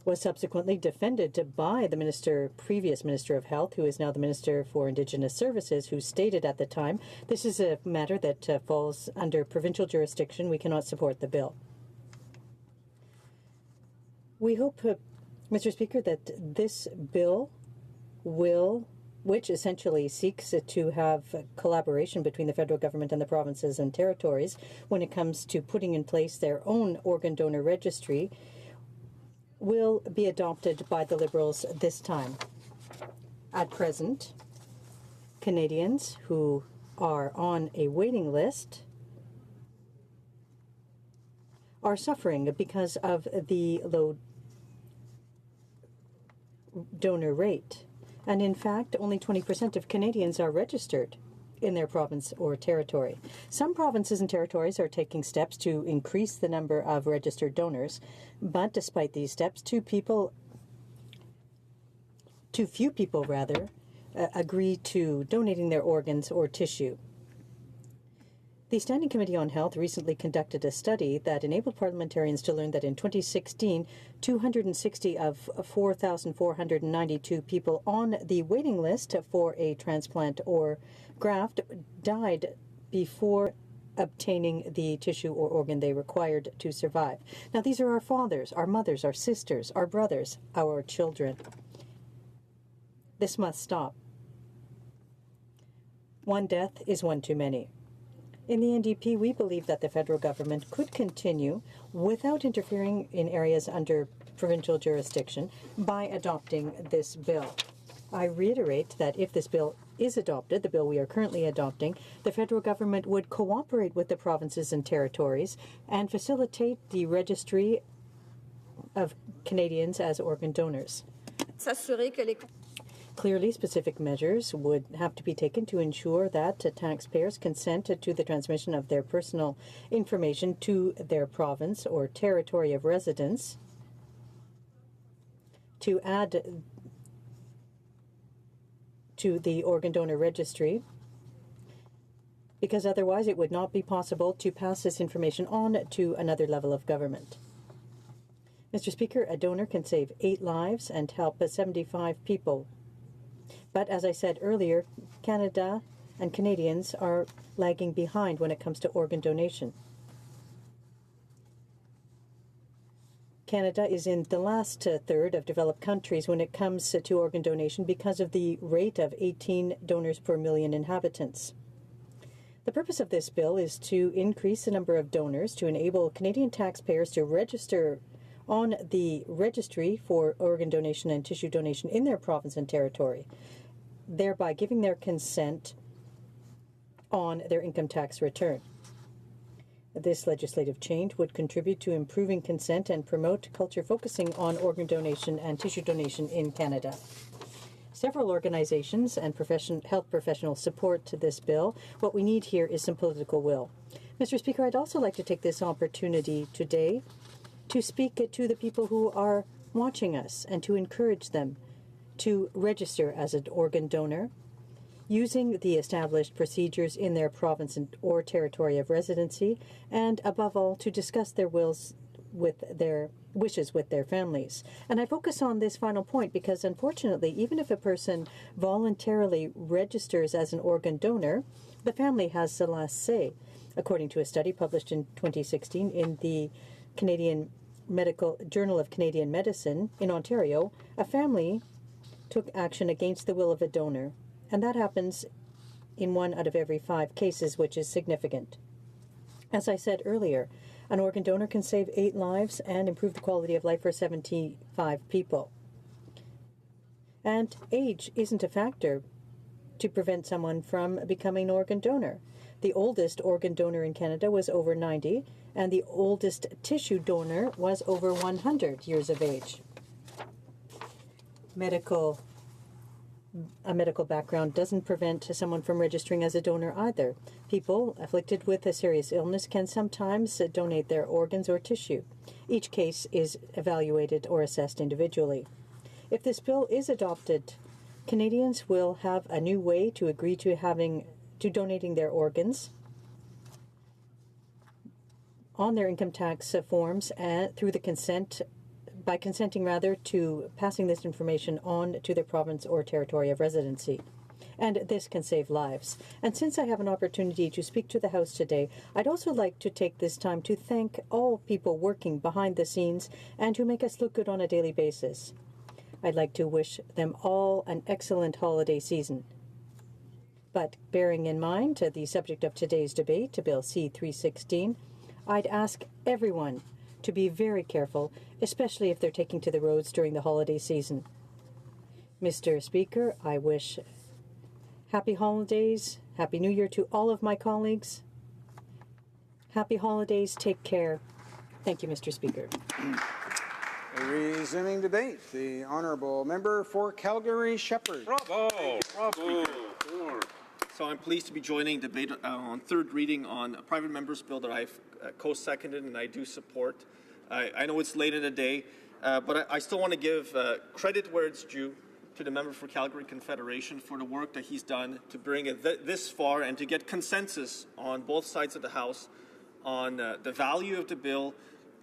S21: was subsequently defended by the previous Minister of Health, who is now the Minister for Indigenous Services, who stated at the time, this is a matter that falls under provincial jurisdiction. We cannot support the bill. We hope, Mr. Speaker, that this bill which essentially seeks to have collaboration between the federal government and the provinces and territories when it comes to putting in place their own organ donor registry, will be adopted by the Liberals this time. At present, Canadians who are on a waiting list are suffering because of the low donor rate. And in fact, only 20% of Canadians are registered in their province or territory. Some provinces and territories are taking steps to increase the number of registered donors, but despite these steps, too few people agree to donating their organs or tissue. The Standing Committee on Health recently conducted a study that enabled parliamentarians to learn that in 2016, 260 of 4,492 people on the waiting list for a transplant or graft died before obtaining the tissue or organ they required to survive. Now, these are our fathers, our mothers, our sisters, our brothers, our children. This must stop. One death is one too many. In the NDP, we believe that the federal government could continue without interfering in areas under provincial jurisdiction by adopting this bill. I reiterate that if this bill is adopted, the bill we are currently adopting, the federal government would cooperate with the provinces and territories and facilitate the registry of Canadians as organ donors. Clearly, specific measures would have to be taken to ensure that taxpayers consent to the transmission of their personal information to their province or territory of residence. To add to the organ donor registry, because otherwise it would not be possible to pass this information on to another level of government. Mr. Speaker, a donor can save 8 lives and help 75 people. But as I said earlier, Canada and Canadians are lagging behind when it comes to organ donation. Canada is in the last third of developed countries when it comes to organ donation because of the rate of 18 donors per million inhabitants. The purpose of this bill is to increase the number of donors to enable Canadian taxpayers to register on the registry for organ donation and tissue donation in their province and territory, thereby giving their consent on their income tax return. This legislative change would contribute to improving consent and promote culture focusing on organ donation and tissue donation in Canada. Several organizations and health professionals support this bill. What we need here is some political will. Mr. Speaker, I'd also like to take this opportunity today to speak to the people who are watching us and to encourage them to register as an organ donor using the established procedures in their province or territory of residency, and above all, to discuss their wishes with their families. And I focus on this final point because, unfortunately, even if a person voluntarily registers as an organ donor, the family has the last say. According to a study published in 2016 in the Canadian Journal of Canadian Medicine in Ontario, a family took action against the will of a donor, and that happens in 1 out of every 5 cases, which is significant. As I said earlier, an organ donor can save 8 lives and improve the quality of life for 75 people. And age isn't a factor to prevent someone from becoming an organ donor. The oldest organ donor in Canada was over 90, and the oldest tissue donor was over 100 years of age. A medical background doesn't prevent someone from registering as a donor either. People afflicted with a serious illness can sometimes donate their organs or tissue. Each case is evaluated or assessed individually. If this bill is adopted, Canadians will have a new way to agree to donating their organs on their income tax forms and through the by consenting to passing this information on to their province or territory of residency. And this can save lives. And since I have an opportunity to speak to the House today, I'd also like to take this time to thank all people working behind the scenes and who make us look good on a daily basis. I'd like to wish them all an excellent holiday season. But bearing in mind the subject of today's debate, Bill C-316, I'd ask everyone to be very careful, especially if they're taking to the roads during the holiday season. Mr. Speaker, I wish happy holidays, Happy New Year to all of my colleagues. Happy holidays, take care. Thank you, Mr. Speaker.
S5: Resuming debate, the Honourable Member for Calgary-Shepherd.
S15: Bravo! Bravo! So I'm pleased to be joining debate on third reading on a private member's bill that I've co-seconded and I do support. I know it's late in the day, but I still want to give credit where it's due to the member for Calgary Confederation for the work that he's done to bring it this far and to get consensus on both sides of the House on the value of the bill,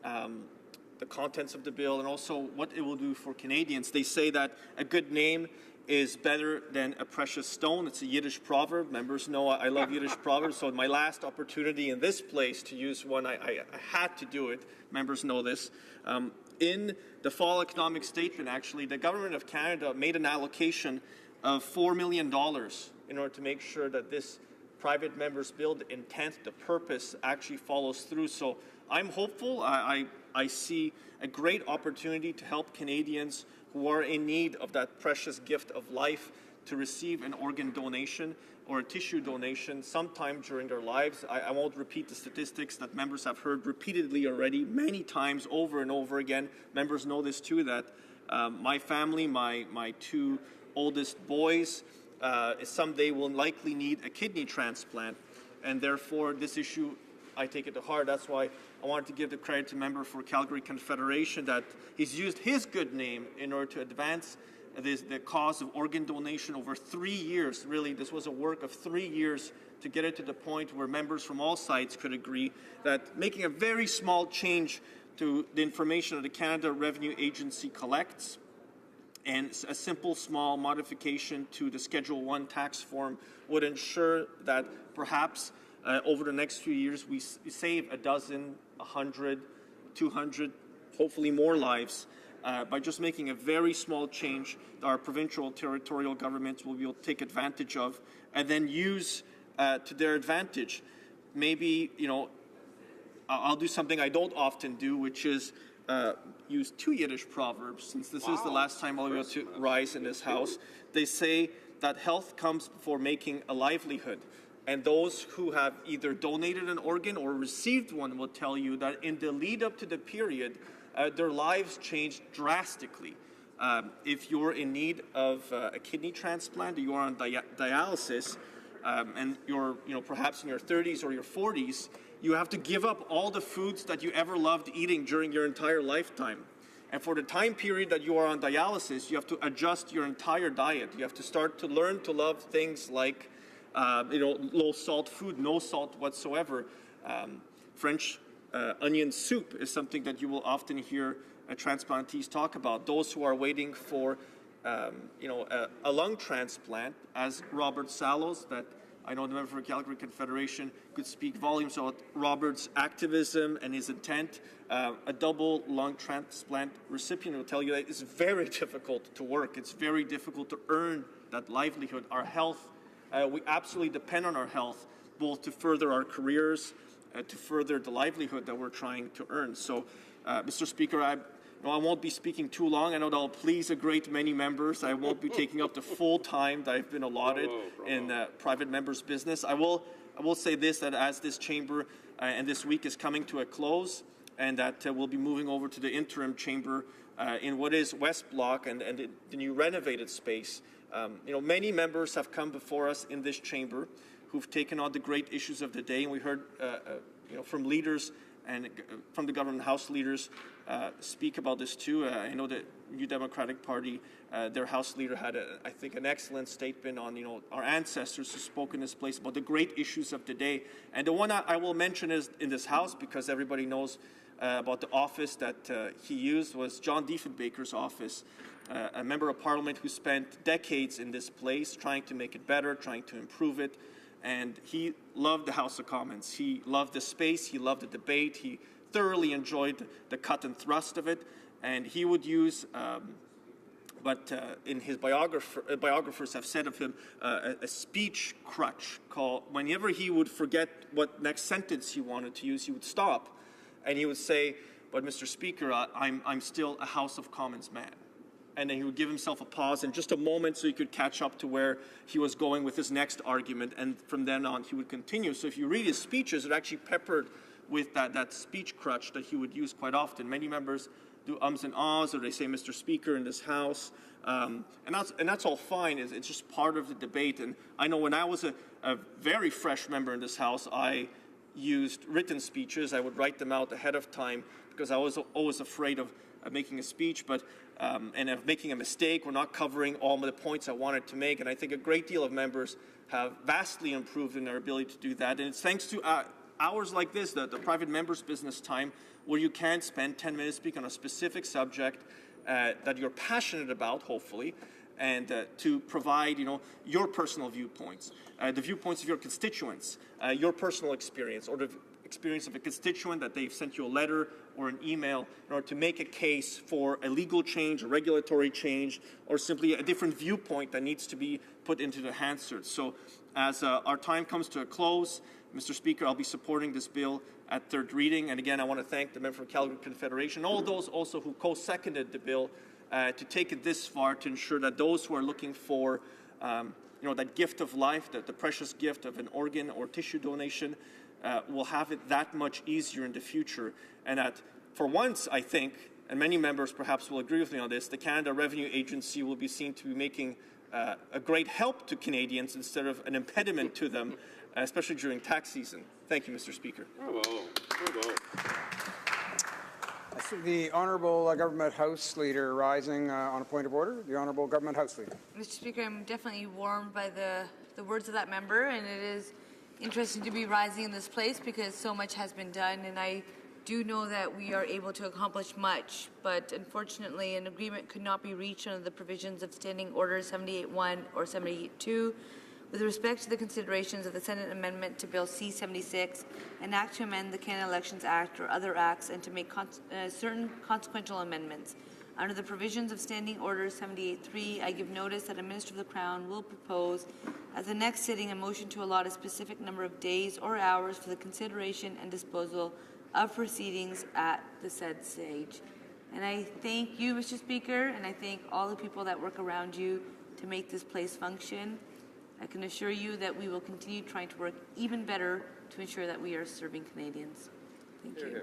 S15: the contents of the bill, and also what it will do for Canadians. They say that a good name is better than a precious stone. It's a Yiddish proverb. Members know I love Yiddish proverbs, so my last opportunity in this place to use one, I had to do it. Members know this. In the fall economic statement, actually, the Government of Canada made an allocation of $4 million in order to make sure that this private member's bill, the intent, the purpose, actually follows through. So I'm hopeful. I see a great opportunity to help Canadians who are in need of that precious gift of life to receive an organ donation or a tissue donation sometime during their lives. I won't repeat the statistics that members have heard repeatedly already, many times over and over again. Members know this too, that my family, my two oldest boys, someday will likely need a kidney transplant, and therefore this issue, I take it to heart. That's why I wanted to give the credit to member for Calgary Confederation that he's used his good name in order to advance the cause of organ donation over 3 years. Really, this was a work of 3 years to get it to the point where members from all sides could agree that making a very small change to the information that the Canada Revenue Agency collects and a simple small modification to the Schedule 1 tax form would ensure that perhaps over the next few years, we save a dozen, 100, 200, hopefully more lives by just making a very small change that our provincial territorial governments will be able to take advantage of and then use to their advantage. Maybe, I'll do something I don't often do, which is use two Yiddish proverbs, since this is the last time I'll be able to rise in this House. They say that health comes before making a livelihood. And those who have either donated an organ or received one will tell you that in the lead up to the period, their lives changed drastically. If you're in need of a kidney transplant, or you are on dialysis, and you're perhaps in your 30s or your 40s, you have to give up all the foods that you ever loved eating during your entire lifetime. And for the time period that you are on dialysis, you have to adjust your entire diet. You have to start to learn to love things like low salt food, no salt whatsoever. French onion soup is something that you will often hear transplantees talk about. Those who are waiting for, a lung transplant, as Robert Sallows, that I know the member for Calgary Confederation could speak volumes about Robert's activism and his intent. A double lung transplant recipient will tell you that it's very difficult to work. It's very difficult to earn that livelihood. Our health, we absolutely depend on our health, both to further our careers, to further the livelihood that we're trying to earn. So, Mr. Speaker, I'm I won't be speaking too long. I know that'll please a great many members. I won't be taking up the full time that I've been allotted in private members' business. I will say this, that as this chamber and this week is coming to a close, and that we'll be moving over to the interim chamber in what is West Block and the new renovated space. Many members have come before us in this chamber who've taken on the great issues of the day, and we heard from leaders and from the government House leaders speak about this too. I know that New Democratic Party, their House leader had, I think, an excellent statement on our ancestors who spoke in this place about the great issues of the day. And the one I will mention is in this House, because everybody knows about the office that he used, was John Diefenbaker's office, a member of Parliament who spent decades in this place trying to make it better, trying to improve it. And he loved the House of Commons. He loved the space. He loved the debate. He thoroughly enjoyed the cut and thrust of it. And he would use, in his biographers have said of him, a speech crutch called, whenever he would forget what next sentence he wanted to use, he would stop. And he would say, but Mr. Speaker, I'm still a House of Commons man. And then he would give himself a pause and just a moment so he could catch up to where he was going with his next argument. And from then on, he would continue. So if you read his speeches, they're actually peppered with that speech crutch that he would use quite often. Many members do ums and ahs, or they say, Mr. Speaker, in this House. And that's all fine. It's just part of the debate. And I know when I was a very fresh member in this House, I used written speeches. I would write them out ahead of time because I was always afraid of making a speech, and of making a mistake or not covering all the points I wanted to make. And I think a great deal of members have vastly improved in their ability to do that. And it's thanks to hours like this, the private members' business time, where you can spend 10 minutes speaking on a specific subject that you're passionate about, hopefully, and to provide, your personal viewpoints, the viewpoints of your constituents, your personal experience, or the experience of a constituent that they've sent you a letter or an email in order to make a case for a legal change, a regulatory change, or simply a different viewpoint that needs to be put into the Hansard. So as our time comes to a close, Mr. Speaker, I'll be supporting this bill at third reading. And again, I want to thank the member for Calgary Confederation, all those also who co-seconded the bill to take it this far to ensure that those who are looking for that gift of life, the precious gift of an organ or tissue donation, will have it that much easier in the future. And that, for once, I think, and many members perhaps will agree with me on this, the Canada Revenue Agency will be seen to be making a great help to Canadians instead of an impediment to them, especially during tax season. Thank you, Mr. Speaker.
S5: Bravo. Bravo. I see the Honourable Government House Leader rising on a point of order. The Honourable Government House Leader.
S3: Mr. Speaker, I'm definitely warmed by the words of that member, and it is interesting to be rising in this place because so much has been done, and I do know that we are able to accomplish much, but unfortunately an agreement could not be reached under the provisions of Standing Order 78.1 or 78.2 with respect to the considerations of the Senate Amendment to Bill C-76, an act to amend the Canada Elections Act or other acts and to make certain consequential amendments. Under the provisions of Standing Order 78.3, I give notice that a Minister of the Crown will propose at the next sitting a motion to allot a specific number of days or hours for the consideration and disposal of proceedings at the said stage. And I thank you, Mr. Speaker, and I thank all the people that work around you to make this place function. I can assure you that we will continue trying to work even better to ensure that we are serving Canadians. Thank you.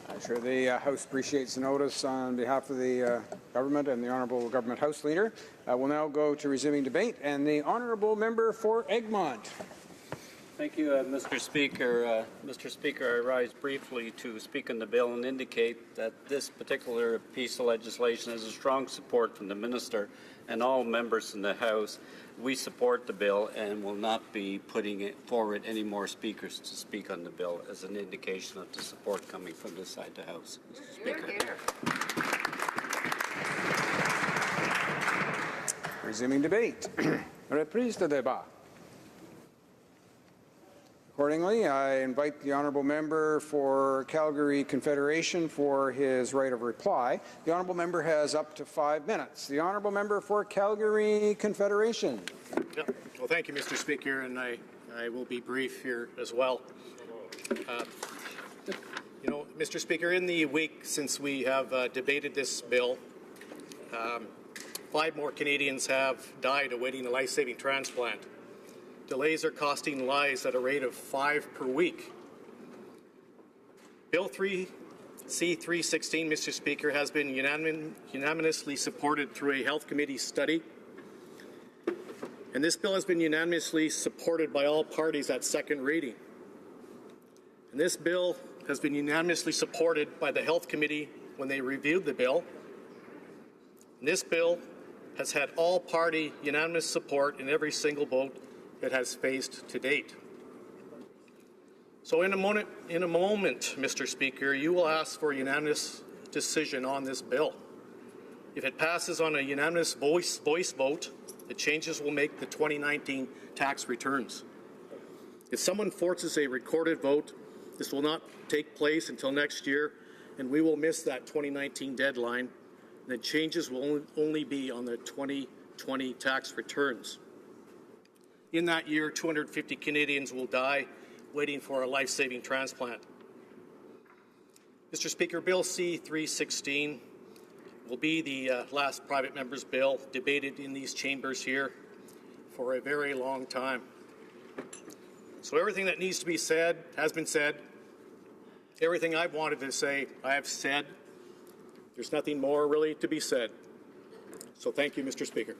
S5: I'm sure the House appreciates the notice on behalf of the government and the Honourable Government House Leader. We'll now go to resuming debate, and the Honourable Member for Egmont.
S13: Thank you, Mr. Speaker. Mr. Speaker, I rise briefly to speak on the bill and indicate that this particular piece of legislation has a strong support from the Minister and all members in the House. We support the bill and will not be putting it forward any more speakers to speak on the bill as an indication of the support coming from this side of the House. Mr. Speaker.
S5: Resuming debate. Reprise de débat. Accordingly, I invite the Honourable Member for Calgary Confederation for his right of reply. The Honourable Member has up to 5 minutes. The Honourable Member for Calgary Confederation.
S23: Yeah. Well, thank you, Mr. Speaker, and I will be brief here as well. Mr. Speaker, in the week since we have debated this bill, 5 more Canadians have died awaiting a life-saving transplant. Delays are costing lives at a rate of 5 per week. Bill C-316, Mr. Speaker, has been unanimously supported through a Health Committee study. And this bill has been unanimously supported by all parties at second reading. And this bill has been unanimously supported by the Health Committee when they reviewed the bill. And this bill has had all-party unanimous support in every single vote it has faced to date. So in a moment, Mr. Speaker, you will ask for a unanimous decision on this bill. If it passes on a unanimous voice vote, the changes will make the 2019 tax returns. If someone forces a recorded vote, this will not take place until next year, and we will miss that 2019 deadline. And the changes will only be on the 2020 tax returns. In that year, 250 Canadians will die waiting for a life-saving transplant. Mr. Speaker, Bill C-316 will be the last private member's bill debated in these chambers here for a very long time. So everything that needs to be said has been said. Everything I've wanted to say, I have said. There's nothing more really to be said. So thank you, Mr. Speaker.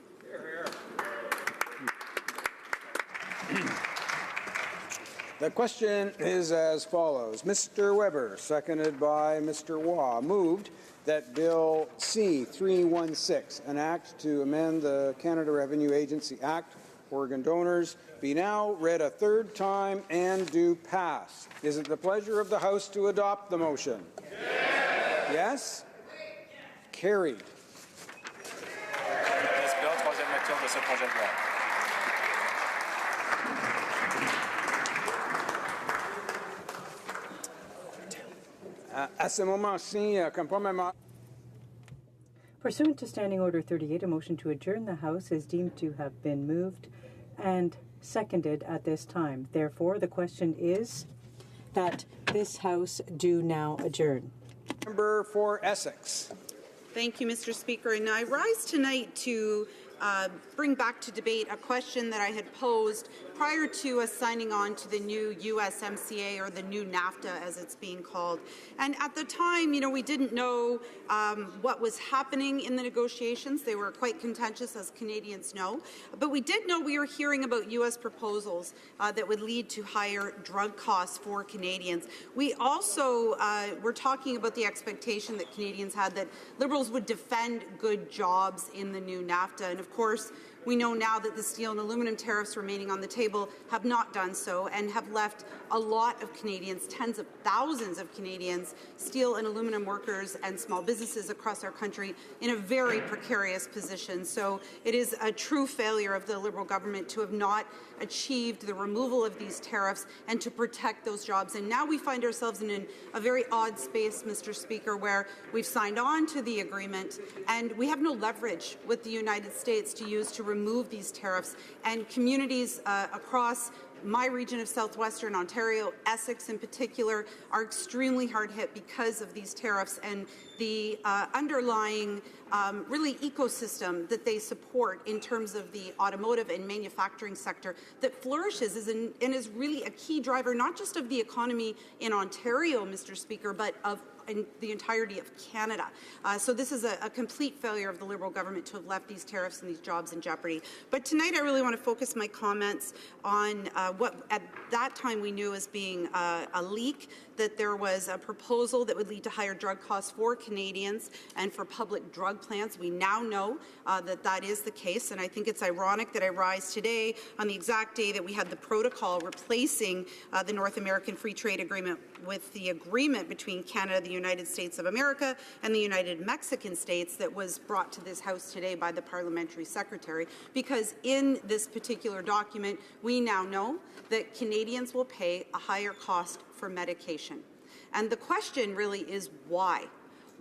S5: The question is as follows. Mr. Weber, seconded by Mr. Waugh, moved that Bill C-316, an act to amend the Canada Revenue Agency Act, organ donors, be now read a third time and do pass. Is it the pleasure of the House to adopt the motion? Yes? Yes? Carried.
S20: This bill, troisième lecture de ce projet de loi.
S5: À ce moment-ci, conformément.
S21: Pursuant to Standing Order 38, a motion to adjourn the House is deemed to have been moved and seconded at this time. Therefore, the question is that this House do now adjourn.
S5: Member for Essex.
S17: Thank you, Mr. Speaker. And I rise tonight to bring back to debate a question that I had posed prior to us signing on to the new USMCA, or the new NAFTA as it's being called. And at the time, we didn't know what was happening in the negotiations. They were quite contentious, as Canadians know. But we did know we were hearing about U.S. proposals that would lead to higher drug costs for Canadians. We also were talking about the expectation that Canadians had that Liberals would defend good jobs in the new NAFTA. And of course, we know now that the steel and aluminum tariffs remaining on the table have not done so, and have left a lot of Canadians, tens of thousands of Canadians, steel and aluminum workers and small businesses across our country, in a very precarious position. So it is a true failure of the Liberal government to have not achieved the removal of these tariffs and to protect those jobs. And now we find ourselves in a very odd space, Mr. Speaker, where we've signed on to the agreement and we have no leverage with the United States to use to remove these tariffs. And communities across my region of southwestern Ontario, Essex in particular, are extremely hard hit because of these tariffs and the underlying really ecosystem that they support in terms of the automotive and manufacturing sector that flourishes and is really a key driver not just of the economy in Ontario, Mr. Speaker, but of in the entirety of Canada. So this is a complete failure of the Liberal government to have left these tariffs and these jobs in jeopardy. But tonight I really want to focus my comments on what at that time we knew as being a leak, that there was a proposal that would lead to higher drug costs for Canadians and for public drug plans. We now know that that is the case, and I think it's ironic that I rise today on the exact day that we had the protocol replacing the North American Free Trade Agreement with the agreement between Canada, the United States of America, and the United Mexican States that was brought to this House today by the Parliamentary Secretary, because in this particular document, we now know that Canadians will pay a higher cost for medication. And the question really is why?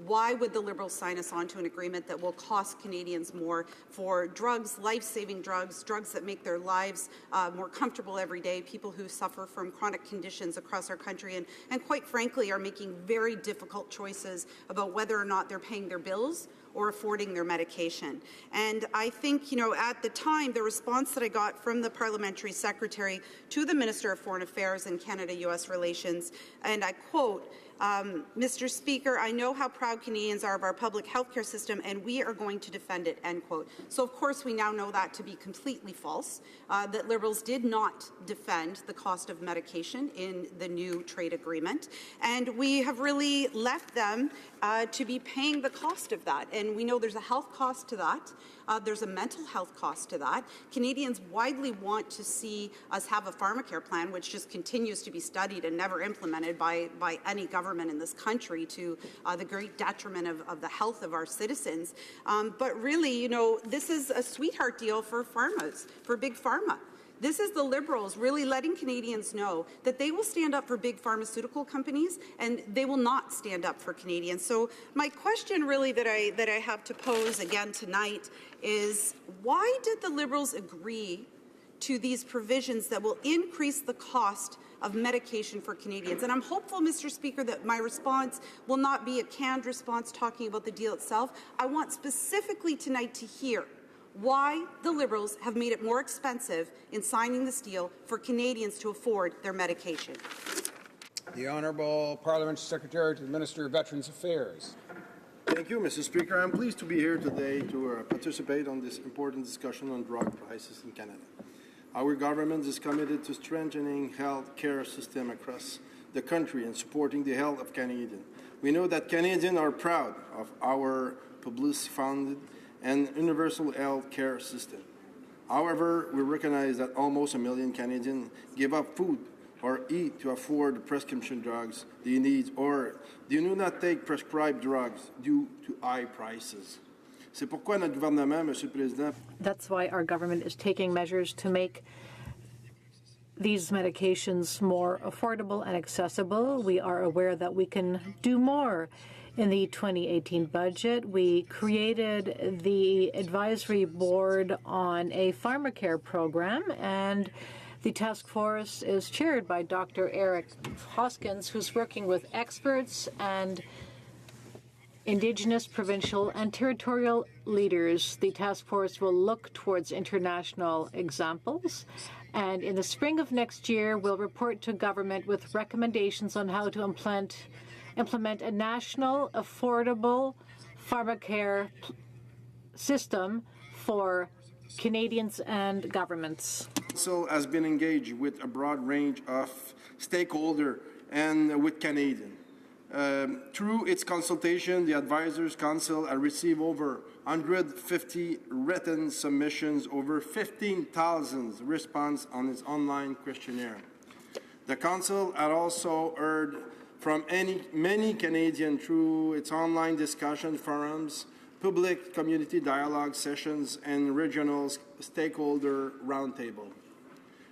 S17: Why would the Liberals sign us on to an agreement that will cost Canadians more for drugs, life-saving drugs, drugs that make their lives more comfortable every day, people who suffer from chronic conditions across our country and quite frankly are making very difficult choices about whether or not they're paying their bills or affording their medication. And I think, at the time, the response that I got from the Parliamentary Secretary to the Minister of Foreign Affairs and Canada-US Relations, and I quote, Mr. Speaker, I know how proud Canadians are of our public health care system, and we are going to defend it, end quote. So, of course, we now know that to be completely false, that Liberals did not defend the cost of medication in the new trade agreement, and we have really left them to be paying the cost of that. And we know there's a health cost to that. There's a mental health cost to that. Canadians widely want to see us have a pharmacare plan, which just continues to be studied and never implemented by any government in this country, to the great detriment of the health of our citizens. But really, this is a sweetheart deal for pharmas, for big pharma. This is the Liberals really letting Canadians know that they will stand up for big pharmaceutical companies and they will not stand up for Canadians. So my question really that I have to pose again tonight is, why did the Liberals agree to these provisions that will increase the cost of medication for Canadians? And I'm hopeful, Mr. Speaker, that my response will not be a canned response talking about the deal itself. I want specifically tonight to hear why the Liberals have made it more expensive in signing this deal for Canadians to afford their medication.
S5: The Honourable Parliamentary Secretary to the Minister of Veterans Affairs.
S1: Thank you, Mr. Speaker. I'm pleased to be here today to participate on this important discussion on drug prices in Canada. Our government is committed to strengthening health care system across the country and supporting the health of Canadians. We know that Canadians are proud of our publicly-funded and universal health care system. However, we recognize that almost 1 million Canadians give up food or eat to afford the prescription drugs they need, or they do not take prescribed drugs due to high prices. C'est pourquoi notre gouvernement, Monsieur le Président.
S19: That's why our government is taking measures to make these medications more affordable and accessible. We are aware that we can do more. In the 2018 budget, we created the advisory board on a pharmacare program, and the task force is chaired by Dr. Eric Hoskins, who's working with experts and Indigenous, provincial, and territorial leaders. The task force will look towards international examples, and in the spring of next year, will report to government with recommendations on how to implement a national, affordable pharmacare system for Canadians and governments.
S1: Council has been engaged with a broad range of stakeholders and with Canadians. Through its consultation, the Advisors Council has received over 150 written submissions, over 15,000 responses on its online questionnaire. The Council had also heard from many Canadians through its online discussion forums, public community dialogue sessions, and regional stakeholder roundtable.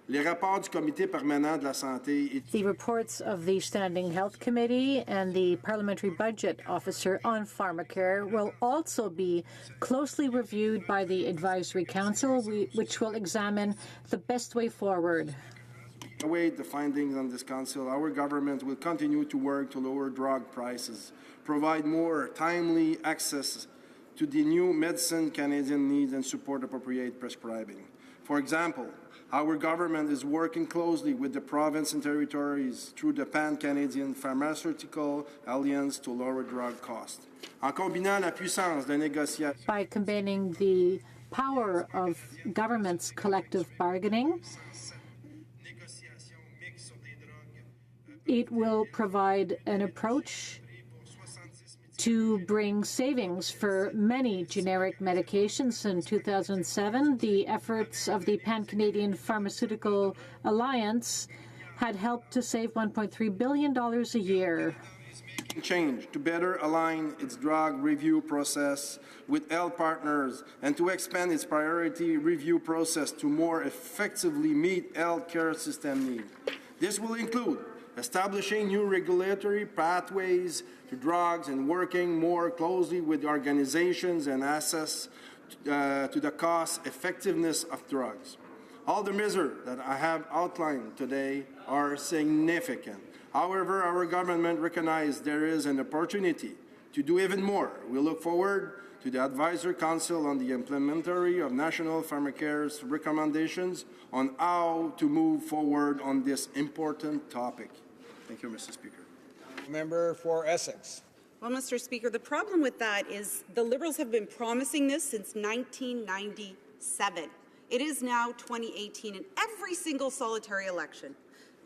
S1: Les rapports du Comité permanent de la santé.
S19: The reports of the Standing Health Committee and the Parliamentary Budget Officer on pharmacare will also be closely reviewed by the Advisory Council, which will examine the best way forward.
S1: Await the findings on this council, our government will continue to work to lower drug prices, provide more timely access to the new medicine Canadians need, and support appropriate prescribing. For example, our government is working closely with the province and territories through the Pan-Canadian Pharmaceutical Alliance to lower drug costs. En combinant la puissance de négociation.
S19: By combining the power of government's collective bargaining, it will provide an approach to bring savings for many generic medications. In 2007, the efforts of the Pan-Canadian Pharmaceutical Alliance had helped to save $1.3 billion a year.
S1: Change to better align its drug review process with health partners and to expand its priority review process to more effectively meet health care system needs. This will include establishing new regulatory pathways to drugs and working more closely with organizations and access to the cost effectiveness of drugs. All the measures that I have outlined today are significant. However, our government recognizes there is an opportunity to do even more. We look forward to the Advisory Council on the implementation of National Pharmacare's recommendations on how to move forward on this important topic. Thank you, Mr. Speaker.
S5: Member for Essex.
S17: Well, Mr. Speaker, the problem with that is the Liberals have been promising this since 1997. It is now 2018, and every single solitary election,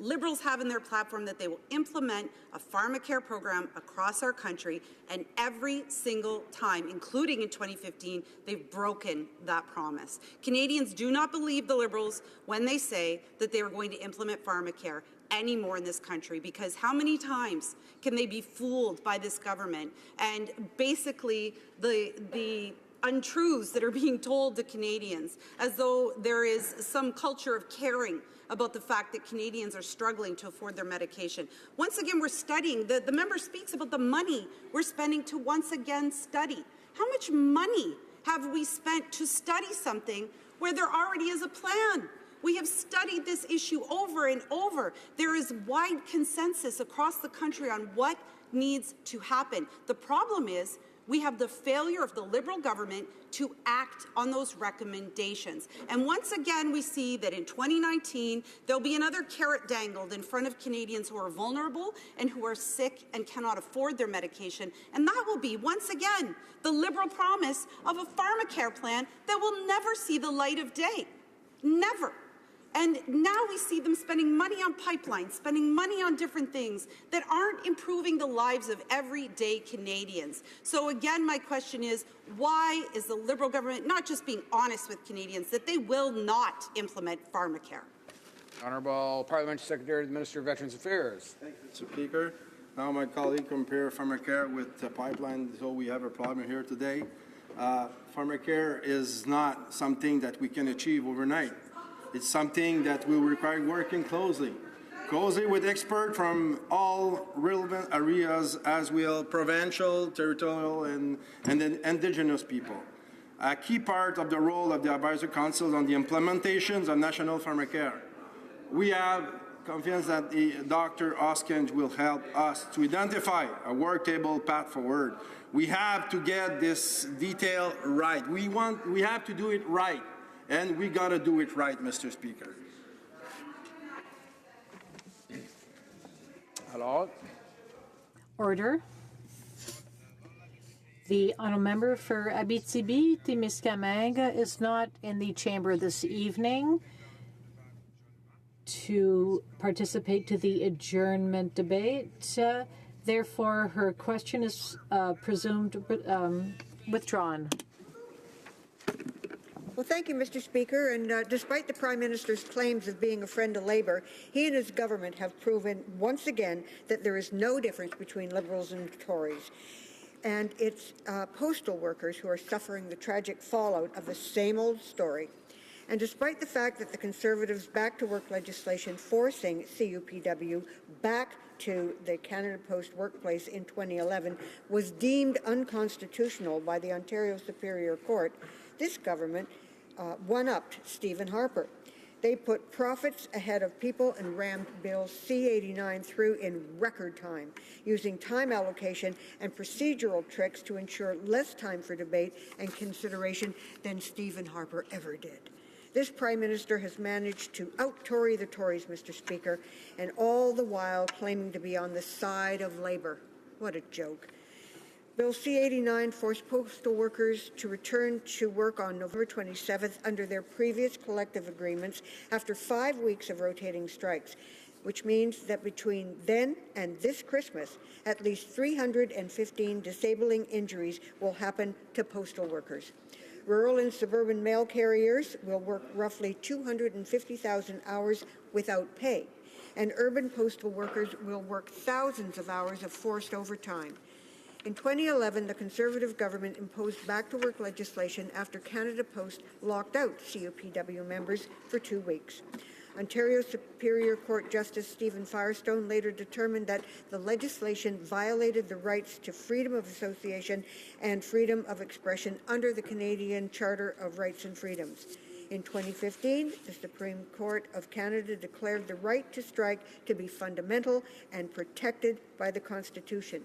S17: Liberals have in their platform that they will implement a pharmacare program across our country, and every single time, including in 2015, they've broken that promise. Canadians do not believe the Liberals when they say that they are going to implement pharmacare anymore in this country, because how many times can they be fooled by this government and basically the untruths that are being told to Canadians as though there is some culture of caring about the fact that Canadians are struggling to afford their medication. Once again, we're studying. The member speaks about the money we're spending to once again study. How much money have we spent to study something where there already is a plan? We have studied this issue over and over. There is wide consensus across the country on what needs to happen. The problem is we have the failure of the Liberal government to act on those recommendations. And once again, we see that in 2019, there'll be another carrot dangled in front of Canadians who are vulnerable and who are sick and cannot afford their medication. And that will be, once again, the Liberal promise of a pharmacare plan that will never see the light of day. Never. And now we see them spending money on pipelines, spending money on different things that aren't improving the lives of everyday Canadians. So again, my question is, why is the Liberal government not just being honest with Canadians that they will not implement pharmacare?
S5: Honourable Parliamentary Secretary to the Minister of Veterans Affairs.
S1: Thank you, Mr. Speaker. Now my colleague compared pharmacare with the pipeline, so we have a problem here today. Pharmacare is not something that we can achieve overnight. It's something that will require working closely with experts from all relevant areas, as will provincial, territorial, and Indigenous people. A key part of the role of the Advisory Council on the implementations of National Pharmacare. We have confidence that Dr. Hoskinge will help us to identify a workable path forward. We have to get this detail right. We have to do it right. And we got to do it right, Mr. Speaker.
S5: Hello.
S19: Order. The honourable member for Abitibi-Témiscamingue is not in the chamber this evening to participate to the adjournment debate. Therefore, her question is presumed withdrawn.
S7: Well, thank you, Mr. Speaker. And despite the Prime Minister's claims of being a friend of Labour, he and his government have proven once again that there is no difference between Liberals and Tories. And it's postal workers who are suffering the tragic fallout of the same old story. And despite the fact that the Conservatives' back-to-work legislation forcing CUPW back to the Canada Post workplace in 2011 was deemed unconstitutional by the Ontario Superior Court, this government one-upped Stephen Harper. They put profits ahead of people and rammed Bill C-89 through in record time, using time allocation and procedural tricks to ensure less time for debate and consideration than Stephen Harper ever did. This Prime Minister has managed to out-Tory the Tories, Mr. Speaker, and all the while claiming to be on the side of Labour. What a joke. Bill C-89 forced postal workers to return to work on November 27th under their previous collective agreements after 5 weeks of rotating strikes, which means that between then and this Christmas, at least 315 disabling injuries will happen to postal workers. Rural and suburban mail carriers will work roughly 250,000 hours without pay, and urban postal workers will work thousands of hours of forced overtime. In 2011, the Conservative government imposed back-to-work legislation after Canada Post locked out CUPW members for 2 weeks. Ontario Superior Court Justice Stephen Firestone later determined that the legislation violated the rights to freedom of association and freedom of expression under the Canadian Charter of Rights and Freedoms. In 2015, the Supreme Court of Canada declared the right to strike to be fundamental and protected by the Constitution.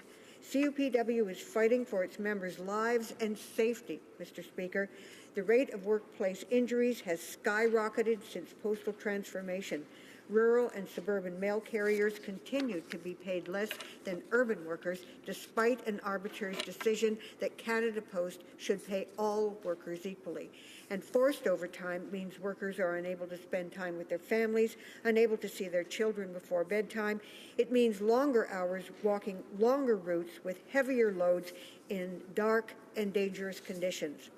S7: CUPW is fighting for its members' lives and safety, Mr. Speaker. The rate of workplace injuries has skyrocketed since postal transformation. Rural and suburban mail carriers continue to be paid less than urban workers, despite an arbitrator's decision that Canada Post should pay all workers equally. And forced overtime means workers are unable to spend time with their families, unable to see their children before bedtime. It means longer hours walking longer routes with heavier loads in dark and dangerous conditions.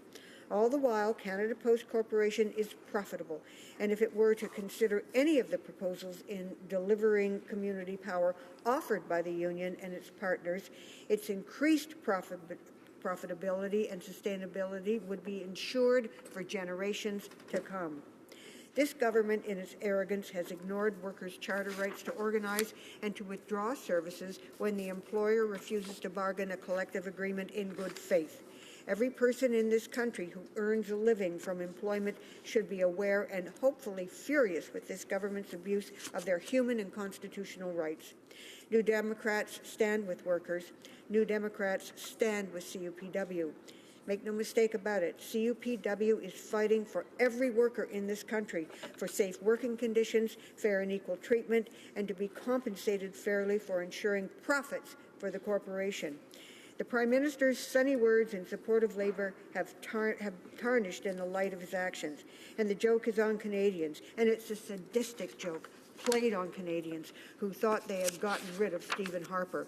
S7: All the while, Canada Post Corporation is profitable, and if it were to consider any of the proposals in delivering community power offered by the union and its partners, its increased profitability and sustainability would be ensured for generations to come. This government, in its arrogance, has ignored workers' charter rights to organize and to withdraw services when the employer refuses to bargain a collective agreement in good faith. Every person in this country who earns a living from employment should be aware and hopefully furious with this government's abuse of their human and constitutional rights. New Democrats stand with workers. New Democrats stand with CUPW. Make no mistake about it, CUPW is fighting for every worker in this country for safe working conditions, fair and equal treatment, and to be compensated fairly for ensuring profits for the corporation. The Prime Minister's sunny words in support of Labour have tarnished in the light of his actions, and the joke is on Canadians, and it's a sadistic joke played on Canadians who thought they had gotten rid of Stephen Harper.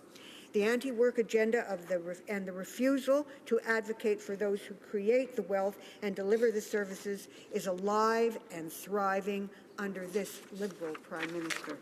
S7: The anti-work agenda and the refusal to advocate for those who create the wealth and deliver the services is alive and thriving under this Liberal Prime Minister.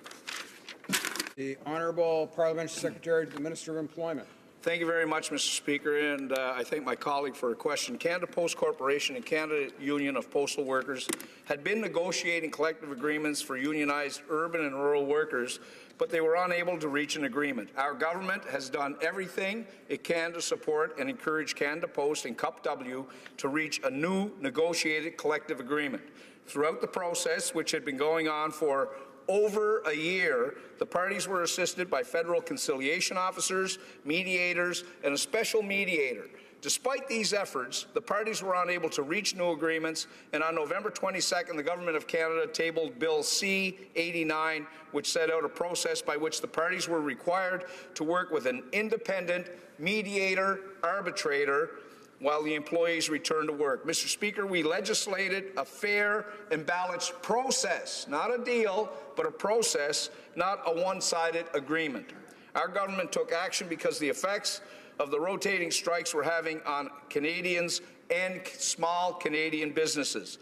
S5: The Honourable Parliamentary Secretary to the Minister of Employment.
S6: Thank you very much, Mr. Speaker, and I thank my colleague for a question. Canada Post Corporation and Canada Union of Postal Workers had been negotiating collective agreements for unionized urban and rural workers, but they were unable to reach an agreement. Our government has done everything it can to support and encourage Canada Post and CUPW to reach a new negotiated collective agreement. Throughout the process, which had been going on for over a year, the parties were assisted by federal conciliation officers, mediators, and a special mediator. Despite these efforts, the parties were unable to reach new agreements, and on November 22nd, the Government of Canada tabled Bill C-89, which set out a process by which the parties were required to work with an independent mediator arbitrator while the employees return to work. Mr. Speaker, we legislated a fair and balanced process, not a deal, but a process, not a one-sided agreement. Our government took action because the effects of the rotating strikes were having on Canadians and small Canadian businesses.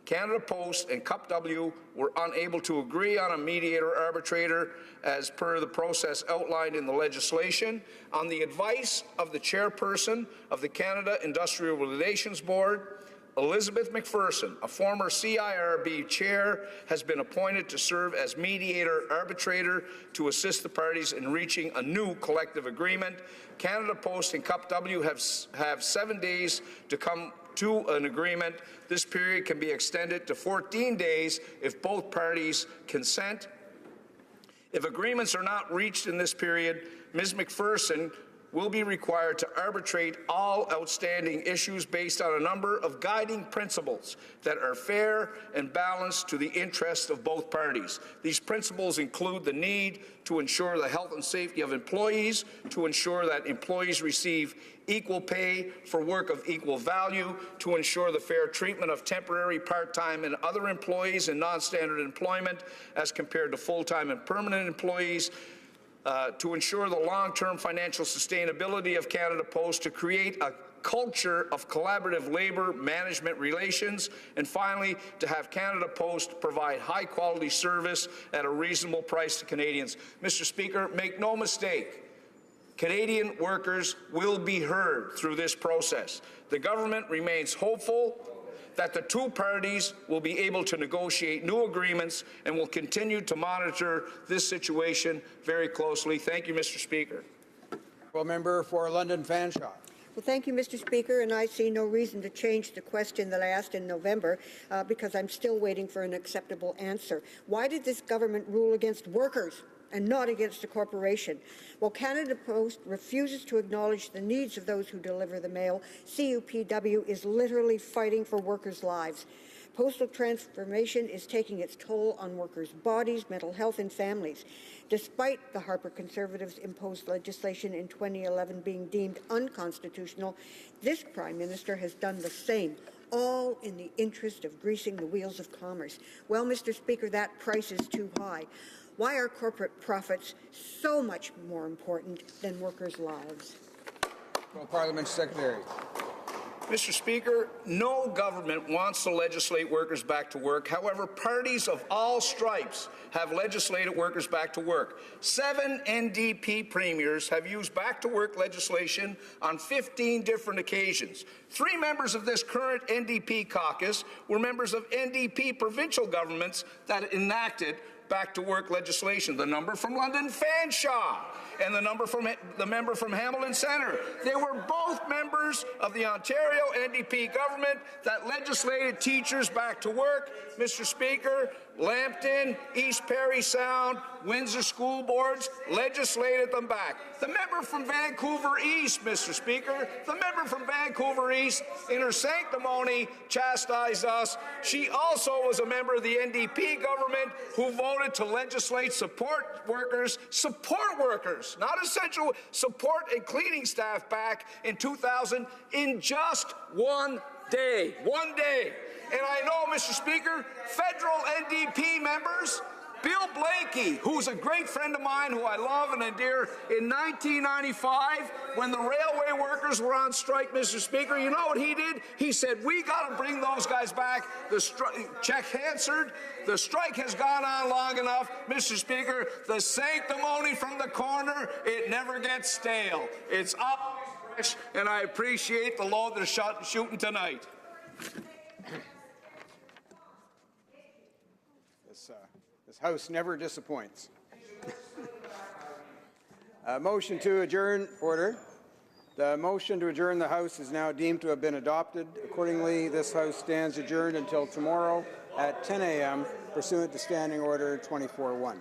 S6: Canada Post and CUPW were unable to agree on a mediator arbitrator as per the process outlined in the legislation. On the advice of the chairperson of the Canada Industrial Relations Board, Elizabeth McPherson, a former CIRB chair, has been appointed to serve as mediator arbitrator to assist the parties in reaching a new collective agreement. Canada Post and CUPW have 7 days to come to an agreement. This period can be extended to 14 days if both parties consent. If agreements are not reached in this period, Ms. McPherson will be required to arbitrate all outstanding issues based on a number of guiding principles that are fair and balanced to the interests of both parties. These principles include the need to ensure the health and safety of employees, to ensure that employees receive equal pay for work of equal value, to ensure the fair treatment of temporary, part-time, and other employees in non-standard employment as compared to full-time and permanent employees, to ensure the long-term financial sustainability of Canada Post, to create a culture of collaborative labour management relations, and finally, to have Canada Post provide high-quality service at a reasonable price to Canadians. Mr. Speaker, make no mistake, Canadian workers will be heard through this process. The government remains hopeful that the two parties will be able to negotiate new agreements and will continue to monitor this situation very closely. Thank you, Mr. Speaker.
S5: Well, member for London Fanshawe.
S7: Well, thank you, Mr. Speaker, and I see no reason to change the question that I asked in November because I'm still waiting for an acceptable answer. Why did this government rule against workers and not against a corporation? While Canada Post refuses to acknowledge the needs of those who deliver the mail, CUPW is literally fighting for workers' lives. Postal transformation is taking its toll on workers' bodies, mental health, and families. Despite the Harper Conservatives' imposed legislation in 2011 being deemed unconstitutional, this Prime Minister has done the same, all in the interest of greasing the wheels of commerce. Well, Mr. Speaker, that price is too high. Why are corporate profits so much more important than workers' lives?
S5: Well, Parliament Secretary.
S6: Mr. Speaker, no government wants to legislate workers back to work. However, parties of all stripes have legislated workers back to work. 7 NDP premiers have used back-to-work legislation on 15 different occasions. 3 members of this current NDP caucus were members of NDP provincial governments that enacted back-to-work legislation. The number from London Fanshawe and the member from Hamilton Centre. They were both members of the Ontario NDP government that legislated teachers back to work. Mr. Speaker, Lambton, East Perry Sound, Windsor school boards legislated them back. The member from Vancouver East, Mr. Speaker, the member from Vancouver East, in her sanctimony, chastised us. She also was a member of the NDP government who voted to legislate support workers, not essential support and cleaning staff back in 2000 in just one day. One day. And I know, Mr. Speaker, federal NDP members, Bill Blakey, who's a great friend of mine who I love and endear, in 1995, when the railway workers were on strike, Mr. Speaker, you know what he did? He said, we got to bring those guys back. Check answered. The strike has gone on long enough. Mr. Speaker, the sanctimony from the corner, it never gets stale. It's up, and I appreciate the load they're shooting tonight.
S5: This House never disappoints. Motion to adjourn. Order. The motion to adjourn the House is now deemed to have been adopted. Accordingly, this House stands adjourned until tomorrow at 10 a.m. pursuant to Standing Order 24-1.